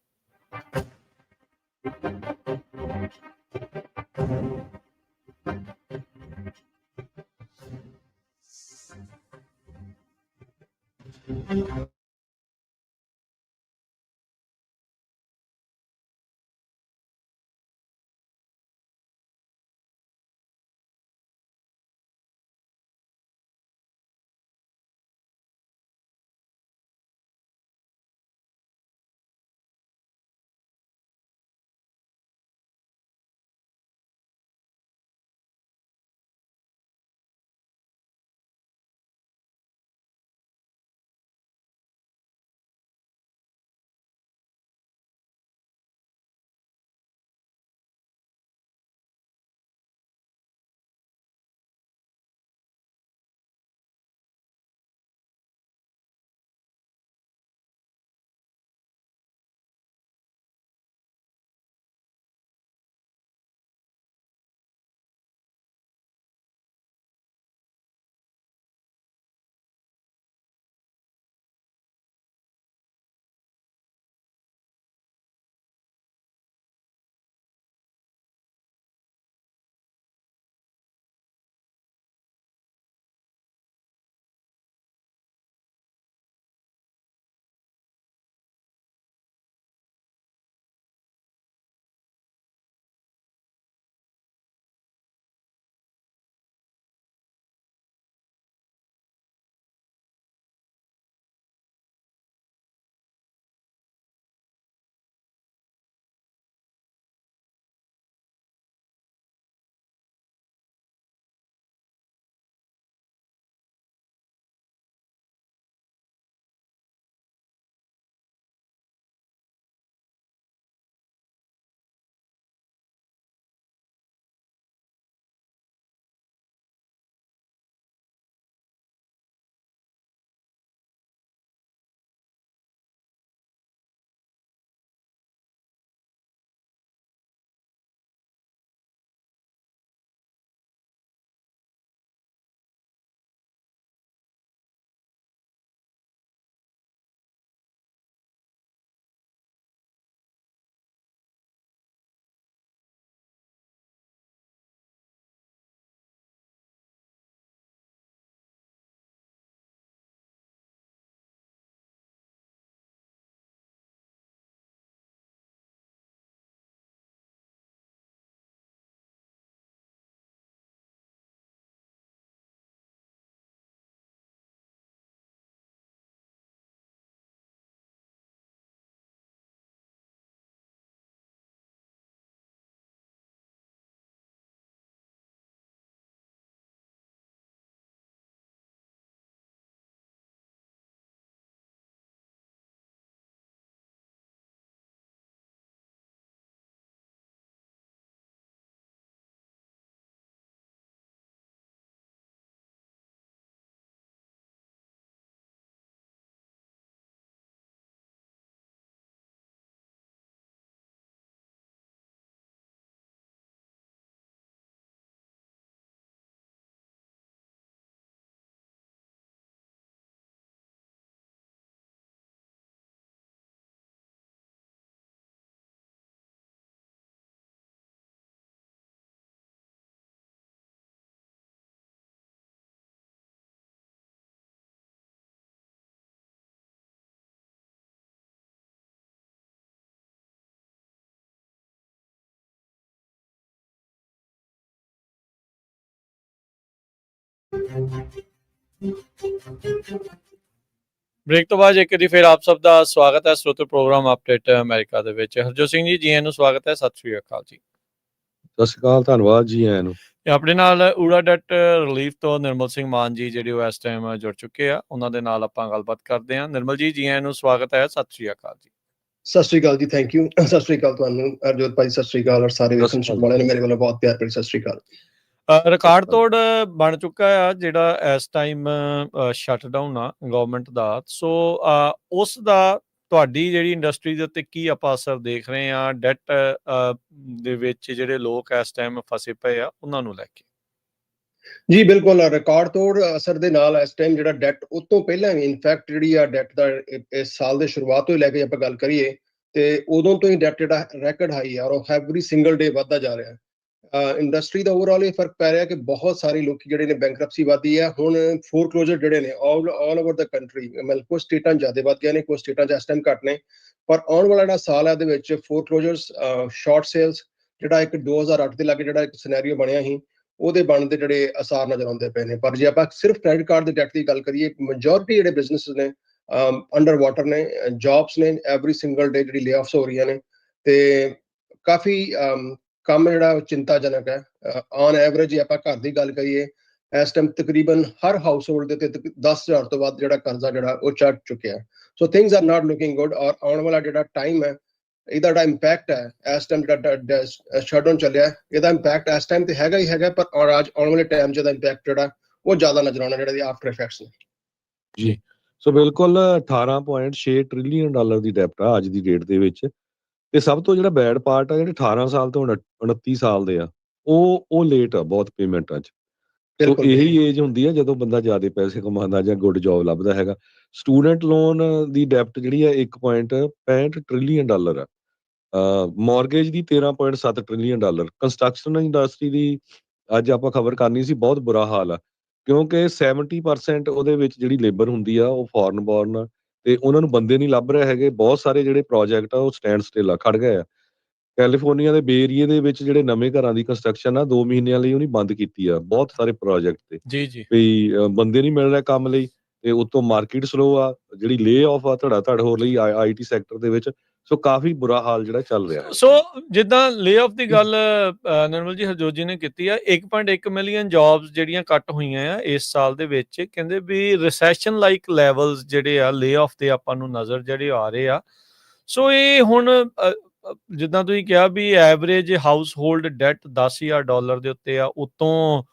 ਬ੍ਰੇਕ ਤੋਂ ਬਾਅਦ ਇੱਕ ਵਾਰੀ ਫਿਰ ਆਪ ਸਭ ਦਾ ਸਵਾਗਤ ਹੈ ਸਰੋਤਿਓ ਪ੍ਰੋਗਰਾਮ ਅਪਡੇਟ ਅਮਰੀਕਾ ਦੇ ਵਿੱਚ। ਹਰਜੋਤ ਸਿੰਘ ਜੀ, ਜੀ ਆਇਆਂ ਨੂੰ ਸਵਾਗਤ ਹੈ। ਸਤਿ ਸ਼੍ਰੀ ਅਕਾਲ ਜੀ। ਸਤਿ ਸ਼੍ਰੀ ਅਕਾਲ, ਧੰਨਵਾਦ ਜੀ ਆਇਆਂ ਨੂੰ। ਤੇ ਆਪਣੇ ਨਾਲ ਊੜਾ ਡੈਟ ਰਿਲੀਫ ਤੋਂ ਨਿਰਮਲ ਸਿੰਘ ਮਾਨ ਜੀ ਜਿਹੜੇ ਉਹ ਇਸ ਟਾਈਮ ਜੁੜ ਚੁੱਕੇ ਆ, ਉਹਨਾਂ ਦੇ ਨਾਲ ਆਪਾਂ ਗੱਲਬਾਤ ਕਰਦੇ ਹਾਂ। ਨਿਰਮਲ ਜੀ, ਜੀ ਆਇਆਂ ਨੂੰ ਸਵਾਗਤ ਹੈ। ਸਤਿ ਸ਼੍ਰੀ ਅਕਾਲ ਜੀ। ਸਤਿ ਸ਼੍ਰੀ ਅਕਾਲ ਜੀ, ਥੈਂਕ ਯੂ। ਸਤਿ ਸ਼੍ਰੀ ਅਕਾਲ ਤੁਹਾਨੂੰ ਹਰਜੋਤ ਭਾਈ, ਸਤਿ ਸ਼੍ਰੀ ਅਕਾਲ, ਔਰ ਸਾਰੇ ਸਤਿ ਵੇਖਣ ਸ਼੍ਰੀ ਸੁਣਨ ਅਕਾਲ ਵਾਲਿਆਂ ਜੀ। ਨੂੰ ਮੇਰੇ ਵੱਲੋਂ ਬਹੁਤ ਪਿਆਰ ਭਰੀ ਸਤਿ ਸ਼੍ਰੀ ਅਕਾਲ। ਰਿਕਾਰਡ ਤੋੜ ਬਣ ਚੁੱਕਾ ਆ ਜਿਹੜਾ ਇਸ ਟਾਈਮ ਸ਼ਟਡਾਊਨ ਆ ਗਵਰਨਮੈਂਟ ਦਾ, ਸੋ ਉਸ ਦਾ ਤੁਹਾਡੀ ਜਿਹੜੀ ਇੰਡਸਟਰੀ ਦੇ ਉੱਤੇ ਕੀ ਆਪਾਂ ਅਸਰ ਦੇਖ ਰਹੇ ਆ? ਡੈਟ ਦੇ ਵਿੱਚ ਜਿਹੜੇ ਲੋਕ ਇਸ ਟਾਈਮ ਫਸੇ ਪਏ ਆ ਉਹਨਾਂ ਨੂੰ ਲੈ ਕੇ। ਜੀ ਬਿਲਕੁਲ, ਰਿਕਾਰਡ ਤੋੜ ਅਸਰ ਦੇ ਨਾਲ ਇਸ ਟਾਈਮ ਜਿਹੜਾ ਡੈਟ ਉਸ ਤੋਂ ਪਹਿਲਾਂ ਵੀ ਇਨਫੈਕਟ ਜਿਹੜੀ ਆ ਡੈਟ ਦਾ ਇਸ ਸਾਲ ਦੇ ਸ਼ੁਰੂਆਤ ਤੋਂ ਹੀ ਲੈ ਕੇ ਆਪਾਂ ਗੱਲ ਕਰੀਏ ਤੇ ਉਦੋਂ ਤੋਂ ਹੀ ਡੈਟ ਜਿਹੜਾ ਰੈਕਡ ਹਾਈ ਆ, ਔਰ ਉਹ ਐਵਰੀ ਸਿੰਗਲ ਡੇ ਵੱਧਦਾ ਜਾ ਰਿਹਾ। ਇੰਡਸਟਰੀ ਦਾ ਓਵਰਆਲ ਇਹ ਫਰਕ ਪੈ ਰਿਹਾ ਕਿ ਬਹੁਤ ਸਾਰੇ ਲੋਕ ਜਿਹੜੇ ਨੇ ਬੈਂਕਰਪਸੀ ਵੱਧਦੀ ਹੈ ਹੁਣ, ਫੋਰਕਲੋਜ਼ਰ ਜਿਹੜੇ ਨੇ ਆਲ ਓਵਰ ਦਾ ਕੰਟਰੀ, ਮਤਲਬ ਕੁਝ ਸਟੇਟਾਂ ਜ਼ਿਆਦਾ ਵੱਧ ਗਏ ਨੇ, ਕੁਝ ਸਟੇਟਾਂ 'ਚ ਇਸ ਟਾਈਮ ਘੱਟ ਨੇ, ਪਰ ਆਉਣ ਵਾਲਾ ਜਿਹੜਾ ਸਾਲ ਹੈ ਇਹਦੇ ਵਿੱਚ ਫੋਰਕਲੋਜ਼ਰਸ, ਸ਼ਾਰਟ ਸੇਲਸ, ਜਿਹੜਾ ਇੱਕ 2008 ਦੇ ਲਾਗੇ ਜਿਹੜਾ ਇੱਕ ਸਿਨੈਰੀਓ ਬਣਿਆ ਸੀ, ਉਹਦੇ ਬਣਨ ਦੇ ਜਿਹੜੇ ਅਸਾਰ ਨਜ਼ਰ ਆਉਂਦੇ ਪਏ ਨੇ। ਪਰ ਜੇ ਆਪਾਂ ਸਿਰਫ ਕ੍ਰੈਡਿਟ ਕਾਰਡ ਦੇ ਡੈਟ ਦੀ ਗੱਲ ਕਰੀਏ, ਮੈਜੋਰਿਟੀ ਜਿਹੜੇ ਬਿਜ਼ਨਸ ਨੇ ਅੰਡਰ ਵਾਟਰ ਨੇ, ਜੌਬਸ ਨੇ, ਐਵਰੀ ਸਿੰਗਲ ਡੇ ਜਿਹੜੀ ਲੇ-ਆਫਸ ਹੋ ਰਹੀਆਂ ਨੇ ਤੇ ਕਾਫੀ ਕੰਮ ਜਿਹੜਾ ਚਿੰਤਾਜਨਕ ਹੈ। ਔਨ ਐਵਰੇਜ ਜੇ ਆਪਾਂ ਘਰ ਦੀ ਗੱਲ ਕਰੀਏ, ਇਸ ਟਾਈਮ ਤਕਰੀਬਨ ਹਰ ਹਾਊਸ ਹੋਲਡ ਦੇ ਉੱਤੇ 10,000 ਤੋਂ ਵੱਧ ਜਿਹੜਾ ਕਰਜ਼ਾ ਜਿਹੜਾ ਉਹ ਚੜ ਚੁੱਕਿਆ। So things are not looking good, ਔਰ ਆਉਣ ਵਾਲਾ ਜਿਹੜਾ ਟਾਈਮ ਹੈ ਇਹਦਾ ਜਿਹੜਾ ਇੰਪੈਕਟ ਹੈ ਇਸ ਟਾਈਮ ਜਿਹੜਾ ਸ਼ਟਡਾਊਨ ਚੱਲਿਆ, ਇਹਦਾ ਇੰਪੈਕਟ ਇਸ ਟਾਈਮ ਤੇ ਹੈਗਾ ਹੀ ਹੈਗਾ, ਪਰ ਆਉਣ ਵਾਲੇ ਟਾਈਮ 'ਚ ਇਹਦਾ ਇੰਪੈਕਟ ਜਿਹੜਾ ਉਹ ਜ਼ਿਆਦਾ ਨਜ਼ਰ ਆਉਣਾ, ਜਿਹੜੇ ਆਫਟਰ ਇਫੈਕਟਸ ਨੇ। ਜੀ, ਸੋ ਬਿਲਕੁਲ 18.6 ਟ੍ਰਿਲੀਅਨ ਡਾਲਰ ਦੀ ਡੈਪਟ ਆ ਅੱਜ ਦੀ ਡੇਟ ਦੇ ਵਿੱਚ। ਤੇ ਸਭ ਤੋਂ ਜਿਹੜਾ ਬੈਡ ਪਾਰਟ ਆ, ਜਿਹੜੇ 18 ਸਾਲ ਤੋਂ 29 ਸਾਲ ਦੇ ਆ, ਉਹ ਲੇਟ ਆ ਬਹੁਤ ਪੇਮੈਂਟਾਂ 'ਚ। ਸੋ ਇਹੀ ਏਜ ਹੁੰਦੀ ਆ ਜਦੋਂ ਬੰਦਾ ਜ਼ਿਆਦਾ ਪੈਸੇ ਕਮਾਉਂਦਾ ਜਾਂ ਗੁੱਡ ਜੌਬ ਲੱਭਦਾ ਹੈਗਾ। ਸਟੂਡੈਂਟ ਲੋਨ ਦੀ ਡੈਪਟ ਜਿਹੜੀ ਆ 1.65 ਟ੍ਰਿਲੀਅਨ ਡਾਲਰ ਆ। ਮੌਰਗੇਜ ਦੀ 13.7 ਟ੍ਰਿਲੀਅਨ ਡਾਲਰ। ਕੰਸਟਰਕਸ਼ਨ ਇੰਡਸਟਰੀ ਦੀ ਅੱਜ ਆਪਾਂ ਖਬਰ ਕਰਨੀ ਸੀ, ਬਹੁਤ ਬੁਰਾ ਹਾਲ ਆ, ਕਿਉਂਕਿ 70% ਉਹਦੇ ਵਿੱਚ ਜਿਹੜੀ ਲੇਬਰ ਹੁੰਦੀ ਆ ਉਹ ਫੋਰਨ ਬੋਰਨ ਆ ਤੇ ਉਹਨਾਂ ਨੂੰ ਬੰਦੇ ਨਹੀਂ ਲੱਭ ਰਹੇ ਹੈਗੇ। ਬਹੁਤ ਸਾਰੇ ਜਿਹੜੇ ਪ੍ਰੋਜੈਕਟ ਆ ਉਹ ਸਟੈਂਡ ਸਟਿਲ ਆ, ਖੜ ਗਏ ਆ। ਕੈਲੀਫੋਰਨੀਆ ਦੇ ਬੇ ਏਰੀਏ ਦੇ ਵਿੱਚ ਜਿਹੜੇ ਨਵੇਂ ਘਰਾਂ ਦੀ ਕੰਸਟਰਕਸ਼ਨ ਆ 2 ਮਹੀਨਿਆਂ ਲਈ ਉਹਨੇ ਬੰਦ ਕੀਤੀ ਆ, ਬਹੁਤ ਸਾਰੇ ਪ੍ਰੋਜੈਕਟ ਤੇ ਜੀ ਜੀ ਵੀ ਬੰਦੇ ਨਹੀਂ ਮਿਲ ਰਹੇ ਕੰਮ ਲਈ, ਤੇ ਉਤੋਂ ਮਾਰਕੀਟ ਸਲੋ ਆ, ਜਿਹੜੀ ਲੇ ਆਫ ਆ ਧੜਾ ਧੜ ਹੋ ਰਹੀ ਆਈਟੀ ਸੈਕਟਰ ਦੇ ਵਿੱਚ। ਸੋ ਕਾਫੀ ਬੁਰਾ ਹਾਲ ਜਿਹੜਾ ਚੱਲ ਰਿਹਾ ਹੈ। ਸੋ ਜਿੱਦਾਂ ਲੇ ਆਫ ਦੀ ਗੱਲ ਨਿਰਮਲ ਜੀ ਹਰਜੋਤ ਜੀ ਨੇ ਕੀਤੀ ਆ, 1.1 ਮਿਲੀਅਨ ਜੌਬਸ ਜਿਹੜੀਆਂ ਕੱਟ ਹੋਈਆਂ ਆ ਇਸ ਸਾਲ ਦੇ ਵਿੱਚ। ਕਹਿੰਦੇ ਵੀ ਰਿਸੈਸ਼ਨ ਲਾਈਕ ਲੈਵਲਸ ਜਿਹੜੇ ਆ ਲੇ ਆਫ ਦੇ ਆਪਾਂ ਨੂੰ ਨਜ਼ਰ ਜਿਹੜੇ ਆ ਰਹੇ ਆ। ਸੋ ਇਹ ਹੁਣ ਜਿੱਦਾਂ ਤੁਸੀਂ ਕਿਹਾ ਵੀ ਐਵਰੇਜ ਹਾਊਸ ਹੋਲਡ ਡੈਟ $10,000 ਦੇ ਉੱਤੇ ਆ, ਉਤੋਂ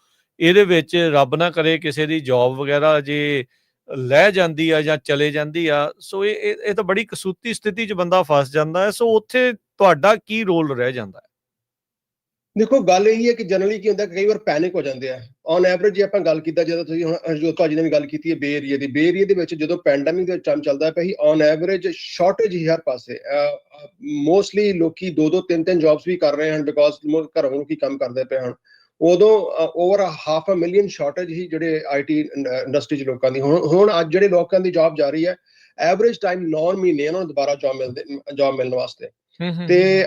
ਇਹਦੇ ਵਿੱਚ ਰੱਬ ਨਾ ਕਰੇ ਕਿਸੇ ਦੀ ਜੌਬ ਵਗੈਰਾ ਜੇ ਲੈ ਜਾਂਦੀ ਆ ਜਾਂ ਚਲੇ ਜਾਂਦੀ ਆ, ਸੋ ਇਹ ਤਾਂ ਬੜੀ ਕਸੂਤੀ ਸਥਿਤੀ 'ਚ ਬੰਦਾ ਫਸ ਜਾਂਦਾ ਹੈ। ਸੋ ਉੱਥੇ ਤੁਹਾਡਾ ਕੀ ਰੋਲ ਰਹਿ ਜਾਂਦਾ ਹੈ? ਦੇਖੋ, ਗੱਲ ਇਹੀ ਹੈ ਕਿ ਜਨਰਲੀ ਕੀ ਹੁੰਦਾ, ਕਈ ਵਾਰ ਪੈਨਿਕ ਹੋ ਜਾਂਦੇ ਆ। ਔਨ ਐਵਰੇਜ ਜੇ ਆਪਾਂ ਗੱਲ ਕੀਤਾ, ਜਦੋਂ ਤੁਸੀਂ ਹੁਣ ਹਰਜੋਤ ਭਾਜੀ ਨੇ ਵੀ ਗੱਲ ਕੀਤੀ ਹੈ ਬੇ ਏਰੀਏ ਦੀ, ਬੇ ਏਰੀਏ ਦੇ ਵਿੱਚ ਜਦੋਂ ਪੈਂਡੈਮਿਕ ਦੇ ਟਾਈਮ ਚੱਲਦਾ ਪਿਆ ਸੀ, ਔਨ ਐਵਰੇਜ ਸ਼ਾਰਟੇਜ ਹੀ ਹਰ ਪਾਸੇ। ਮੋਸਟਲੀ ਲੋਕੀ 2-2 3-3 ਜੌਬਸ ਵੀ ਕਰ ਰਹੇ ਹਨ, ਬਿਕੋਜ਼ ਘਰੋਂ ਲੋਕੀ ਕੰਮ ਕਰਦੇ ਪਏ ਹਨ। ਉਦੋਂ ਓਵਰ 500,000 ਸ਼ਾਰਟੇਜ ਹੀ ਜਿਹੜੇ ਆਈਟੀ ਇੰਡਸਟਰੀ 'ਚ ਲੋਕਾਂ ਦੀ। ਹੁਣ ਅੱਜ ਜਿਹੜੇ ਲੋਕਾਂ ਦੀ ਜੌਬ ਜਾ ਰਹੀ ਹੈ, ਐਵਰੇਜ ਟਾਈਮ 9 ਮਹੀਨੇ ਉਹਨਾਂ ਨੂੰ ਦੁਬਾਰਾ ਜੌਬ ਮਿਲਣ ਵਾਸਤੇ। ਤੇ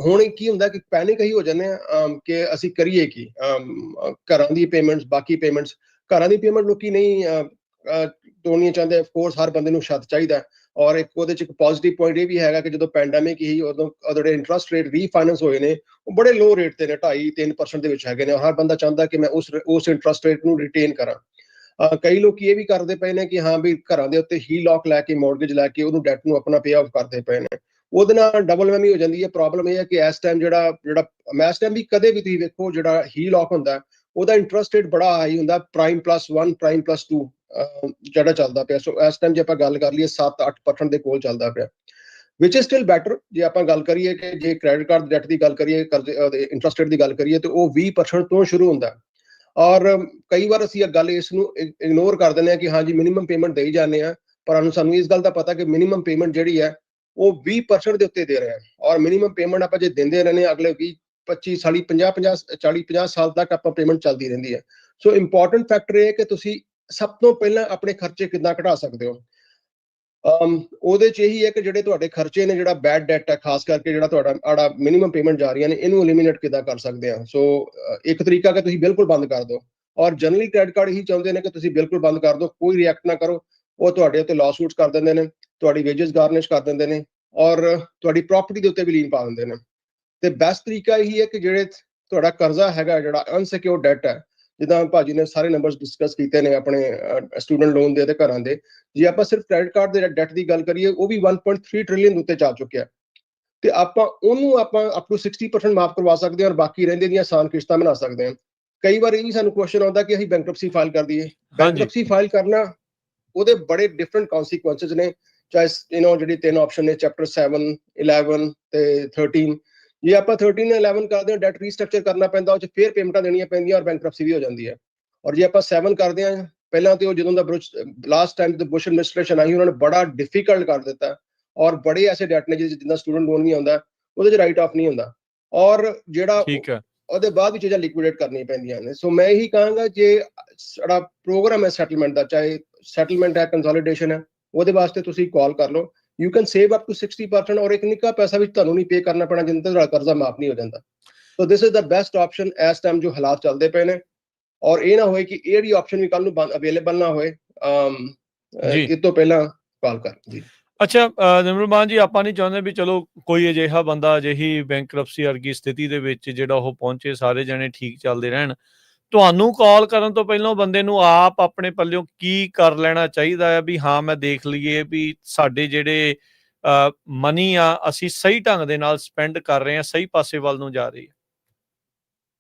ਹੁਣ ਕੀ ਹੁੰਦਾ ਕਿ ਪੈਨਿਕ ਹੀ ਹੋ ਜਾਂਦੇ ਆ ਕਿ ਅਸੀਂ ਕਰੀਏ ਕੀ। ਘਰਾਂ ਦੀ ਪੇਮੈਂਟਸ, ਬਾਕੀ ਪੇਮੈਂਟਸ, ਘਰਾਂ ਦੀ ਪੇਮੈਂਟ ਲੋਕੀ ਨਹੀਂ ਤੋੜਨੀਆਂ ਚਾਹੁੰਦੇ। ਅਫਕੋਰਸ ਹਰ ਬੰਦੇ ਨੂੰ ਛੱਤ ਚਾਹੀਦਾ, ਔਰ ਇੱਕ ਉਹਦੇ 'ਚ ਇੱਕ ਪੋਜ਼ਿਟਿਵ ਪੁਆਇੰਟ ਇਹ ਵੀ ਹੈਗਾ ਕਿ ਜਦੋਂ ਪੈਂਡੈਮਿਕ ਹੀ ਉਦੋਂ ਜਿਹੜੇ ਇੰਟਰਸਟ ਰੇਟ ਰੀਫਾਈਨੈਂਸ ਹੋਏ ਨੇ ਉਹ ਬੜੇ ਲੋ ਰੇਟ ਤੇ ਨੇ, 2.5-3% ਦੇ ਵਿੱਚ ਹੈਗੇ ਨੇ। ਹਰ ਬੰਦਾ ਚਾਹੁੰਦਾ ਕਿ ਮੈਂ ਉਸ ਇੰਟਰਸਟ ਰੇਟ ਨੂੰ ਰਿਟੇਨ ਕਰਾਂ। ਕਈ ਲੋਕ ਇਹ ਵੀ ਕਰਦੇ ਪਏ ਨੇ ਕਿ ਹਾਂ ਵੀ ਘਰਾਂ ਦੇ ਉੱਤੇ ਹੀ ਲੋਕ ਲੈ ਕੇ, ਮੌਰਗੇਜ ਲੈ ਕੇ ਉਹਨੂੰ ਡੈਟ ਨੂੰ ਆਪਣਾ ਪੇ ਆਫ ਕਰਦੇ ਪਏ ਨੇ। ਉਹਦੇ ਨਾਲ ਡਬਲ ਵੈਮੀ ਹੋ ਜਾਂਦੀ ਹੈ। ਪ੍ਰੋਬਲਮ ਇਹ ਹੈ ਕਿ ਇਸ ਟਾਈਮ ਜਿਹੜਾ ਇਸ ਟਾਈਮ ਵੀ ਕਦੇ ਵੀ ਤੁਸੀਂ ਵੇਖੋ, ਜਿਹੜਾ ਹੀ ਲੋਕ ਹੁੰਦਾ ਉਹਦਾ ਇੰਟਰਸਟ ਰੇਟ ਬੜਾ ਹਾਈ ਹੁੰਦਾ, prime+1 prime+2 ਜਿਹੜਾ ਚੱਲਦਾ ਪਿਆ। ਸੋ ਇਸ ਟਾਈਮ ਜੇ ਆਪਾਂ ਗੱਲ ਕਰ ਲਈਏ 7-8% ਦੇ ਕੋਲ ਚੱਲਦਾ ਪਿਆ, ਵਿਚ ਇਜ਼ ਸਟਿਲ ਬੈਟਰ। ਜੇ ਆਪਾਂ ਗੱਲ ਕਰੀਏ ਕਿ ਜੇ ਕ੍ਰੈਡਿਟ ਕਾਰਡ ਡੈਟ ਦੀ ਗੱਲ ਕਰੀਏ, ਕਰਜ਼ੇ ਇੰਟਰਸਟ ਰੇਟ ਦੀ ਗੱਲ ਕਰੀਏ, ਤੇ ਉਹ 20% ਤੋਂ ਸ਼ੁਰੂ ਹੁੰਦਾ। ਔਰ ਕਈ ਵਾਰ ਅਸੀਂ ਇਹ ਗੱਲ ਇਸ ਨੂੰ ਇਗਨੋਰ ਕਰ ਦਿੰਦੇ ਹਾਂ ਕਿ ਹਾਂਜੀ ਮਿਨੀਮਮ ਪੇਮੈਂਟ ਦੇਈ ਜਾਂਦੇ ਆ, ਪਰ ਸਾਨੂੰ ਇਸ ਗੱਲ ਦਾ ਪਤਾ ਕਿ ਮਿਨੀਮਮ ਪੇਮੈਂਟ ਜਿਹੜੀ ਹੈ ਉਹ 20% ਦੇ ਉੱਤੇ ਦੇ ਰਿਹਾ। ਔਰ ਮਿਨੀਮਮ ਪੇਮੈਂਟ ਆਪਾਂ ਜੇ ਦਿੰਦੇ ਰਹਿੰਦੇ ਅਗਲੇ 20-25 ਸਾਲ, 50 ਸਾਲ ਤੱਕ ਆਪਾਂ ਪੇਮੈਂਟ ਚੱਲਦੀ ਰਹਿੰਦੀ ਹੈ। ਸੋ ਇੰਪੋਰਟੈਂਟ ਫੈਕਟਰ ਇਹ ਹੈ ਕਿ ਤੁਸੀਂ ਸਭ ਤੋਂ ਪਹਿਲਾਂ ਆਪਣੇ ਖਰਚੇ ਕਿੱਦਾਂ ਘਟਾ ਸਕਦੇ ਹੋ। ਉਹਦੇ 'ਚ ਇਹੀ ਹੈ ਕਿ ਜਿਹੜੇ ਤੁਹਾਡੇ ਖਰਚੇ ਨੇ, ਜਿਹੜਾ ਬੈਡ ਡੈਟ ਹੈ, ਖਾਸ ਕਰਕੇ ਜਿਹੜਾ ਤੁਹਾਡਾ ਮਿਨੀਮਮ ਪੇਮੈਂਟ ਜਾ ਰਹੀਆਂ ਨੇ, ਇਹਨੂੰ ਐਲੀਮੀਨੇਟ ਕਿੱਦਾਂ ਕਰ ਸਕਦੇ ਆ। ਸੋ ਇੱਕ ਤਰੀਕਾ ਕਿ ਤੁਸੀਂ ਬਿਲਕੁਲ ਬੰਦ ਕਰ ਦਿਓ। ਔਰ ਜਨਰਲੀ ਕ੍ਰੈਡਿਟ ਕਾਰਡ ਇਹੀ ਚਾਹੁੰਦੇ ਨੇ ਕਿ ਤੁਸੀਂ ਬਿਲਕੁਲ ਬੰਦ ਕਰ ਦਿਓ, ਕੋਈ ਰਿਐਕਟ ਨਾ ਕਰੋ। ਉਹ ਤੁਹਾਡੇ ਉੱਤੇ ਲਾਸੂਟਸ ਕਰ ਦਿੰਦੇ ਨੇ, ਤੁਹਾਡੀ ਵੇਜਸ ਗਾਰਨਿਸ਼ ਕਰ ਦਿੰਦੇ ਨੇ, ਔਰ ਤੁਹਾਡੀ ਪ੍ਰਾਪਰਟੀ ਦੇ ਉੱਤੇ ਵੀ ਲੀਨ ਪਾ ਦਿੰਦੇ ਨੇ। ਤੇ ਬੈਸਟ ਤਰੀਕਾ ਇਹੀ ਹੈ ਕਿ ਜਿਹੜੇ ਤੁਹਾਡਾ ਕਰਜ਼ਾ ਹੈਗਾ, ਜਿਹੜਾ ਅਨਸਿਕਿਉਰਡ ਡੈਟ ਹੈ, ਜਿੱਦਾਂ ਭਾਜੀ ਨੇ ਸਾਰੇ ਨੰਬਰਸ ਡਿਸਕਸ ਕੀਤੇ ਨੇ ਆਪਣੇ ਸਟੂਡੈਂਟ ਲੋਨ ਦੇ ਤੇ ਘਰਾਂ ਦੇ, ਜੇ ਆਪਾਂ ਸਿਰਫ ਕ੍ਰੈਡਿਟ ਕਾਰਡ ਦੇ ਡੈਟ ਦੀ ਗੱਲ ਕਰੀਏ, ਉਹ ਵੀ 1.3 ਟ੍ਰਿਲੀਅਨ ਉੱਤੇ ਜਾ ਚੁੱਕਿਆ। ਤੇ ਆਪਾਂ ਉਹਨੂੰ ਆਪਾਂ ਅਪ ਟੂ 60% ਮਾਫ ਕਰਵਾ ਸਕਦੇ ਹਾਂ, ਔਰ ਬਾਕੀ ਰਹਿੰਦੇ ਦੀਆਂ ਆਸਾਨ ਕਿਸ਼ਤਾਂ ਬਣਾ ਸਕਦੇ ਹਾਂ। ਕਈ ਵਾਰ ਇਹ ਵੀ ਸਾਨੂੰ ਕੁਐਸਚਨ ਆਉਂਦਾ ਕਿ ਅਸੀਂ ਬੈਂਕਰਪਸੀ ਫਾਈਲ ਕਰ ਦਈਏ। ਬੈਂਕਰਪਸੀ ਫਾਈਲ ਕਰਨਾ, ਉਹਦੇ ਬੜੇ ਡਿਫਰੈਂਟ ਕਨਸੀਕੁਐਂਸਸ ਨੇ। ਚਾਹੇ ਜਿਹੜੀ 3 ਆਪਸ਼ਨ ਨੇ, ਚੈਪਟਰ 7, 11 ਤੇ 13। ਜੇ ਆਪਾਂ 13 ਜਾਂ 11 ਕਰਦੇ ਹਾਂ, ਡੈਟ ਰੀਸਟਰਕਚਰ ਕਰਨਾ ਪੈਂਦਾ, ਉਹ 'ਚ ਫੇਰ ਪੇਮੈਂਟਾਂ ਦੇਣੀਆਂ ਪੈਂਦੀਆਂ, ਔਰ ਬੈਂਕਰਪਸੀ ਵੀ ਹੋ ਜਾਂਦੀ ਹੈ। ਔਰ ਜੇ ਆਪਾਂ 7 ਕਰਦੇ ਹਾਂ, ਪਹਿਲਾਂ ਤੇ ਉਹ ਜਦੋਂ ਦਾ ਲਾਸਟ ਟਾਈਮ ਤੇ ਬੁਸ਼ ਐਡਮਿਨਿਸਟ੍ਰੇਸ਼ਨ ਆਈ, ਉਹਨਾਂ ਨੇ ਬੜਾ ਡਿਫਿਕਲਟ ਕਰ ਦਿੱਤਾ, ਔਰ ਬੜੇ ਐਸੇ ਡੈਟ ਨੇ ਜਿੱਦਾਂ ਸਟੂਡੈਂਟ ਲੋਨ ਵੀ ਆਉਂਦਾ, ਉਹਦੇ 'ਚ ਰਾਈਟ ਆਫ ਨਹੀਂ ਹੁੰਦਾ, ਔਰ ਜਿਹੜਾ ਉਹਦੇ ਬਾਅਦ ਵੀ ਚੀਜ਼ਾਂ ਲਿਕੁਇਡੇਟ ਕਰਨੀਆਂ ਪੈਂਦੀਆਂ ਨੇ। ਸੋ ਮੈਂ ਇਹੀ ਕਹਾਂਗਾ, ਜੇ ਸਾਡਾ ਪ੍ਰੋਗਰਾਮ ਹੈ ਸੈਟਲਮੈਂਟ ਦਾ, ਚਾਹੇ ਸੈਟਲਮੈਂਟ ਹੈ, ਕੰਸੋਲੀਡੇਸ਼ਨ ਹੈ, ਉਹਦੇ ਵਾਸਤੇ ਤੁਸੀਂ ਕਾਲ ਕਰ ਲਓ। You can save up to 60%, ਔਰ ਇੱਕ ਨਿੱਕਾ ਪੈਸਾ ਵੀ ਤੁਹਾਨੂੰ ਨਹੀਂ ਪੇ ਕਰਨਾ ਪੈਣਾ, ਜਿੰਨਾ ਤੁਹਾਡਾ ਕਰਜ਼ਾ ਮਾਫ ਨਹੀਂ ਹੋ ਜਾਂਦਾ। So this is the best option ਇਸ ਟਾਈਮ ਜੋ ਹਾਲਾਤ ਚੱਲਦੇ ਪਏ ਨੇ। ਔਰ ਇਹ ਨਾ ਹੋਏ ਕਿ ਇਹ ਜਿਹੜੀ ਆਪਸ਼ਨ ਵੀ ਕੱਲ ਨੂੰ ਅਵੇਲੇਬਲ ਨਾ ਹੋਏ, ਇਹ ਤੋਂ ਪਹਿਲਾਂ ਕਾਲ ਕਰ ਜੀ। ਅੱਛਾ ਨਿਮਰਮਾਨ ਜੀ, ਆਪਾਂ ਨਹੀਂ ਚਾਹੁੰਦੇ ਵੀ ਚਲੋ ਕੋਈ ਅਜਿਹਾ ਬੰਦਾ ਅਜਿਹੀ ਬੈਂਕਰਪਸੀ ਵਰਗੀ ਸਥਿਤੀ ਦੇ ਵਿੱਚ ਜਿਹੜਾ ਉਹ ਪਹੁੰਚੇ, ਸਾਰੇ ਜਣੇ ਠੀਕ ਚੱਲਦੇ ਰਹਿਣ। ਤੁਹਾਨੂੰ ਕਾਲ ਕਰਨ ਤੋਂ ਪਹਿਲਾਂ ਬੰਦੇ ਨੂੰ ਆਪ ਆਪਣੇ ਪੱਲਿਓਂ ਕੀ ਕਰ ਲੈਣਾ ਚਾਹੀਦਾ ਹੈ ਵੀ ਹਾਂ, ਮੈਂ ਦੇਖ ਲਈਏ ਵੀ ਸਾਡੇ ਜਿਹੜੇ ਮਨੀ ਆ, ਅਸੀਂ ਸਹੀ ਢੰਗ ਦੇ ਨਾਲ ਸਪੈਂਡ ਕਰ ਰਹੇ ਹਾਂ, ਸਹੀ ਪਾਸੇ ਵੱਲ ਨੂੰ ਜਾ ਰਹੀ ਹੈ?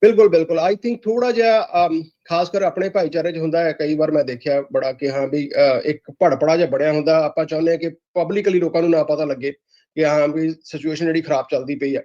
ਬਿਲਕੁਲ ਬਿਲਕੁਲ, ਆਈ ਥਿੰਕ ਥੋੜਾ ਜਿਹਾ ਖਾਸ ਕਰ ਆਪਣੇ ਭਾਈਚਾਰੇ 'ਚ ਹੁੰਦਾ ਹੈ, ਕਈ ਵਾਰ ਮੈਂ ਦੇਖਿਆ ਬੜਾ ਕਿ ਹਾਂ ਵੀ ਇੱਕ ਭੜਪੜਾ ਜਿਹਾ ਬਣਿਆ ਹੁੰਦਾ। ਆਪਾਂ ਚਾਹੁੰਦੇ ਹਾਂ ਕਿ ਪਬਲਿਕਲੀ ਲੋਕਾਂ ਨੂੰ ਨਾ ਪਤਾ ਲੱਗੇ ਕਿ ਹਾਂ ਵੀ ਸਿਚੁਏਸ਼ਨ ਜਿਹੜੀ ਖਰਾਬ ਚੱਲਦੀ ਪਈ ਹੈ।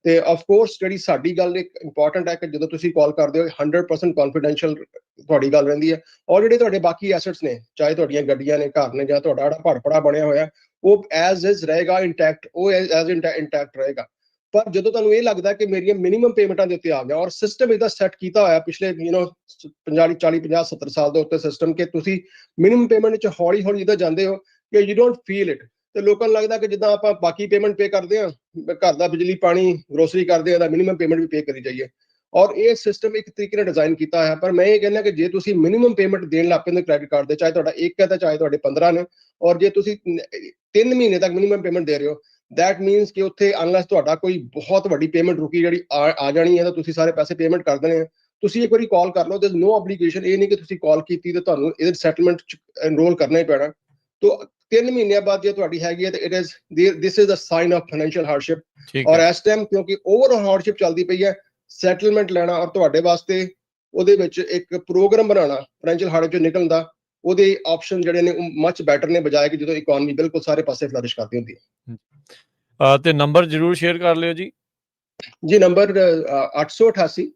ਤੇ ਆਫ ਕੋਰਸ ਜਿਹੜੀ ਸਾਡੀ ਗੱਲ ਇੱਕ ਇੰਪੋਰਟੈਂਟ ਹੈ ਕਿ ਜਦੋਂ ਤੁਸੀਂ ਕਾਲ ਕਰਦੇ ਹੋ, 100% ਕੌਨਫੀਡੈਂਸ਼ੀਅਲ ਤੁਹਾਡੀ ਗੱਲ ਰਹਿੰਦੀ ਹੈ। ਔਰ ਜਿਹੜੇ ਤੁਹਾਡੇ ਬਾਕੀ ਐਸੈਟਸ ਨੇ, ਚਾਹੇ ਤੁਹਾਡੀਆਂ ਗੱਡੀਆਂ ਨੇ, ਘਰ ਨੇ, ਜਾਂ ਤੁਹਾਡਾ ਜਿਹੜਾ ਭੜਪੜਾ ਬਣਿਆ ਹੋਇਆ, ਉਹ ਐਜ਼ ਇਜ਼ ਰਹੇਗਾ, ਇੰਟੈਕਟ, ਉਹ ਐਜ਼ ਇੰਟੈਕਟ ਰਹੇਗਾ। ਪਰ ਜਦੋਂ ਤੁਹਾਨੂੰ ਇਹ ਲੱਗਦਾ ਕਿ ਮੇਰੀਆਂ ਮਿਨੀਮਮ ਪੇਮੈਂਟਾਂ ਦੇ ਉੱਤੇ ਆ ਗਿਆ, ਔਰ ਸਿਸਟਮ ਇਹਦਾ ਸੈੱਟ ਕੀਤਾ ਹੋਇਆ ਪਿਛਲੇ 40-50-70 ਸਾਲ ਦੇ ਉੱਤੇ ਸਿਸਟਮ, ਕਿ ਤੁਸੀਂ ਮਿਨੀਮਮ ਪੇਮੈਂਟ ਵਿੱਚ ਹੌਲੀ ਹੌਲੀ ਜਿੱਦਾਂ ਜਾਂਦੇ ਹੋ ਕਿ ਯੂ ਡੋਂਟ ਫੀਲ ਇਟ, ਤੇ ਲੋਕਾਂ ਨੂੰ ਲੱਗਦਾ ਕਿ ਜਿੱਦਾਂ ਆਪਾਂ ਬਾਕੀ ਪੇਮੈਂਟ ਪੇ ਕਰਦੇ ਹਾਂ, ਘਰ ਦਾ ਬਿਜਲੀ ਪਾਣੀ ਗਰੋਸਰੀ ਕਰਦੇ ਹਾਂ, ਤਾਂ ਮਿਨੀਮਮ ਪੇਮੈਂਟ ਵੀ ਪੇ ਕਰੀ ਜਾਈਏ। ਔਰ ਇਹ ਸਿਸਟਮ ਇੱਕ ਤਰੀਕੇ ਨਾਲ ਡਿਜ਼ਾਈਨ ਕੀਤਾ ਹੋਇਆ। ਪਰ ਮੈਂ ਇਹ ਕਹਿੰਦਾ ਕਿ ਜੇ ਤੁਸੀਂ ਮਿਨੀਮਮ ਪੇਮੈਂਟ ਦੇਣ ਲੱਗ ਪੈਂਦੇ ਕ੍ਰੈਡਿਟ ਕਾਰਡ ਦੇ, ਚਾਹੇ ਤੁਹਾਡਾ 1 ਹੈ ਤਾਂ ਚਾਹੇ ਤੁਹਾਡੇ 15 ਨੇ, ਔਰ ਜੇ ਤੁਸੀਂ 3 ਮਹੀਨੇ ਤੱਕ ਮਿਨੀਮਮ ਪੇਮੈਂਟ ਦੇ ਰਹੇ ਹੋ, ਦੈਟ ਮੀਨਸ ਕਿ ਉੱਥੇ ਅਨਲੈਸ ਤੁਹਾਡਾ ਕੋਈ ਬਹੁਤ ਵੱਡੀ ਪੇਮੈਂਟ ਰੁਕੀ ਜਿਹੜੀ ਆ ਜਾਣੀ ਹੈ, ਤਾਂ ਤੁਸੀਂ ਸਾਰੇ ਪੈਸੇ ਪੇਮੈਂਟ ਕਰ ਦੇਣੇ ਆ। ਤੁਸੀਂ ਇੱਕ ਵਾਰੀ ਕਾਲ ਕਰ ਲਓ, ਦੇयर इज नो ਆਬਲੀਗੇਸ਼ਨ। ਇਹ ਨਹੀਂ ਕਿ ਤੁਸੀਂ ਕਾਲ ਕੀਤੀ ਤੇ ਤੁਹਾਨੂੰ ਇਹਦੇ ਸੈਟਲਮੈਂਟ ਚ ਐਨਰੋਲ ਕਰਨਾ ਹੀ ਪੈਣਾ। ਤੋਂ 3 ਮਹੀਨਿਆਂ ਬਾਅਦ ਜੇ ਤੁਹਾਡੀ ਹੈਗੀ ਹੈ, ਤੇ this is a sign of financial hardship. ਔਰ ਇਸ ਟਾਈਮ ਕਿਉਂਕਿ ਓਵਰਆਲ ਹਾਰਡਸ਼ਿਪ ਚੱਲਦੀ ਪਈ ਹੈ, ਸੈਟਲਮੈਂਟ ਲੈਣਾ ਔਰ ਤੁਹਾਡੇ ਵਾਸਤੇ ਉਹਦੇ ਵਿੱਚ ਇੱਕ ਪ੍ਰੋਗਰਾਮ ਬਣਾਉਣਾ ਫਾਈਨੈਂਸ਼ੀਅਲ ਹਾਰਡਸ਼ਿਪ ਚੋਂ ਨਿਕਲਣ ਦਾ, ਉਹਦੇ ਆਪਸ਼ਨ ਜਿਹੜੇ ਨੇ ਮੱਚ ਬੈਟਰ ਨੇ, ਬਜਾਏ ਕਿ ਜਦੋਂ ਇਕਨੋਮੀ ਬਿਲਕੁਲ ਸਾਰੇ ਪਾਸੇ ਫਲਰਿਸ਼ ਕਰਦੀ ਹੁੰਦੀ ਹੈ। ਤੇ ਨੰਬਰ ਜ਼ਰੂਰ ਸ਼ੇਅਰ ਕਰ ਲਿਓ ਜੀ। ਜੀ ਨੰਬਰ 888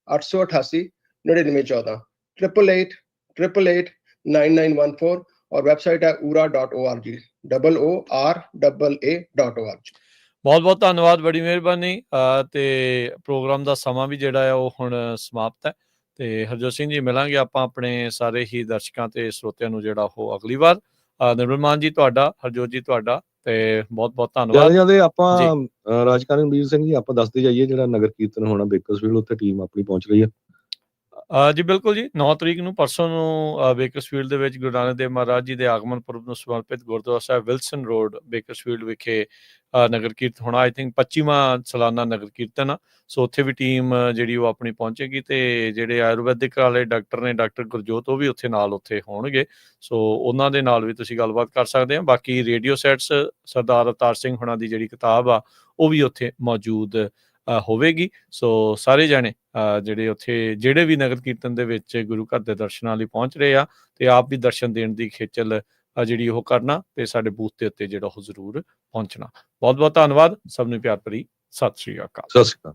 888 9914 888 888 9914, ਔਰ ਵੈਬਸਾਈਟ ਹੈ ura.org, OORAA.org। ਬਹੁਤ ਬਹੁਤ ਧੰਨਵਾਦ, ਬੜੀ ਮਿਹਰਬਾਨੀ। ਤੇ ਪ੍ਰੋਗਰਾਮ ਦਾ ਸਮਾਂ ਵੀ ਜਿਹੜਾ ਹੈ ਉਹ ਹੁਣ ਸਮਾਪਤ ਹੈ। ਤੇ ਹਰਜੋਤ ਸਿੰਘ ਜੀ, ਮਿਲਾਂਗੇ ਆਪਾਂ ਆਪਣੇ ਸਾਰੇ ਹੀ ਦਰਸ਼ਕਾਂ ਤੇ ਸਰੋਤਿਆਂ ਨੂੰ ਜਿਹੜਾ ਉਹ ਅਗਲੀ ਵਾਰ। ਨਿਰਮਲਮਾਨ ਜੀ ਤੁਹਾਡਾ, ਹਰਜੋਤ ਜੀ ਤੁਹਾਡਾ, ਤੇ ਬਹੁਤ ਬਹੁਤ ਧੰਨਵਾਦ। ਜਿਆਦਾ ਆਪਾਂ ਰਾਜਕਾਰਨ ਵੀਰ ਸਿੰਘ ਜੀ, ਆਪਾਂ ਦੱਸਦੇ ਜਾਈਏ ਜਿਹੜਾ ਨਗਰ ਕੀਰਤਨ ਹੋਣਾ ਬੇਕਰਸਫੀਲਡ, ਉੱਥੇ ਟੀਮ ਆਪਣੀ ਪਹੁੰਚ ਰਹੀ ਹੈ। ਜੀ ਬਿਲਕੁਲ ਜੀ, 9 ਤਰੀਕ ਨੂੰ ਪਰਸੋਂ ਨੂੰ ਬੇਕਰਸਫੀਲਡ ਦੇ ਵਿੱਚ ਗੁਰੂ ਨਾਨਕ ਦੇਵ ਮਹਾਰਾਜ ਜੀ ਦੇ ਆਗਮਨ ਪੁਰਬ ਨੂੰ ਸਮਰਪਿਤ ਗੁਰਦੁਆਰਾ ਸਾਹਿਬ ਵਿਲਸਨ ਰੋਡ ਬੇਕਰਸਫੀਲਡ ਵਿਖੇ ਨਗਰ ਕੀਰਤਨ ਹੋਣਾ। ਆਈ ਥਿੰਕ 25ਵਾਂ ਸਾਲਾਨਾ ਨਗਰ ਕੀਰਤਨ ਆ। ਸੋ ਉੱਥੇ ਵੀ ਟੀਮ ਜਿਹੜੀ ਉਹ ਆਪਣੀ ਪਹੁੰਚੇਗੀ, ਤੇ ਜਿਹੜੇ ਆਯੁਰਵੈਦਿਕ ਵਾਲੇ ਡਾਕਟਰ ਨੇ, ਡਾਕਟਰ ਗੁਰਜੋਤ, ਉਹ ਵੀ ਉੱਥੇ ਹੋਣਗੇ। ਸੋ ਉਹਨਾਂ ਦੇ ਨਾਲ ਵੀ ਤੁਸੀਂ ਗੱਲਬਾਤ ਕਰ ਸਕਦੇ ਹੋ। ਬਾਕੀ ਰੇਡੀਓ ਸੈਟਸ ਸਰਦਾਰ ਅਵਤਾਰ ਸਿੰਘ ਹੁਣਾਂ ਦੀ ਜਿਹੜੀ ਕਿਤਾਬ ਆ, ਉਹ ਵੀ ਉੱਥੇ ਮੌਜੂਦ ਹੋਵੇਗੀ। ਸੋ ਸਾਰੇ ਜਾਣੇ ਜਿਹੜੇ ਉੱਥੇ ਜਿਹੜੇ ਵੀ ਨਗਰ ਕੀਰਤਨ ਦੇ ਵਿੱਚ ਗੁਰੂ ਘਰ ਦੇ ਦਰਸ਼ਨਾਂ ਲਈ ਪਹੁੰਚ ਰਹੇ ਆ, ਤੇ ਆਪ ਵੀ ਦਰਸ਼ਨ ਦੇਣ ਦੀ ਖੇਚਲ ਜਿਹੜੀ ਉਹ ਕਰਨਾ, ਤੇ ਸਾਡੇ ਬੂਥ ਦੇ ਉੱਤੇ ਜਿਹੜਾ ਉਹ ਜ਼ਰੂਰ ਪਹੁੰਚਣਾ। ਬਹੁਤ ਬਹੁਤ ਧੰਨਵਾਦ, ਸਭ ਨੂੰ ਪਿਆਰ ਭਰੀ ਸਤਿ ਸ਼੍ਰੀ ਅਕਾਲ। ਸਤਿ ਸ਼੍ਰੀ ਅਕਾਲ।